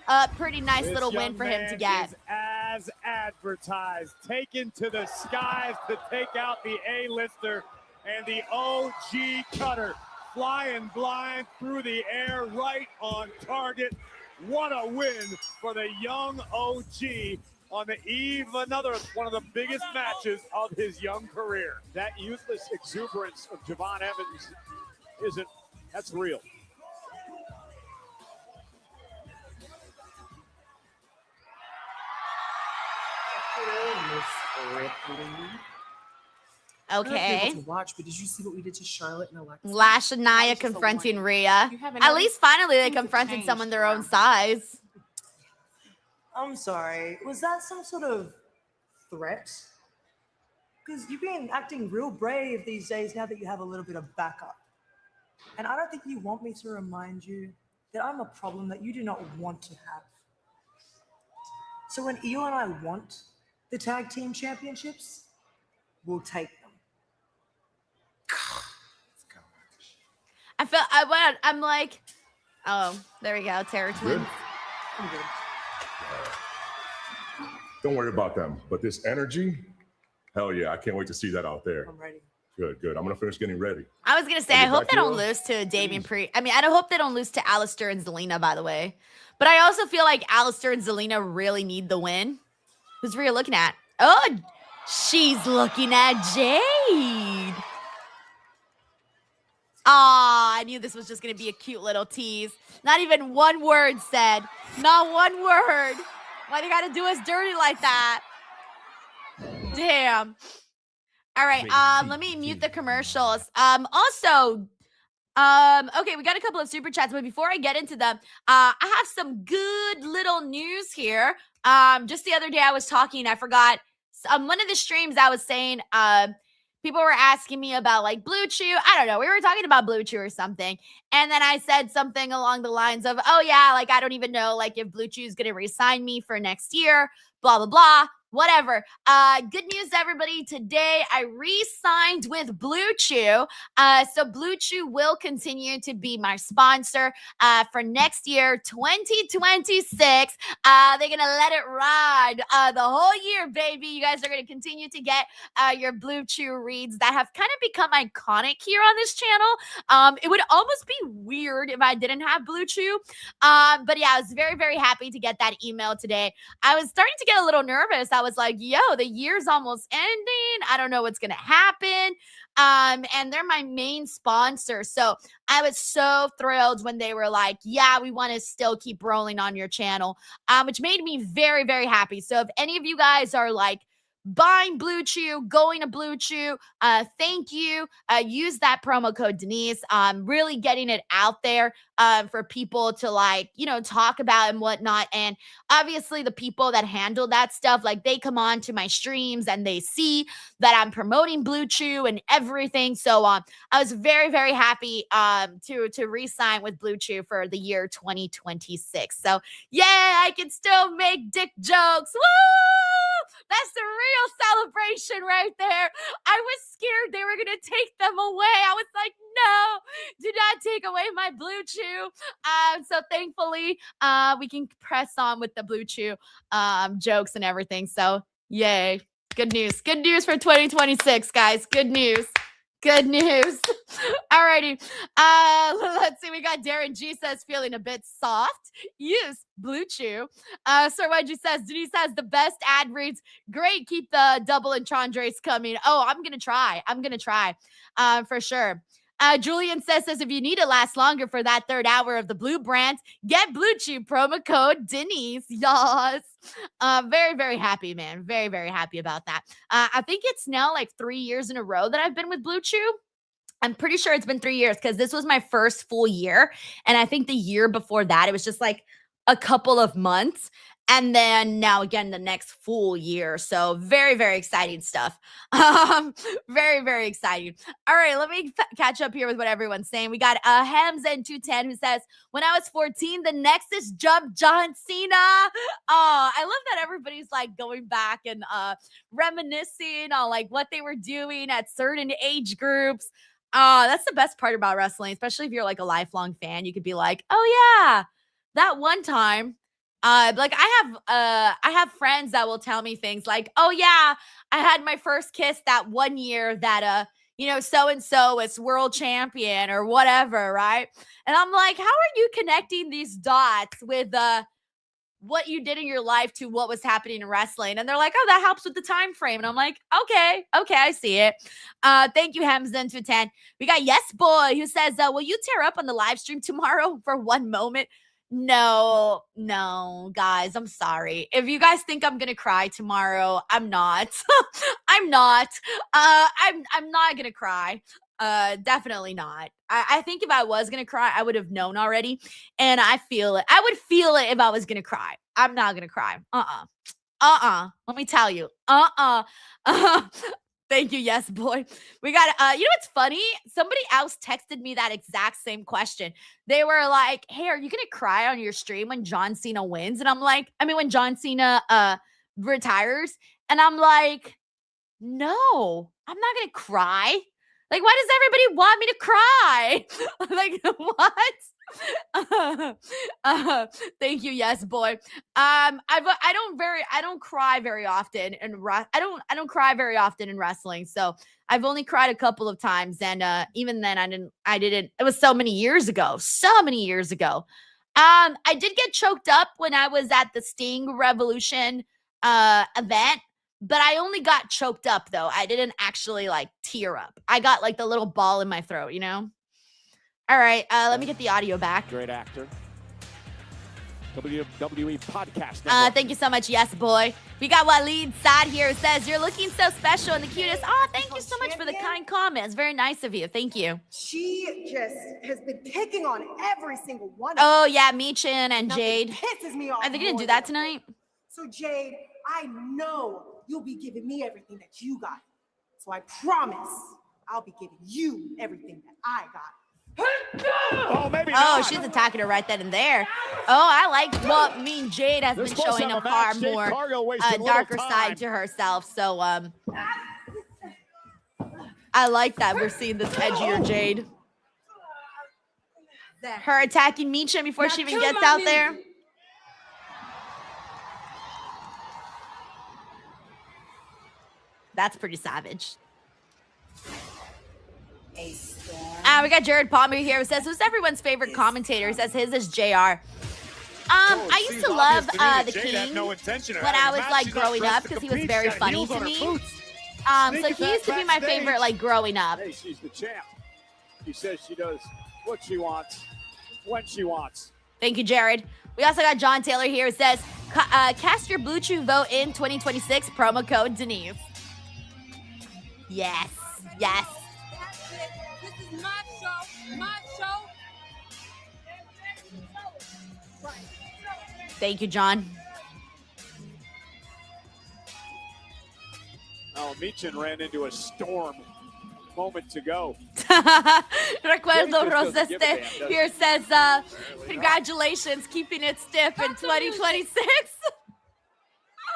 [SPEAKER 1] a pretty nice
[SPEAKER 18] This
[SPEAKER 1] little win
[SPEAKER 18] young
[SPEAKER 1] for him to
[SPEAKER 18] man
[SPEAKER 1] get.
[SPEAKER 18] is as advertised, taken to the skies to take out the A-lister and the OG cutter, flying blind through the air, right on target. What a win for the young OG on the eve of another one of the biggest matches of his young career.
[SPEAKER 7] That youthless exuberance of Javon Evans that's real.
[SPEAKER 12] I don't know if you're
[SPEAKER 1] Okay.
[SPEAKER 12] able to watch, but did you see what we did to Charlotte and Alexa?
[SPEAKER 1] Lashania confronting Rhea.
[SPEAKER 12] You haven't
[SPEAKER 1] At
[SPEAKER 12] noticed?
[SPEAKER 1] least finally they
[SPEAKER 12] Things have
[SPEAKER 1] confronted
[SPEAKER 12] changed
[SPEAKER 1] someone their own
[SPEAKER 12] around.
[SPEAKER 1] size.
[SPEAKER 21] I'm sorry. Was that some sort of threat? Because you've been acting real brave these days now that you have a little bit of backup. And I don't think you want me to remind you that I'm a problem that you do not want to have. So when Io and I want the tag team championships, we'll take them.
[SPEAKER 1] I'm like, oh, there we go, Terror Twins.
[SPEAKER 21] I'm good.
[SPEAKER 5] Don't worry about them. But this energy, hell yeah, I can't wait to see that out there.
[SPEAKER 21] I'm ready.
[SPEAKER 5] Good, good. I'm gonna finish getting ready.
[SPEAKER 1] I was gonna say,
[SPEAKER 5] I'll
[SPEAKER 1] I
[SPEAKER 5] be
[SPEAKER 1] hope
[SPEAKER 5] back
[SPEAKER 1] they don't
[SPEAKER 5] here.
[SPEAKER 1] lose to Damian Priest. I mean, I don't hope they don't lose to Alistair and Zelina, by the way. But I also feel like Alistair and Zelina really need the win. Who's Rhea looking at? Oh, she's looking at Jade. Ah, I knew this was just gonna be a cute little tease. Not even one word said. Not one word. Why they gotta do us dirty like that? Damn. All right, let me mute the commercials. Also, okay, we got a couple of super chats, but before I get into them, I have some good little news here. Just the other day I was talking, I forgot, on one of the streams I was saying, people were asking me about like Blue Chew. I don't know. We were talking about Blue Chew or something. And then I said something along the lines of, oh yeah, like I don't even know like if Blue Chew is going to re-sign me for next year, blah, blah, blah. Whatever. Good news, everybody. Today, I re-signed with Blue Chew. So Blue Chew will continue to be my sponsor for next year, 2026. They're going to let it ride the whole year, baby. You guys are going to continue to get your Blue Chew reads that have kind of become iconic here on this channel. It would almost be weird if I didn't have Blue Chew. But yeah, I was very, very happy to get that email today. I was starting to get a little nervous. I was like, yo, the year's almost ending. I don't know what's going to happen. And they're my main sponsor. So I was so thrilled when they were like, yeah, we want to still keep rolling on your channel, which made me very, very happy. So if any of you guys are like buying Blue Chew, going to Blue Chew, thank you. Use that promo code Denise. Really getting it out there for people to like, you know, talk about and whatnot. And obviously the people that handle that stuff, like they come on to my streams and they see that I'm promoting Blue Chew and everything. So I was very, very happy to re-sign with Blue Chew for the year 2026. So yeah, I can still make dick jokes. Woo! That's the real celebration right there. I was scared they were going to take them away. I was like, no, do not take away my Blue Chew. So thankfully, we can press on with the Blue Chew jokes and everything. So yay. Good news. Good news for 2026, guys. Good news. Good news. Alrighty. Let's see. We got Darren G says feeling a bit soft. Use Blue Chew. Sir Wedgie says Denise has the best ad reads. Great. Keep the double entendres coming. Oh, I'm gonna try. For sure. Julian says if you need to last longer for that third hour of the Blue brand, get Blue Chew promo code Denise. Yes. Very, very happy, man. Very, very happy about that. I think it's now like 3 years in a row that I've been with Blue Chew. I'm pretty sure it's been 3 years because this was my first full year. And I think the year before that, it was just like a couple of months. And then now again, the next full year. So very, very exciting stuff. Very, very exciting. All right, let me catch up here with what everyone's saying. We got Hamzen210 who says, when I was 14, the Nexus jumped John Cena. Oh, I love that everybody's like going back and reminiscing on like what they were doing at certain age groups. That's the best part about wrestling, especially if you're like a lifelong fan. You could be like, oh yeah, that one time. Like I have friends that will tell me things like, oh yeah, I had my first kiss that one year that you know, so and so is world champion or whatever, right? And I'm like, how are you connecting these dots with what you did in your life to what was happening in wrestling? And they're like, oh, that helps with the time frame. And I'm like, okay, I see it. Thank you, Hamzen to 10. We got Yes Boy who says, will you tear up on the live stream tomorrow for one moment? No, guys, I'm sorry. If you guys think I'm gonna cry tomorrow, I'm not. I'm not. I'm not gonna cry. Definitely not. I think if I was gonna cry, I would have known already. And I feel it. I would feel it if I was gonna cry. I'm not gonna cry. Let me tell you. Thank you, Yes Boy. We got, you know what's funny? Somebody else texted me that exact same question. They were like, hey, are you going to cry on your stream when John Cena wins? And I'm like, when John Cena retires. And I'm like, no, I'm not going to cry. Like, why does everybody want me to cry? Like, what? Thank you, Yes Boy. I don't cry very often I don't cry very often in wrestling. So I've only cried a couple of times, and even then I didn't. It was so many years ago. I did get choked up when I was at the Sting Revolution event. But I only got choked up, though. I didn't actually, like, tear up. I got, like, the little ball in my throat, you know? All right, let me get the audio back.
[SPEAKER 7] Great actor. WWE Podcast.
[SPEAKER 1] Thank you so much, Yes Boy. We got Waleed Saad here who says, you're looking so special and the cutest. Oh, thank you so much for the kind comments. Very nice of you. Thank you.
[SPEAKER 2] She just has been picking on every single one of
[SPEAKER 1] Oh,
[SPEAKER 2] us.
[SPEAKER 1] yeah, Meechin and Jade.
[SPEAKER 2] Pisses me off.
[SPEAKER 1] Are they going to do that tonight?
[SPEAKER 2] So, Jade, I know you'll be giving me everything that you got. So I promise I'll be giving you everything that I got.
[SPEAKER 7] Oh, maybe
[SPEAKER 1] Oh,
[SPEAKER 7] not.
[SPEAKER 1] she's attacking her right then and there. Oh, I like what Mean Jade has been showing a far more darker side to herself. So, I like that we're seeing this edgier Jade. Her attacking Meechin before she even gets out there. That's pretty savage. We got Jared Palmer here who says, who's everyone's favorite commentator? He says his is JR. I used to love the
[SPEAKER 18] Jade
[SPEAKER 1] King
[SPEAKER 18] had no intention of
[SPEAKER 1] when I
[SPEAKER 18] having
[SPEAKER 1] was
[SPEAKER 18] a
[SPEAKER 1] like
[SPEAKER 18] match. She's not
[SPEAKER 1] growing
[SPEAKER 18] dressed
[SPEAKER 1] up
[SPEAKER 18] to
[SPEAKER 1] because he was
[SPEAKER 18] compete.
[SPEAKER 1] very
[SPEAKER 18] She's got
[SPEAKER 1] funny
[SPEAKER 18] heels
[SPEAKER 1] to
[SPEAKER 18] on her
[SPEAKER 1] me.
[SPEAKER 18] boots.
[SPEAKER 1] So
[SPEAKER 18] Sneaking
[SPEAKER 1] he used to be my
[SPEAKER 18] backstage.
[SPEAKER 1] favorite like growing up.
[SPEAKER 18] Hey, she's the champ. She says she does what she wants, when she wants.
[SPEAKER 1] Thank you, Jared. We also got John Taylor here. It says, cast your Blue Chew vote in 2026, promo code Denise. Yes, yes.
[SPEAKER 6] This is my show, my show.
[SPEAKER 1] Thank you, John.
[SPEAKER 18] Oh, Michin ran into a storm moments ago.
[SPEAKER 1] Recuerdo
[SPEAKER 18] Jade just doesn't give a damn,
[SPEAKER 1] Roseste
[SPEAKER 18] does
[SPEAKER 1] here
[SPEAKER 18] she?
[SPEAKER 1] says, congratulations, keeping it stiff in 2026.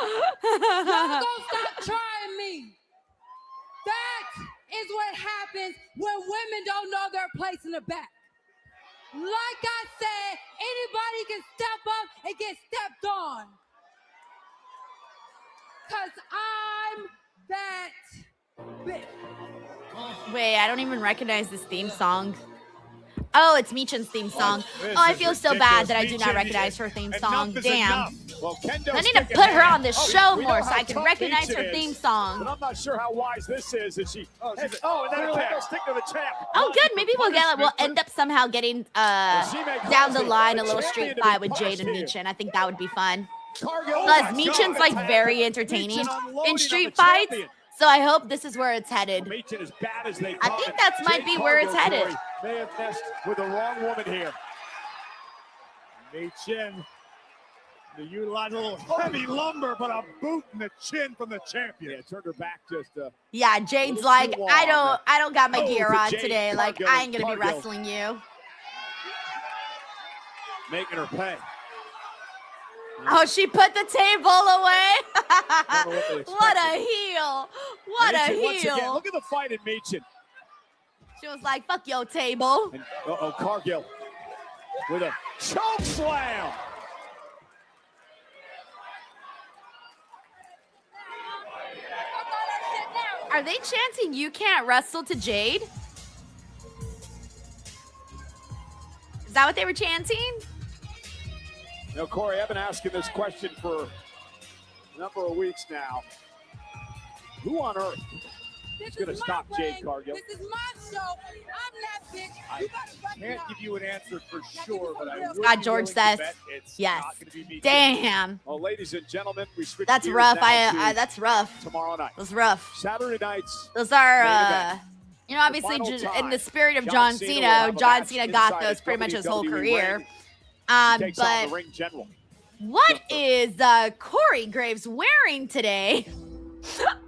[SPEAKER 6] Y'all gonna stop trying me. That is what happens when women don't know their place in the back. Like I said, anybody can step up and get stepped on. Cause I'm that bitch.
[SPEAKER 1] Wait, I don't even recognize this theme song. Oh, it's Michin's theme song. Oh, I feel so bad that I do not recognize her theme song. Damn.
[SPEAKER 18] Well,
[SPEAKER 1] I need to put her on the show more so I can recognize her theme
[SPEAKER 18] But
[SPEAKER 1] song.
[SPEAKER 18] I'm not sure how wise this is. That she. Oh, and then he'll stick to the champ.
[SPEAKER 1] Oh, good. Maybe we'll end up somehow getting down the line a little street fight with Jade and Michin. I think that would be fun. Plus, Michin's like very entertaining in street fights. So I hope this is where it's headed.
[SPEAKER 18] Michin as bad as they
[SPEAKER 1] I think that might be where it's headed.
[SPEAKER 18] May have messed with the wrong woman here. Michin. They utilize a little heavy lumber, but a boot in the chin from the champion. Yeah, turned her back just.
[SPEAKER 1] Yeah, Jade's like, I don't got my
[SPEAKER 18] Oh,
[SPEAKER 1] gear
[SPEAKER 18] to
[SPEAKER 1] on
[SPEAKER 18] Jade
[SPEAKER 1] today. Like,
[SPEAKER 18] Cargill,
[SPEAKER 1] I ain't gonna be
[SPEAKER 18] Cargill.
[SPEAKER 1] wrestling you.
[SPEAKER 18] Making her pay.
[SPEAKER 1] Oh, she put the table away.
[SPEAKER 18] What
[SPEAKER 1] What a heel. What a
[SPEAKER 18] Michin, once again,
[SPEAKER 1] heel.
[SPEAKER 18] look at the fight in Michin.
[SPEAKER 1] She was like, fuck your table.
[SPEAKER 18] And, Cargill with a choke slam.
[SPEAKER 1] Are they chanting you can't wrestle to Jade? Is that what they were chanting?
[SPEAKER 18] You know, Corey, I've been asking this question for a number of weeks now. Who on earth is going to stop Jade Cargill?
[SPEAKER 6] This is my show. I'm that bitch.
[SPEAKER 18] I
[SPEAKER 6] You gotta fucking
[SPEAKER 18] can't
[SPEAKER 6] know.
[SPEAKER 18] give you an answer for sure, but I would
[SPEAKER 1] Scott
[SPEAKER 18] be
[SPEAKER 1] George
[SPEAKER 18] willing to
[SPEAKER 1] says,
[SPEAKER 18] bet it's
[SPEAKER 1] yes.
[SPEAKER 18] not gonna be me.
[SPEAKER 1] Damn.
[SPEAKER 18] Well, ladies and gentlemen, we switch
[SPEAKER 1] That's
[SPEAKER 18] gears
[SPEAKER 1] rough.
[SPEAKER 18] now to
[SPEAKER 1] That's rough.
[SPEAKER 18] tomorrow night.
[SPEAKER 1] That's rough.
[SPEAKER 18] Saturday nights.
[SPEAKER 1] Those are,
[SPEAKER 18] main event.
[SPEAKER 1] you know, obviously,
[SPEAKER 18] final
[SPEAKER 1] in the
[SPEAKER 18] time,
[SPEAKER 1] spirit of
[SPEAKER 18] John
[SPEAKER 1] John
[SPEAKER 18] Cena will
[SPEAKER 1] Cena,
[SPEAKER 18] have a
[SPEAKER 1] John
[SPEAKER 18] match
[SPEAKER 1] Cena got
[SPEAKER 18] inside
[SPEAKER 1] those
[SPEAKER 18] his
[SPEAKER 1] pretty much his whole
[SPEAKER 18] WWE
[SPEAKER 1] career.
[SPEAKER 18] ring. He takes on
[SPEAKER 1] But
[SPEAKER 18] the ring general.
[SPEAKER 1] what is Corey Graves wearing today?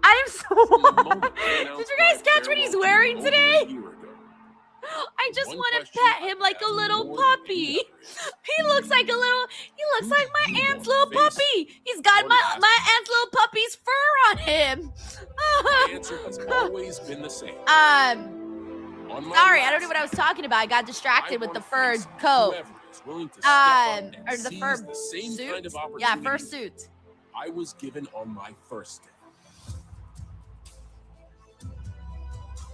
[SPEAKER 1] I'm so. Did you guys catch what he's wearing today? I just want to pet him like a little puppy. He looks like my aunt's little puppy. He's got my aunt's little puppy's fur on him.
[SPEAKER 8] My answer has always been the same.
[SPEAKER 1] Sorry, I don't know what I was talking about. I got distracted with the fur coat. Or the fur
[SPEAKER 8] same
[SPEAKER 1] suit.
[SPEAKER 8] kind of
[SPEAKER 1] Yeah, fur
[SPEAKER 8] opportunity
[SPEAKER 1] suit.
[SPEAKER 8] I was given on my first day.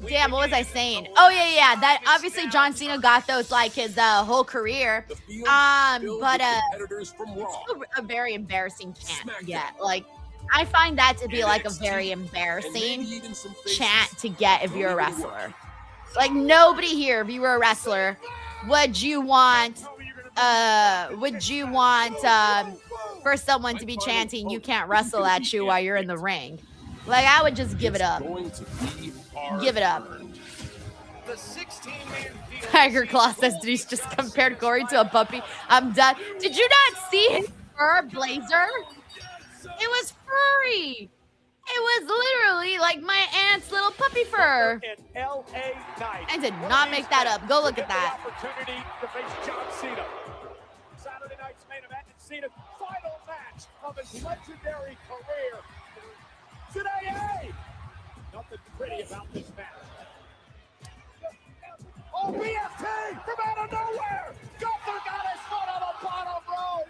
[SPEAKER 1] Damn, what was I saying? Oh yeah. That obviously John Cena got those like his whole career. But
[SPEAKER 8] Competitors from Raw.
[SPEAKER 1] still a very embarrassing chant. Yeah, like I find that to be like a very embarrassing chant to get if you're a wrestler. Like nobody here, if you were a wrestler, would you want for someone to be chanting you can't wrestle at you while you're in the ring? Like I would just give it up. Give it up. Tiger Claw says Denise just compared Corey to a puppy. I'm done. Did you not see his fur blazer? It was furry. It was literally like my aunt's little puppy fur. I did not make that up. Go look at that.
[SPEAKER 18] Opportunity to face John Cena. Saturday night's main event and Cena's final match of his legendary career. Today, nothing pretty about this match. Oh, BFT from out of nowhere! Gunther got his foot on the bottom rope!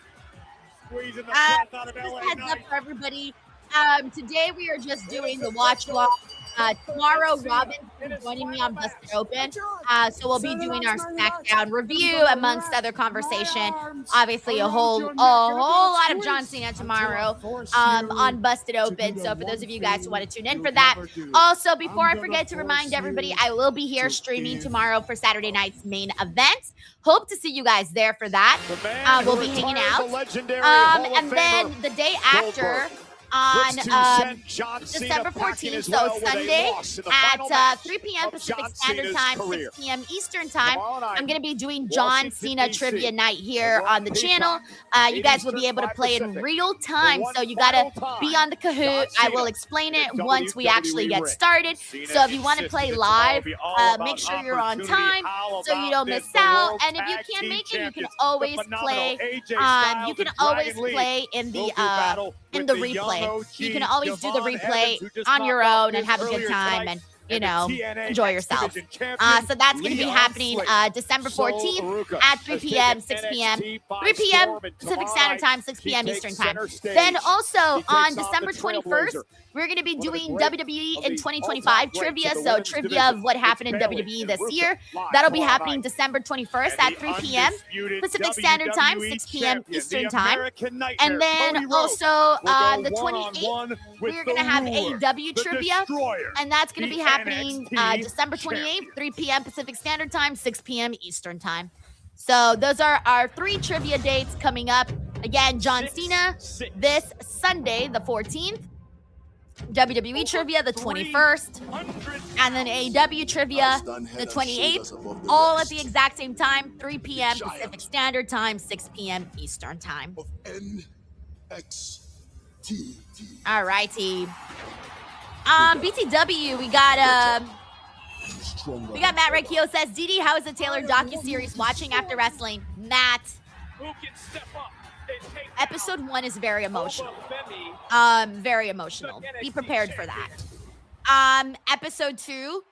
[SPEAKER 18] Squeezing the breath out of LA
[SPEAKER 1] Heads
[SPEAKER 18] Knight.
[SPEAKER 1] up for everybody. Today we are just doing the watch long. Tomorrow, Robin for joining me on Busted Open. So we'll be doing our SmackDown review amongst other conversation. Obviously, a whole lot of John Cena tomorrow on Busted Open. So for those of you guys who want to tune in for that. Also, before I forget to remind everybody, I will be here streaming tomorrow for Saturday night's main event. Hope to see you guys there for that. We'll be hanging out. And then the day after, on December 14th, so Sunday at 3 p.m. Pacific Standard Time, 6 p.m. Eastern Time, I'm going to be doing John Cena Trivia Night here on the channel. You guys will be able to play in real time, so you got to be on the Kahoot. I will explain it once we actually get started. So if you want to play live, make sure you're on time so you don't miss out. And if you can't make it, you can always play. You can always play in the replay. You can always do the replay on your own and have a good time and, you know, enjoy yourself. So that's going to be happening December 14th at 3 p.m., 6 p.m., 3 p.m. Pacific Standard Time, 6 p.m. Eastern Time. Then also on December 21st, we're going to be doing WWE in 2025 trivia. So trivia of what happened in WWE this year. That'll be happening December 21st at 3 p.m. Pacific Standard Time, 6 p.m. Eastern Time. And then also on the 28th, we're going to have AEW trivia. And that's going to be happening December 28th, 3 p.m. Pacific Standard Time, 6 p.m. Eastern Time. So those are our 3 trivia dates coming up. Again, John Cena this Sunday, the 14th. WWE Trivia, the 21st. And then AEW Trivia, the 28th. All at the exact same time, 3 p.m. Pacific Standard Time, 6 p.m. Eastern Time. All righty. BTW, we got Matt Rekio says, Didi, how is the Taylor docuseries watching after wrestling? Matt, episode 1 is very emotional. Very emotional. Be prepared for that. Episode 2,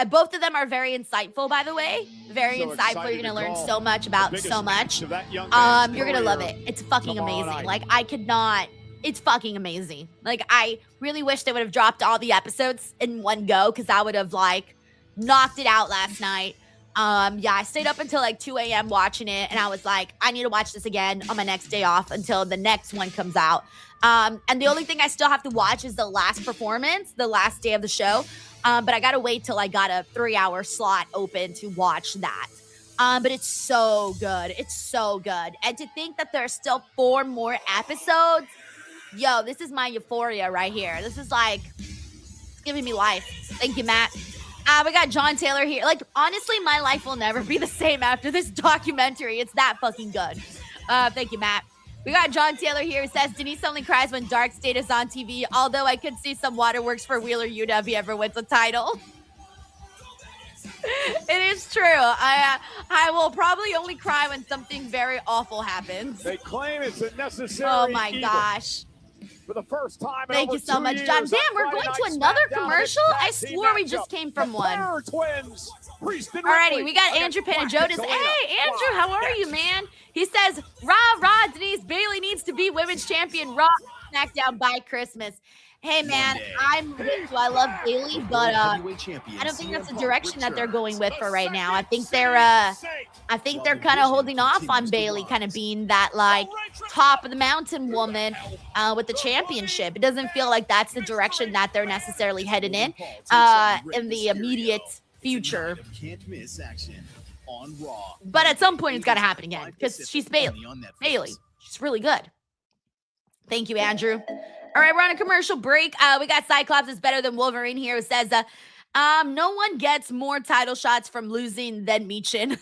[SPEAKER 1] both of them are very insightful, by the way. Very insightful. You're gonna learn so much about so much. You're gonna love it. It's fucking amazing. Like, I could not. It's fucking amazing. Like, I really wish they would have dropped all the episodes in one go, because I would have, like, knocked it out last night. Yeah, I stayed up until like 2 a.m. watching it, and I was like, I need to watch this again on my next day off until the next one comes out. And the only thing I still have to watch is the last performance, the last day of the show. But I gotta wait till I got a 3-hour slot open to watch that. But it's so good. It's so good. And to think that there's still 4 more episodes, yo, this is my euphoria right here. This is like, it's giving me life. Thank you, Matt. We got John Taylor here. Like, honestly, my life will never be the same after this documentary. It's that fucking good. Thank you, Matt. We got John Taylor here who says, Denise only cries when Dark State is on TV, although I could see some waterworks for Wheeler Yuta if he ever wins a title. It is true. I will probably only cry when something very awful happens.
[SPEAKER 7] They claim it's a necessary
[SPEAKER 1] Oh my
[SPEAKER 7] evil.
[SPEAKER 1] Gosh.
[SPEAKER 7] For the first time in
[SPEAKER 1] Thank
[SPEAKER 7] over
[SPEAKER 1] you so
[SPEAKER 7] 2
[SPEAKER 1] much,
[SPEAKER 7] years
[SPEAKER 1] John.
[SPEAKER 7] on
[SPEAKER 1] Damn, we're
[SPEAKER 7] Friday
[SPEAKER 1] going to
[SPEAKER 7] Night
[SPEAKER 1] another
[SPEAKER 7] SmackDown,
[SPEAKER 1] commercial?
[SPEAKER 7] it's
[SPEAKER 1] I
[SPEAKER 7] tag team
[SPEAKER 1] swore we just
[SPEAKER 7] matchup.
[SPEAKER 1] came from
[SPEAKER 7] The
[SPEAKER 1] one.
[SPEAKER 7] Fire Twins, Priest and
[SPEAKER 1] Alrighty,
[SPEAKER 7] Ridley
[SPEAKER 1] we got
[SPEAKER 7] against
[SPEAKER 1] Andrew
[SPEAKER 7] Black
[SPEAKER 1] Panajotis.
[SPEAKER 7] and Zelina.
[SPEAKER 1] Hey, Andrew, how are you, man? He says, rah, Denise, Bailey needs to be women's champion Raw SmackDown by Christmas. Hey, man, I'm with you. I love Bailey, but I don't think that's the direction that they're going with for right now. I think they're kind of holding off on Bailey kind of being that, like, top of the mountain woman with the championship. It doesn't feel like that's the direction that they're necessarily headed in the immediate future. But at some point, it's got to happen again because she's Bailey. Bailey, she's really good. Thank you, Andrew. All right, we're on a commercial break. We got Cyclops is better than Wolverine here, who says, no one gets more title shots from losing than Michin.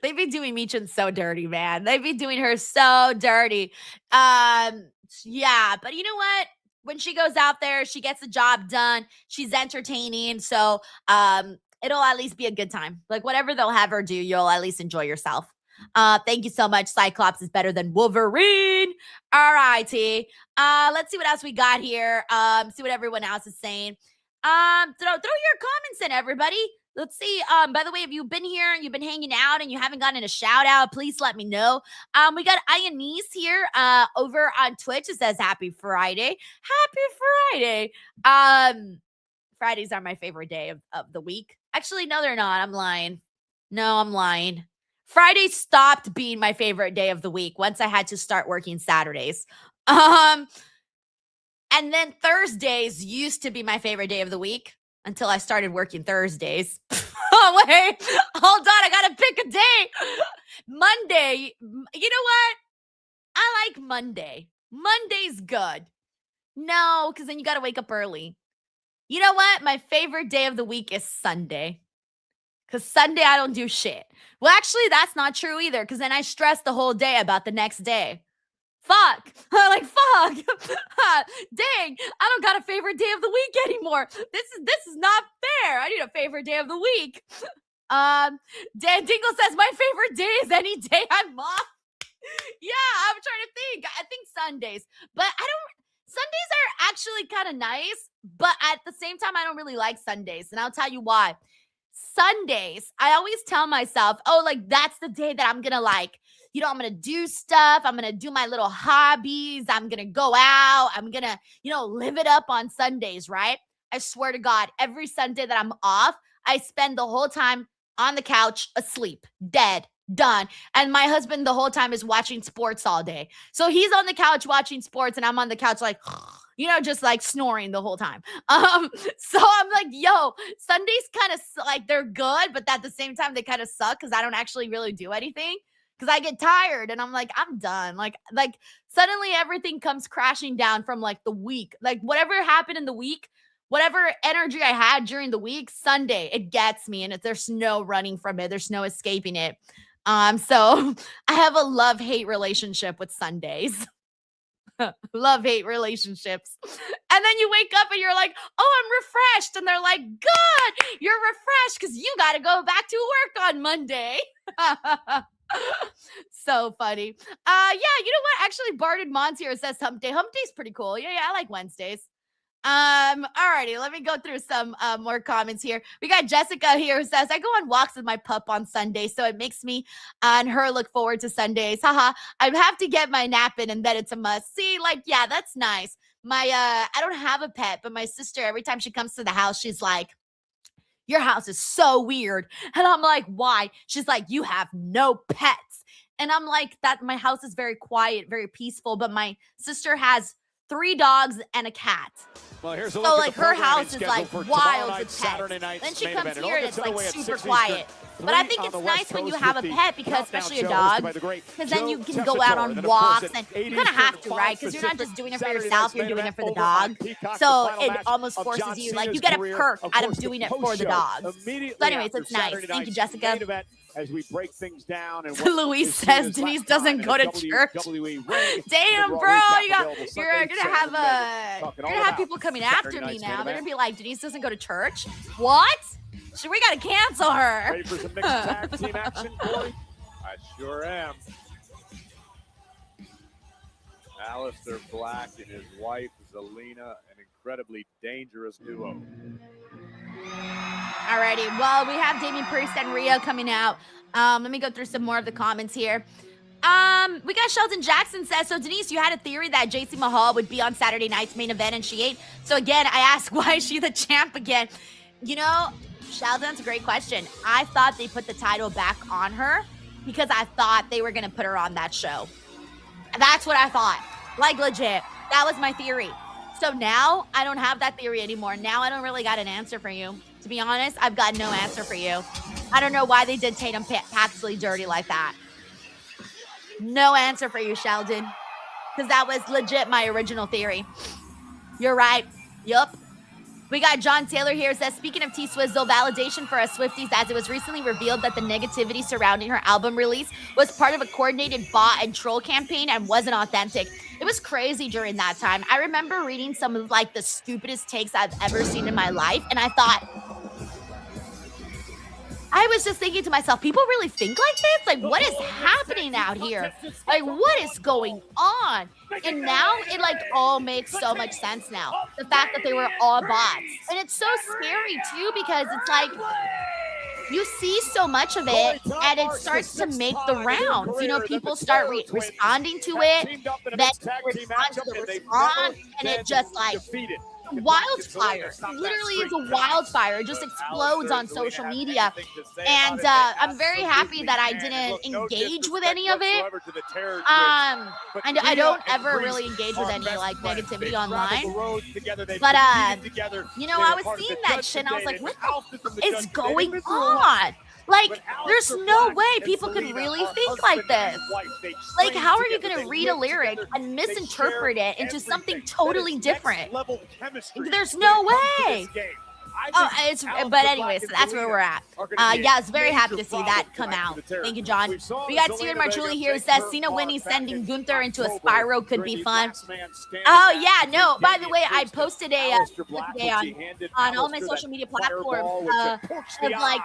[SPEAKER 1] They've been doing Michin so dirty, man. They've been doing her so dirty. Yeah, but you know what? When she goes out there, she gets the job done. She's entertaining. So it'll at least be a good time. Like, whatever they'll have her do, you'll at least enjoy yourself. Thank you so much. Cyclops is better than Wolverine. All righty. Let's see what else we got here. See what everyone else is saying. Throw your comments in, everybody. Let's see. By the way, if you've been here and you've been hanging out and you haven't gotten a shout out, please let me know. We got Ionese here over on Twitch. It says Happy Friday. Happy Friday. Fridays are my favorite day of the week. Actually, no, they're not. I'm lying. No, I'm lying. Friday stopped being my favorite day of the week once I had to start working Saturdays. And then Thursdays used to be my favorite day of the week until I started working Thursdays. Oh, wait. Hold on. I got to pick a day. Monday. You know what? I like Monday. Monday's good. No, because then you got to wake up early. You know what? My favorite day of the week is Sunday. Because Sunday, I don't do shit. Well, actually, that's not true either. Because then I stress the whole day about the next day. Fuck. Like, fuck. Dang. I don't got a favorite day of the week anymore. This is not fair. I need a favorite day of the week. Dan Dingle says, my favorite day is any day I'm off. Yeah, I'm trying to think. I think Sundays. But Sundays are actually kind of nice. But at the same time, I don't really like Sundays. And I'll tell you why. Sundays, I always tell myself, oh, like, that's the day that I'm going to, like, you know, I'm going to do stuff. I'm going to do my little hobbies. I'm going to go out. I'm going to, you know, live it up on Sundays, right? I swear to God, every Sunday that I'm off, I spend the whole time on the couch, asleep, dead, done. And my husband the whole time is watching sports all day. So he's on the couch watching sports and I'm on the couch like, you know, just like snoring the whole time. So I'm like, yo, Sundays kind of like they're good, but at the same time they kind of suck because I don't actually really do anything because I get tired and I'm like, I'm done. Like suddenly everything comes crashing down from like the week, like whatever happened in the week, whatever energy I had during the week, Sunday, it gets me and there's no running from it. There's no escaping it. So I have a love-hate relationship with Sundays. Love-hate relationships. And then you wake up and you're like, oh, I'm refreshed. And they're like, good, you're refreshed because you got to go back to work on Monday. So funny. Yeah, you know what? Actually, Barded Mons here says hump day. Hump day's pretty cool. Yeah, I like Wednesdays. Alrighty, let me go through some more comments here. We got Jessica here who says, I go on walks with my pup on Sunday, so it makes me and her look forward to Sundays. Haha, I have to get my nap in and then it's a must. See, like, yeah, that's nice. I don't have a pet, but my sister, every time she comes to the house, she's like, your house is so weird. And I'm like, why? She's like, you have no pets. And I'm like, that my house is very quiet, very peaceful, but my sister has 3 dogs and a cat.
[SPEAKER 7] Well, here's a
[SPEAKER 1] so
[SPEAKER 7] look
[SPEAKER 1] like
[SPEAKER 7] at the
[SPEAKER 1] her
[SPEAKER 7] programming
[SPEAKER 1] house is
[SPEAKER 7] schedule
[SPEAKER 1] like
[SPEAKER 7] for
[SPEAKER 1] wild
[SPEAKER 7] night,
[SPEAKER 1] with
[SPEAKER 7] Saturday
[SPEAKER 1] pets.
[SPEAKER 7] night's
[SPEAKER 1] Then she
[SPEAKER 7] main
[SPEAKER 1] comes
[SPEAKER 7] event. It
[SPEAKER 1] here
[SPEAKER 7] all
[SPEAKER 1] and
[SPEAKER 7] gets
[SPEAKER 1] it's like
[SPEAKER 7] underway at
[SPEAKER 1] super
[SPEAKER 7] 6
[SPEAKER 1] quiet.
[SPEAKER 7] Eastern.
[SPEAKER 1] But I
[SPEAKER 7] 3
[SPEAKER 1] think
[SPEAKER 7] on
[SPEAKER 1] it's
[SPEAKER 7] the West
[SPEAKER 1] nice when you
[SPEAKER 7] Coast
[SPEAKER 1] have a
[SPEAKER 7] with the
[SPEAKER 1] pet because
[SPEAKER 7] Countdown
[SPEAKER 1] especially a
[SPEAKER 7] show
[SPEAKER 1] dog,
[SPEAKER 7] hosted by the great
[SPEAKER 1] because then
[SPEAKER 7] Joe
[SPEAKER 1] you can go out
[SPEAKER 7] Tessitore.
[SPEAKER 1] on
[SPEAKER 7] And then, of course,
[SPEAKER 1] walks
[SPEAKER 7] at
[SPEAKER 1] and
[SPEAKER 7] 8
[SPEAKER 1] you kind of
[SPEAKER 7] Eastern,
[SPEAKER 1] have to,
[SPEAKER 7] 5
[SPEAKER 1] right? Because you're not
[SPEAKER 7] Pacific,
[SPEAKER 1] just doing it for
[SPEAKER 7] Saturday
[SPEAKER 1] yourself,
[SPEAKER 7] night's
[SPEAKER 1] you're
[SPEAKER 7] main
[SPEAKER 1] doing it
[SPEAKER 7] event
[SPEAKER 1] for the
[SPEAKER 7] over
[SPEAKER 1] dog.
[SPEAKER 7] on Peacock,
[SPEAKER 1] So
[SPEAKER 7] the final
[SPEAKER 1] it
[SPEAKER 7] match
[SPEAKER 1] almost
[SPEAKER 7] of
[SPEAKER 1] forces
[SPEAKER 7] John
[SPEAKER 1] you, like
[SPEAKER 7] Cena's
[SPEAKER 1] you get a
[SPEAKER 7] career.
[SPEAKER 1] perk
[SPEAKER 7] Of
[SPEAKER 1] out
[SPEAKER 7] course,
[SPEAKER 1] of doing
[SPEAKER 7] the
[SPEAKER 1] it for the
[SPEAKER 7] post-show
[SPEAKER 1] dogs.
[SPEAKER 7] immediately
[SPEAKER 1] So anyways,
[SPEAKER 7] after
[SPEAKER 1] it's nice.
[SPEAKER 7] Saturday
[SPEAKER 1] Thank you,
[SPEAKER 7] night's
[SPEAKER 1] Jessica.
[SPEAKER 7] main event as we break things down. And
[SPEAKER 1] Louise says Denise doesn't go to church. Damn, bro, you're gonna have people coming after me now. They're gonna be like, Denise doesn't go to church. What? We gotta cancel her.
[SPEAKER 7] Ready for some mixed tag team action, Corey?
[SPEAKER 18] I sure am. Aleister Black and his wife, Zelina, an incredibly dangerous duo.
[SPEAKER 1] Alrighty, well, we have Damian Priest and Rhea coming out. Let me go through some more of the comments here. We got Sheldon Jackson says, so Denise, you had a theory that JC Mahal would be on Saturday night's main event and she ate. So again, I asked, why is she the champ again? You know, Sheldon, that's a great question. I thought they put the title back on her because I thought they were going to put her on that show. That's what I thought. Like, legit. That was my theory. So now I don't have that theory anymore. Now I don't really got an answer for you. To be honest, I've got no answer for you. I don't know why they did Tatum Paxley dirty like that. No answer for you, Sheldon. Because that was legit my original theory. You're right. Yup. We got John Taylor here says, speaking of T-Swizzle, validation for us Swifties as it was recently revealed that the negativity surrounding her album release was part of a coordinated bot and troll campaign and wasn't authentic. It was crazy during that time. I remember reading some of like the stupidest takes I've ever seen in my life. And I thought, I was just thinking to myself, people really think like this? Like, what is happening out here? Like, what is going on? And now it like all makes so much sense now. The fact that they were all bots. And it's so scary too, because it's like, you see so much of it and it starts to make the rounds. You know, people start responding to it, then respond to the response, and it just like wildfire. It literally is a wildfire. It just explodes on social media. And I'm very happy that I didn't engage with any of it. I don't ever really engage with any like negativity online. But you know, I was seeing that shit and I was like, what the is going on? Like, there's no way people could really think like this. Like, how are you going to read a lyric and misinterpret it into something totally different? There's no way. But anyways, so that's where we're at. Yeah, I was very happy to see that come out. Thank you, John. We got Steven Marchuli here who says Cena winning, sending Gunther into a spiral could be fun. Oh yeah, no. By the way, I posted a clip today on all my social media platforms of like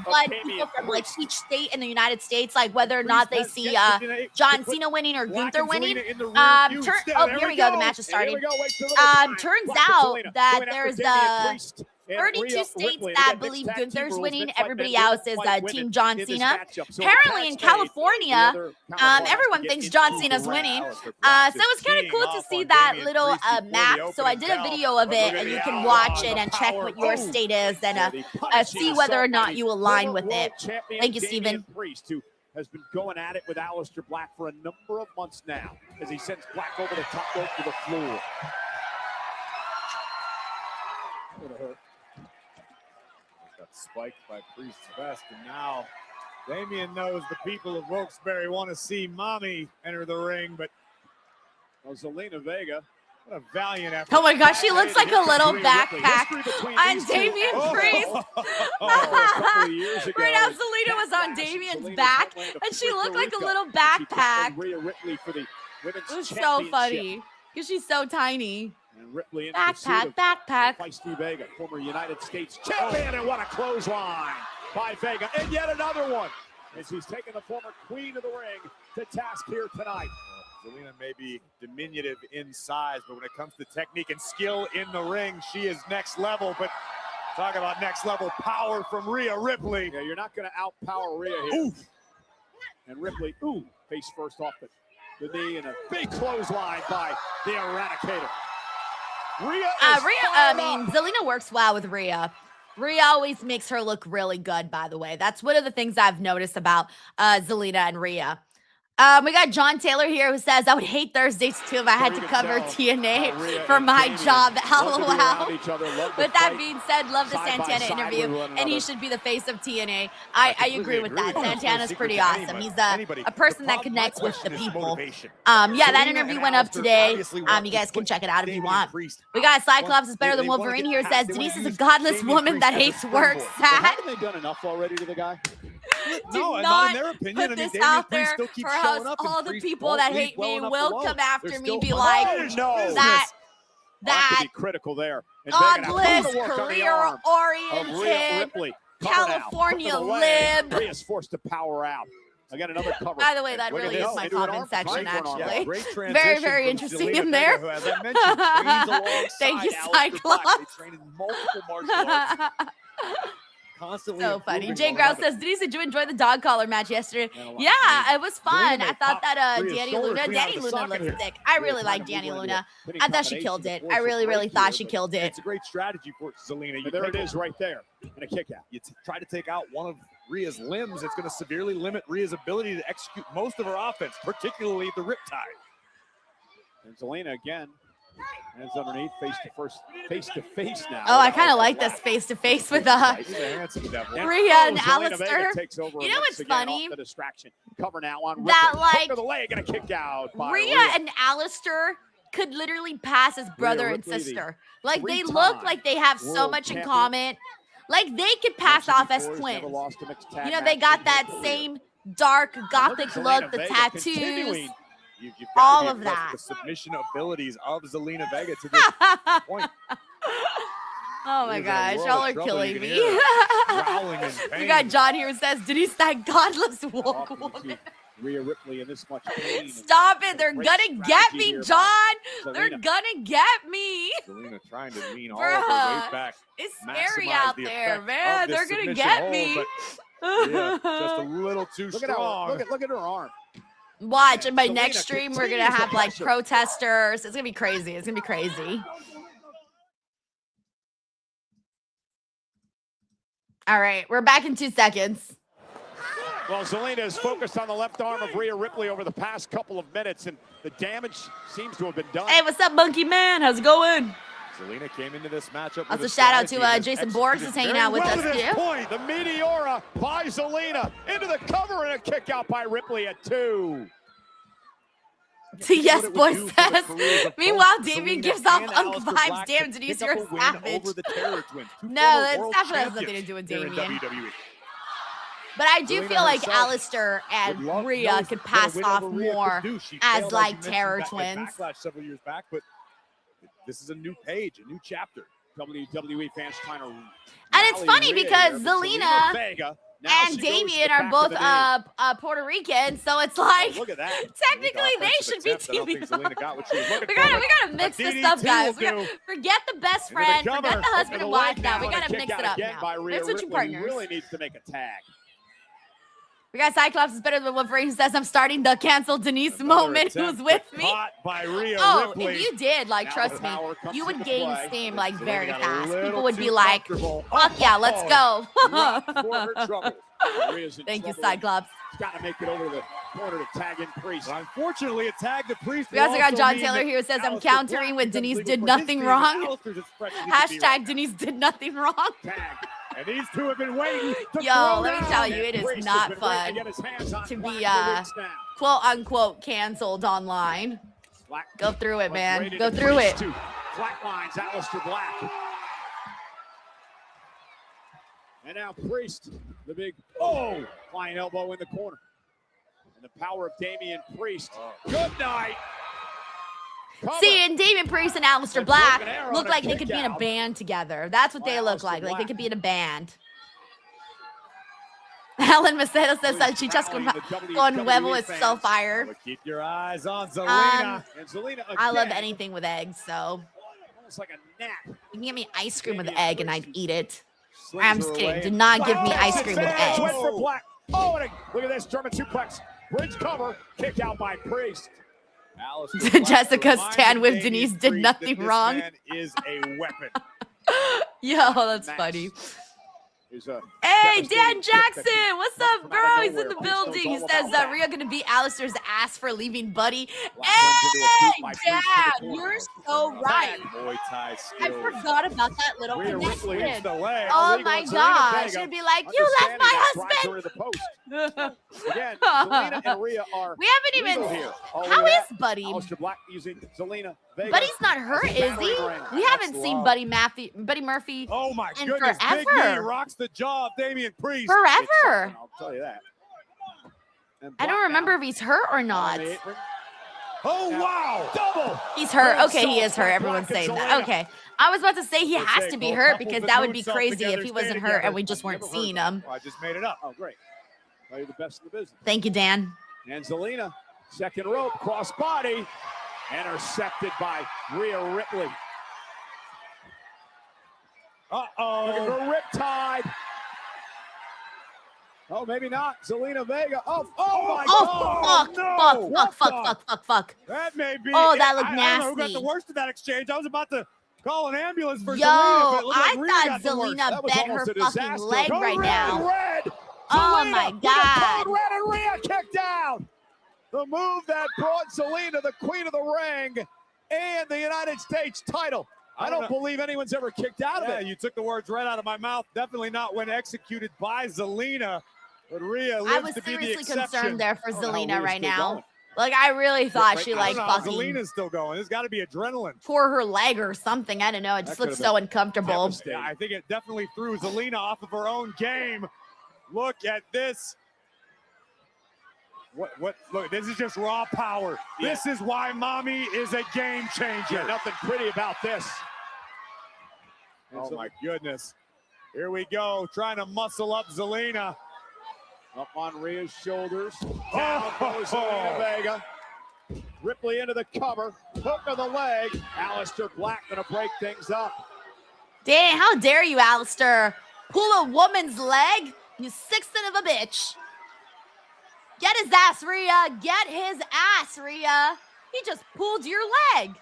[SPEAKER 1] what people from like each state in the United States, like whether or not they see John Cena winning or Gunther winning. Oh, here we go. The match is starting. Turns out that there's 32 states that believe Gunther's winning. Everybody else is Team John Cena. Apparently in California, everyone thinks John Cena's winning. So it was kind of cool to see that little map. So I did a video of it, and you can watch it and check what your state is and see whether or not you align with it. Thank you, Steven.
[SPEAKER 7] Has been going at it with Aleister Black for a number of months now as he sends Black over the top rope to the floor.
[SPEAKER 18] Got spiked by Priest's vest, and now Damian knows the people of Wilkes-Barre want to see Mommy enter the ring, but Zelina Vega, what a valiant effort.
[SPEAKER 1] Oh my gosh, she looks like a little backpack on Damian Priest. Right now, Zelina was on Damian's back, and she looked like a little backpack. It was so funny because she's so tiny.
[SPEAKER 7] And Ripley in
[SPEAKER 1] backpack.
[SPEAKER 7] By Steve Vega, former United States champion, and what a clothesline by Vega, and yet another one as he's taken the former queen of the ring to task here tonight.
[SPEAKER 18] Zelina may be diminutive in size, but when it comes to technique and skill in the ring, she is next level. But talk about next level power from Rhea Ripley.
[SPEAKER 7] Yeah, you're not going to outpower Rhea here. Oof. And Ripley, face first off the knee, and a big clothesline by the Eradicator.
[SPEAKER 1] Zelina works well with Rhea. Rhea always makes her look really good, by the way. That's one of the things I've noticed about Zelina and Rhea. We got John Taylor here who says, I would hate Thursdays too if I had to cover TNA for my job. LOL. With that being said, love the Santana interview, and he should be the face of TNA. I agree with that. Santana's pretty awesome. He's a person that connects with the people. Yeah, that interview went up today. You guys can check it out if you want. We got Cyclops is better than Wolverine here who says, Denise is a godless woman that hates work. Sad.
[SPEAKER 7] Haven't they done enough already to the guy?
[SPEAKER 1] Do not in their opinion. Put this out there for us. All the people that hate me will come after me. Be like that
[SPEAKER 7] be critical there.
[SPEAKER 1] Godless, career-oriented, California lib.
[SPEAKER 7] Rhea's forced to power out. I got another cover.
[SPEAKER 1] By the way, that really is my comment section, actually. Very, very interesting in there. Thank you, Cyclops.
[SPEAKER 18] Constantly
[SPEAKER 1] so funny. Jay Grouse says, Denise, did you enjoy the dog collar match yesterday? Yeah, it was fun. I thought that Danny Luna looked sick. I really like Danny Luna. I thought she killed it. I really, really thought she killed it.
[SPEAKER 18] It's a great strategy for Zelina.
[SPEAKER 7] There it is right there. And a kick out.
[SPEAKER 18] You try to take out one of Rhea's limbs. It's going to severely limit Rhea's ability to execute most of her offense, particularly the riptide.
[SPEAKER 7] And Zelina again. Hands underneath, face to face now.
[SPEAKER 1] Oh, I kind of like this face to face with Rhea and Aleister. You know what's funny?
[SPEAKER 7] The distraction. Cover now on
[SPEAKER 1] that, like,
[SPEAKER 7] the leg and a kick out by
[SPEAKER 1] Rhea and Aleister could literally pass as brother and sister. Like, they look like they have so much in common. Like, they could pass off as twins. You know, they got that same dark gothic look, the tattoos.
[SPEAKER 18] You've
[SPEAKER 1] all of that.
[SPEAKER 18] The submission abilities of Zelina Vega to this point.
[SPEAKER 1] Oh my gosh, y'all are killing me. We got John here who says, Denise, that godless woke woman.
[SPEAKER 7] Rhea Ripley in this much pain.
[SPEAKER 1] Stop it. They're going to get me, John. They're going to get me.
[SPEAKER 18] Zelina trying to lean all of her weight back.
[SPEAKER 1] It's scary out there, man. They're going to get me.
[SPEAKER 18] Yeah, just a little too strong.
[SPEAKER 7] Look at her arm.
[SPEAKER 1] Watch, in my next stream, we're going to have, like, protesters. It's going to be crazy. It's going to be crazy. All right, we're back in 2 seconds.
[SPEAKER 7] Well, Zelina is focused on the left arm of Rhea Ripley over the past couple of minutes, and the damage seems to have been done.
[SPEAKER 1] Hey, what's up, Monkey Man? How's it going?
[SPEAKER 18] Zelina came into this matchup.
[SPEAKER 1] Also, shout out to Jason Borks is hanging out with us too.
[SPEAKER 7] Point, the Meteora by Zelina into the cover and a kick out by Ripley at 2.
[SPEAKER 1] Yes, boy says. Meanwhile, Damien gives off Unk vibes. Damn, Denise, you're a savage. No, that definitely has nothing to do with Damien. But I do feel like Alistair and Rhea could pass off more as like terror twins.
[SPEAKER 18] Several years back, but this is a new page, a new chapter.
[SPEAKER 7] WWE fans trying to.
[SPEAKER 1] And it's funny because Zelina and Damien are both Puerto Rican, so it's like
[SPEAKER 7] look at that.
[SPEAKER 1] Technically they should be teaming up. We gotta mix this up, guys. Forget the best friend, forget the husband and wife now. We gotta mix it up now. They're switching partners.
[SPEAKER 7] Really needs to make a tag.
[SPEAKER 1] We got Cyclops is better than Wolverine says I'm starting the cancel Denise moment who's with me.
[SPEAKER 18] By Rhea
[SPEAKER 1] Ripley.
[SPEAKER 18] Ripley.
[SPEAKER 1] If you did, like, trust me, you would gain steam like very fast. People would be like, fuck yeah, let's go. Thank you, Cyclops.
[SPEAKER 7] Got to make it over to the corner to tag in Priest.
[SPEAKER 18] Unfortunately, a tag to Priest.
[SPEAKER 1] We also got John Taylor here who says I'm countering with Denise did nothing wrong. Hashtag Denise did nothing wrong.
[SPEAKER 18] And these two have been waiting.
[SPEAKER 1] Yo, let me tell you, it is not fun to be quote unquote canceled online. Go through it, man. Go through it.
[SPEAKER 7] Flatlines Aleister Black. And now Priest, the big flying elbow in the corner. And the power of Damian Priest. Good night.
[SPEAKER 1] See, and Damian Priest and Aleister Black look like they could be in a band together. That's what they look like. Like they could be in a band. Helen Macedo says that she just con huevo is so fire.
[SPEAKER 18] Keep your eyes on Zelina.
[SPEAKER 7] And Zelina
[SPEAKER 1] I love anything with eggs, so.
[SPEAKER 7] Almost like a gnat.
[SPEAKER 1] You can get me ice cream with egg and I'd eat it. I'm just kidding. Do not give me ice cream with eggs.
[SPEAKER 7] Oh, look at this German suplex. Bridge cover. Kick out by Priest.
[SPEAKER 1] Jessica Stan with Denise did nothing wrong.
[SPEAKER 18] Man is a weapon.
[SPEAKER 1] Yo, that's funny. Hey, Dan Jackson, what's up, bro? He's in the building. He says Rhea gonna beat Alistair's ass for leaving Buddy. Hey, Dad, you're so right. I forgot about that little connection. Oh my gosh, you'd be like, you left my husband.
[SPEAKER 7] Again, Zelina and Rhea are
[SPEAKER 1] we haven't even.
[SPEAKER 7] here.
[SPEAKER 1] How is Buddy?
[SPEAKER 7] Aleister Black using Zelina.
[SPEAKER 1] Buddy's not hurt, is he? We haven't seen Buddy Murphy.
[SPEAKER 18] Oh my
[SPEAKER 1] in
[SPEAKER 18] goodness!
[SPEAKER 1] forever.
[SPEAKER 18] Big knee rocks the jaw of Damian Priest.
[SPEAKER 1] Forever.
[SPEAKER 7] I'll tell you that.
[SPEAKER 1] I don't remember if he's hurt or not.
[SPEAKER 18] Oh wow! Double.
[SPEAKER 1] He's hurt. Okay, he is hurt. Everyone's saying that. Okay. I was about to say he has to be hurt because that would be crazy if he wasn't hurt and we just weren't seeing him.
[SPEAKER 18] I just made it up.
[SPEAKER 7] Oh, great. Well, you're the best in the business.
[SPEAKER 1] Thank you, Dan.
[SPEAKER 7] And Zelina, second rope, cross body, intercepted by Rhea Ripley. Looking for a riptide. Oh, maybe not. Zelina Vega. Oh my God.
[SPEAKER 1] Fuck.
[SPEAKER 18] That may be.
[SPEAKER 1] Oh, that looked
[SPEAKER 18] I don't know who got
[SPEAKER 1] nasty.
[SPEAKER 18] the worst of that exchange. I was about to call an ambulance for
[SPEAKER 1] Yo,
[SPEAKER 18] Zelina, but it looked
[SPEAKER 1] I
[SPEAKER 18] like Rhea
[SPEAKER 1] thought
[SPEAKER 18] got the worst.
[SPEAKER 1] Zelina bent her fucking leg
[SPEAKER 7] Go
[SPEAKER 1] right
[SPEAKER 7] red,
[SPEAKER 1] now.
[SPEAKER 7] Red.
[SPEAKER 1] Oh
[SPEAKER 7] Zelina
[SPEAKER 1] my
[SPEAKER 7] with a
[SPEAKER 1] God.
[SPEAKER 7] code red and Rhea kicked down. The move that brought Zelina the queen of the ring and the United States title. I don't believe anyone's ever kicked out of it.
[SPEAKER 18] You took the words right out of my mouth. Definitely not when executed by Zelina. But Rhea
[SPEAKER 1] I
[SPEAKER 18] lives
[SPEAKER 1] was
[SPEAKER 18] to be the
[SPEAKER 1] seriously
[SPEAKER 18] exception.
[SPEAKER 1] concerned there for Zelina
[SPEAKER 18] Rhea's
[SPEAKER 1] right
[SPEAKER 18] still
[SPEAKER 1] now.
[SPEAKER 18] going.
[SPEAKER 1] Like, I really thought she, like, fucking
[SPEAKER 18] Zelina's still going. There's got to be adrenaline.
[SPEAKER 1] tore her leg or something. I don't know. It just looked so uncomfortable.
[SPEAKER 18] Yeah, I think it definitely threw Zelina off of her own game. Look at this. What? Look, this is just raw power. Yeah. This is why Mommy is a game changer.
[SPEAKER 7] Yeah, nothing pretty about this.
[SPEAKER 18] Oh, my goodness. Here we go, trying to muscle up Zelina.
[SPEAKER 7] Up on Rhea's shoulders. Down goes Zelina Vega. Ripley into the cover. Hook of the leg. Aleister Black going to break things up.
[SPEAKER 1] Dang, how dare you, Alistair? Pull a woman's leg? You sick son of a bitch. Get his ass, Rhea. Get his ass, Rhea. He just pulled your leg.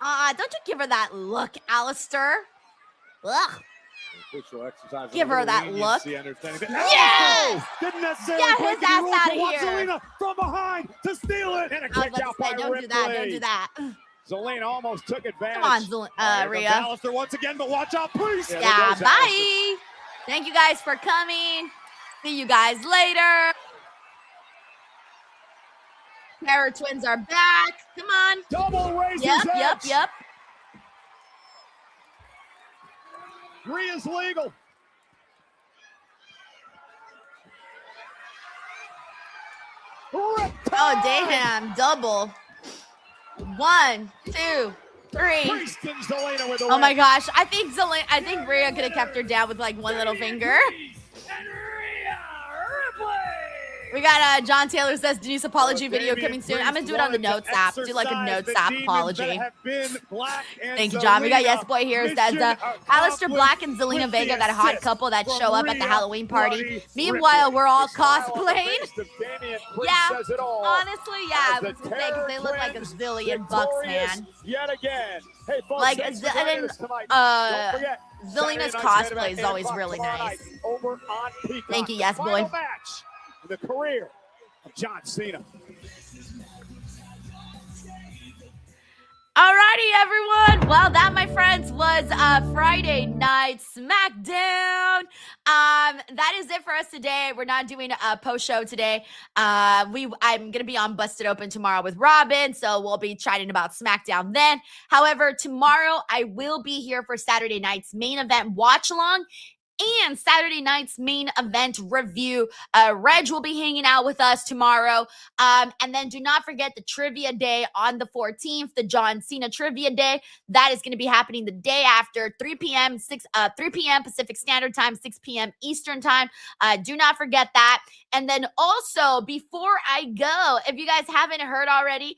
[SPEAKER 1] Don't you give her that look, Alistair. Ugh.
[SPEAKER 18] Official exercise.
[SPEAKER 1] Give her that look.
[SPEAKER 18] Yes! Didn't necessarily
[SPEAKER 1] Get
[SPEAKER 18] break
[SPEAKER 1] his
[SPEAKER 18] any
[SPEAKER 1] ass
[SPEAKER 18] rules,
[SPEAKER 1] out
[SPEAKER 18] but
[SPEAKER 1] of
[SPEAKER 18] watch
[SPEAKER 1] here.
[SPEAKER 18] Zelina from behind to steal it. And a
[SPEAKER 1] I was
[SPEAKER 18] kick
[SPEAKER 1] about to
[SPEAKER 18] out
[SPEAKER 1] say,
[SPEAKER 18] by
[SPEAKER 1] don't do that. Don't
[SPEAKER 18] Ripley.
[SPEAKER 1] do that.
[SPEAKER 18] Zelina almost took advantage.
[SPEAKER 1] Come on,
[SPEAKER 18] Here comes
[SPEAKER 1] Rhea.
[SPEAKER 18] Alistair once again, but watch out, please.
[SPEAKER 1] Yeah, bye. Thank you guys for coming. See you guys later. Para Twins are back. Come on.
[SPEAKER 18] Double Razor's
[SPEAKER 1] Yep.
[SPEAKER 18] Rhea's legal.
[SPEAKER 1] Oh, damn. Double. 1, 2, 3.
[SPEAKER 18] Preston Zelina with the
[SPEAKER 1] Oh my
[SPEAKER 18] win.
[SPEAKER 1] gosh. I think Rhea could have kept her down with like one little finger. We got John Taylor says Denise apology video coming soon. I'm gonna do it on the notes app. Do like a notes app apology. Thank you, John. We got Yes Boy here says Alistair Black and Zelina Vega, that hot couple that show up at the Halloween party. Meanwhile, we're all cosplaying. Yeah, honestly, yeah, because they look like a zillion bucks, man.
[SPEAKER 18] Yet again. Hey, folks,
[SPEAKER 1] Like,
[SPEAKER 18] thanks for
[SPEAKER 1] and
[SPEAKER 18] joining
[SPEAKER 1] then
[SPEAKER 18] us tonight. Don't forget,
[SPEAKER 1] Zelina's
[SPEAKER 18] Saturday night's
[SPEAKER 1] cosplay
[SPEAKER 18] main
[SPEAKER 1] is
[SPEAKER 18] event,
[SPEAKER 1] always
[SPEAKER 18] 8 o'clock
[SPEAKER 1] really
[SPEAKER 18] tomorrow
[SPEAKER 1] nice.
[SPEAKER 18] night over on Peacock.
[SPEAKER 1] Thank you, Yes
[SPEAKER 18] Final
[SPEAKER 1] Boy.
[SPEAKER 18] match in the career of John Cena.
[SPEAKER 1] Alrighty, everyone. Well, that, my friends, was Friday Night Smackdown. That is it for us today. We're not doing a post show today. I'm gonna be on Busted Open tomorrow with Robin, so we'll be chatting about Smackdown then. However, tomorrow I will be here for Saturday night's main event watch along and Saturday night's main event review. Reg will be hanging out with us tomorrow. And then do not forget the trivia day on the 14th, the John Cena trivia day. That is going to be happening the day after, 3 p.m. Pacific Standard Time, 6 p.m. Eastern Time. Do not forget that. And then also, before I go, if you guys haven't heard already,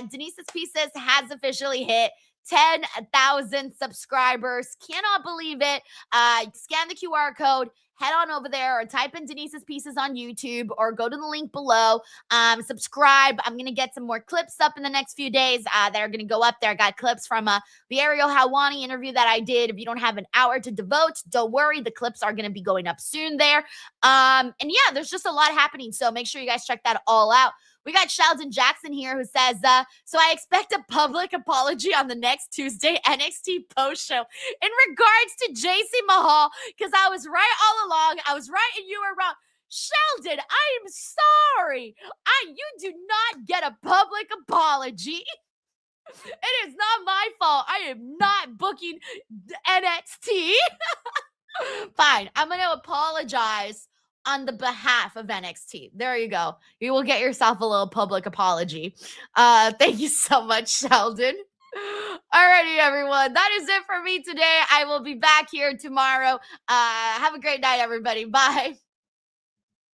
[SPEAKER 1] Denise's Pieces has officially hit 10,000 subscribers. Cannot believe it. Scan the QR code, head on over there, or type in Denise's Pieces on YouTube, or go to the link below. Subscribe. I'm going to get some more clips up in the next few days that are going to go up there. I got clips from the Ariel Hawani interview that I did. If you don't have an hour to devote, don't worry. The clips are going to be going up soon there. And yeah, there's just a lot happening. So make sure you guys check that all out. We got Sheldon Jackson here who says, so I expect a public apology on the next Tuesday NXT post show in regards to JC Mahal, because I was right all along. I was right and you were wrong. Sheldon, I am sorry. You do not get a public apology. It is not my fault. I am not booking NXT. Fine, I'm going to apologize on the behalf of NXT. There you go. You will get yourself a little public apology. Thank you so much, Sheldon. Alrighty, everyone. That is it for me today. I will be back here tomorrow. Have a great night, everybody. Bye.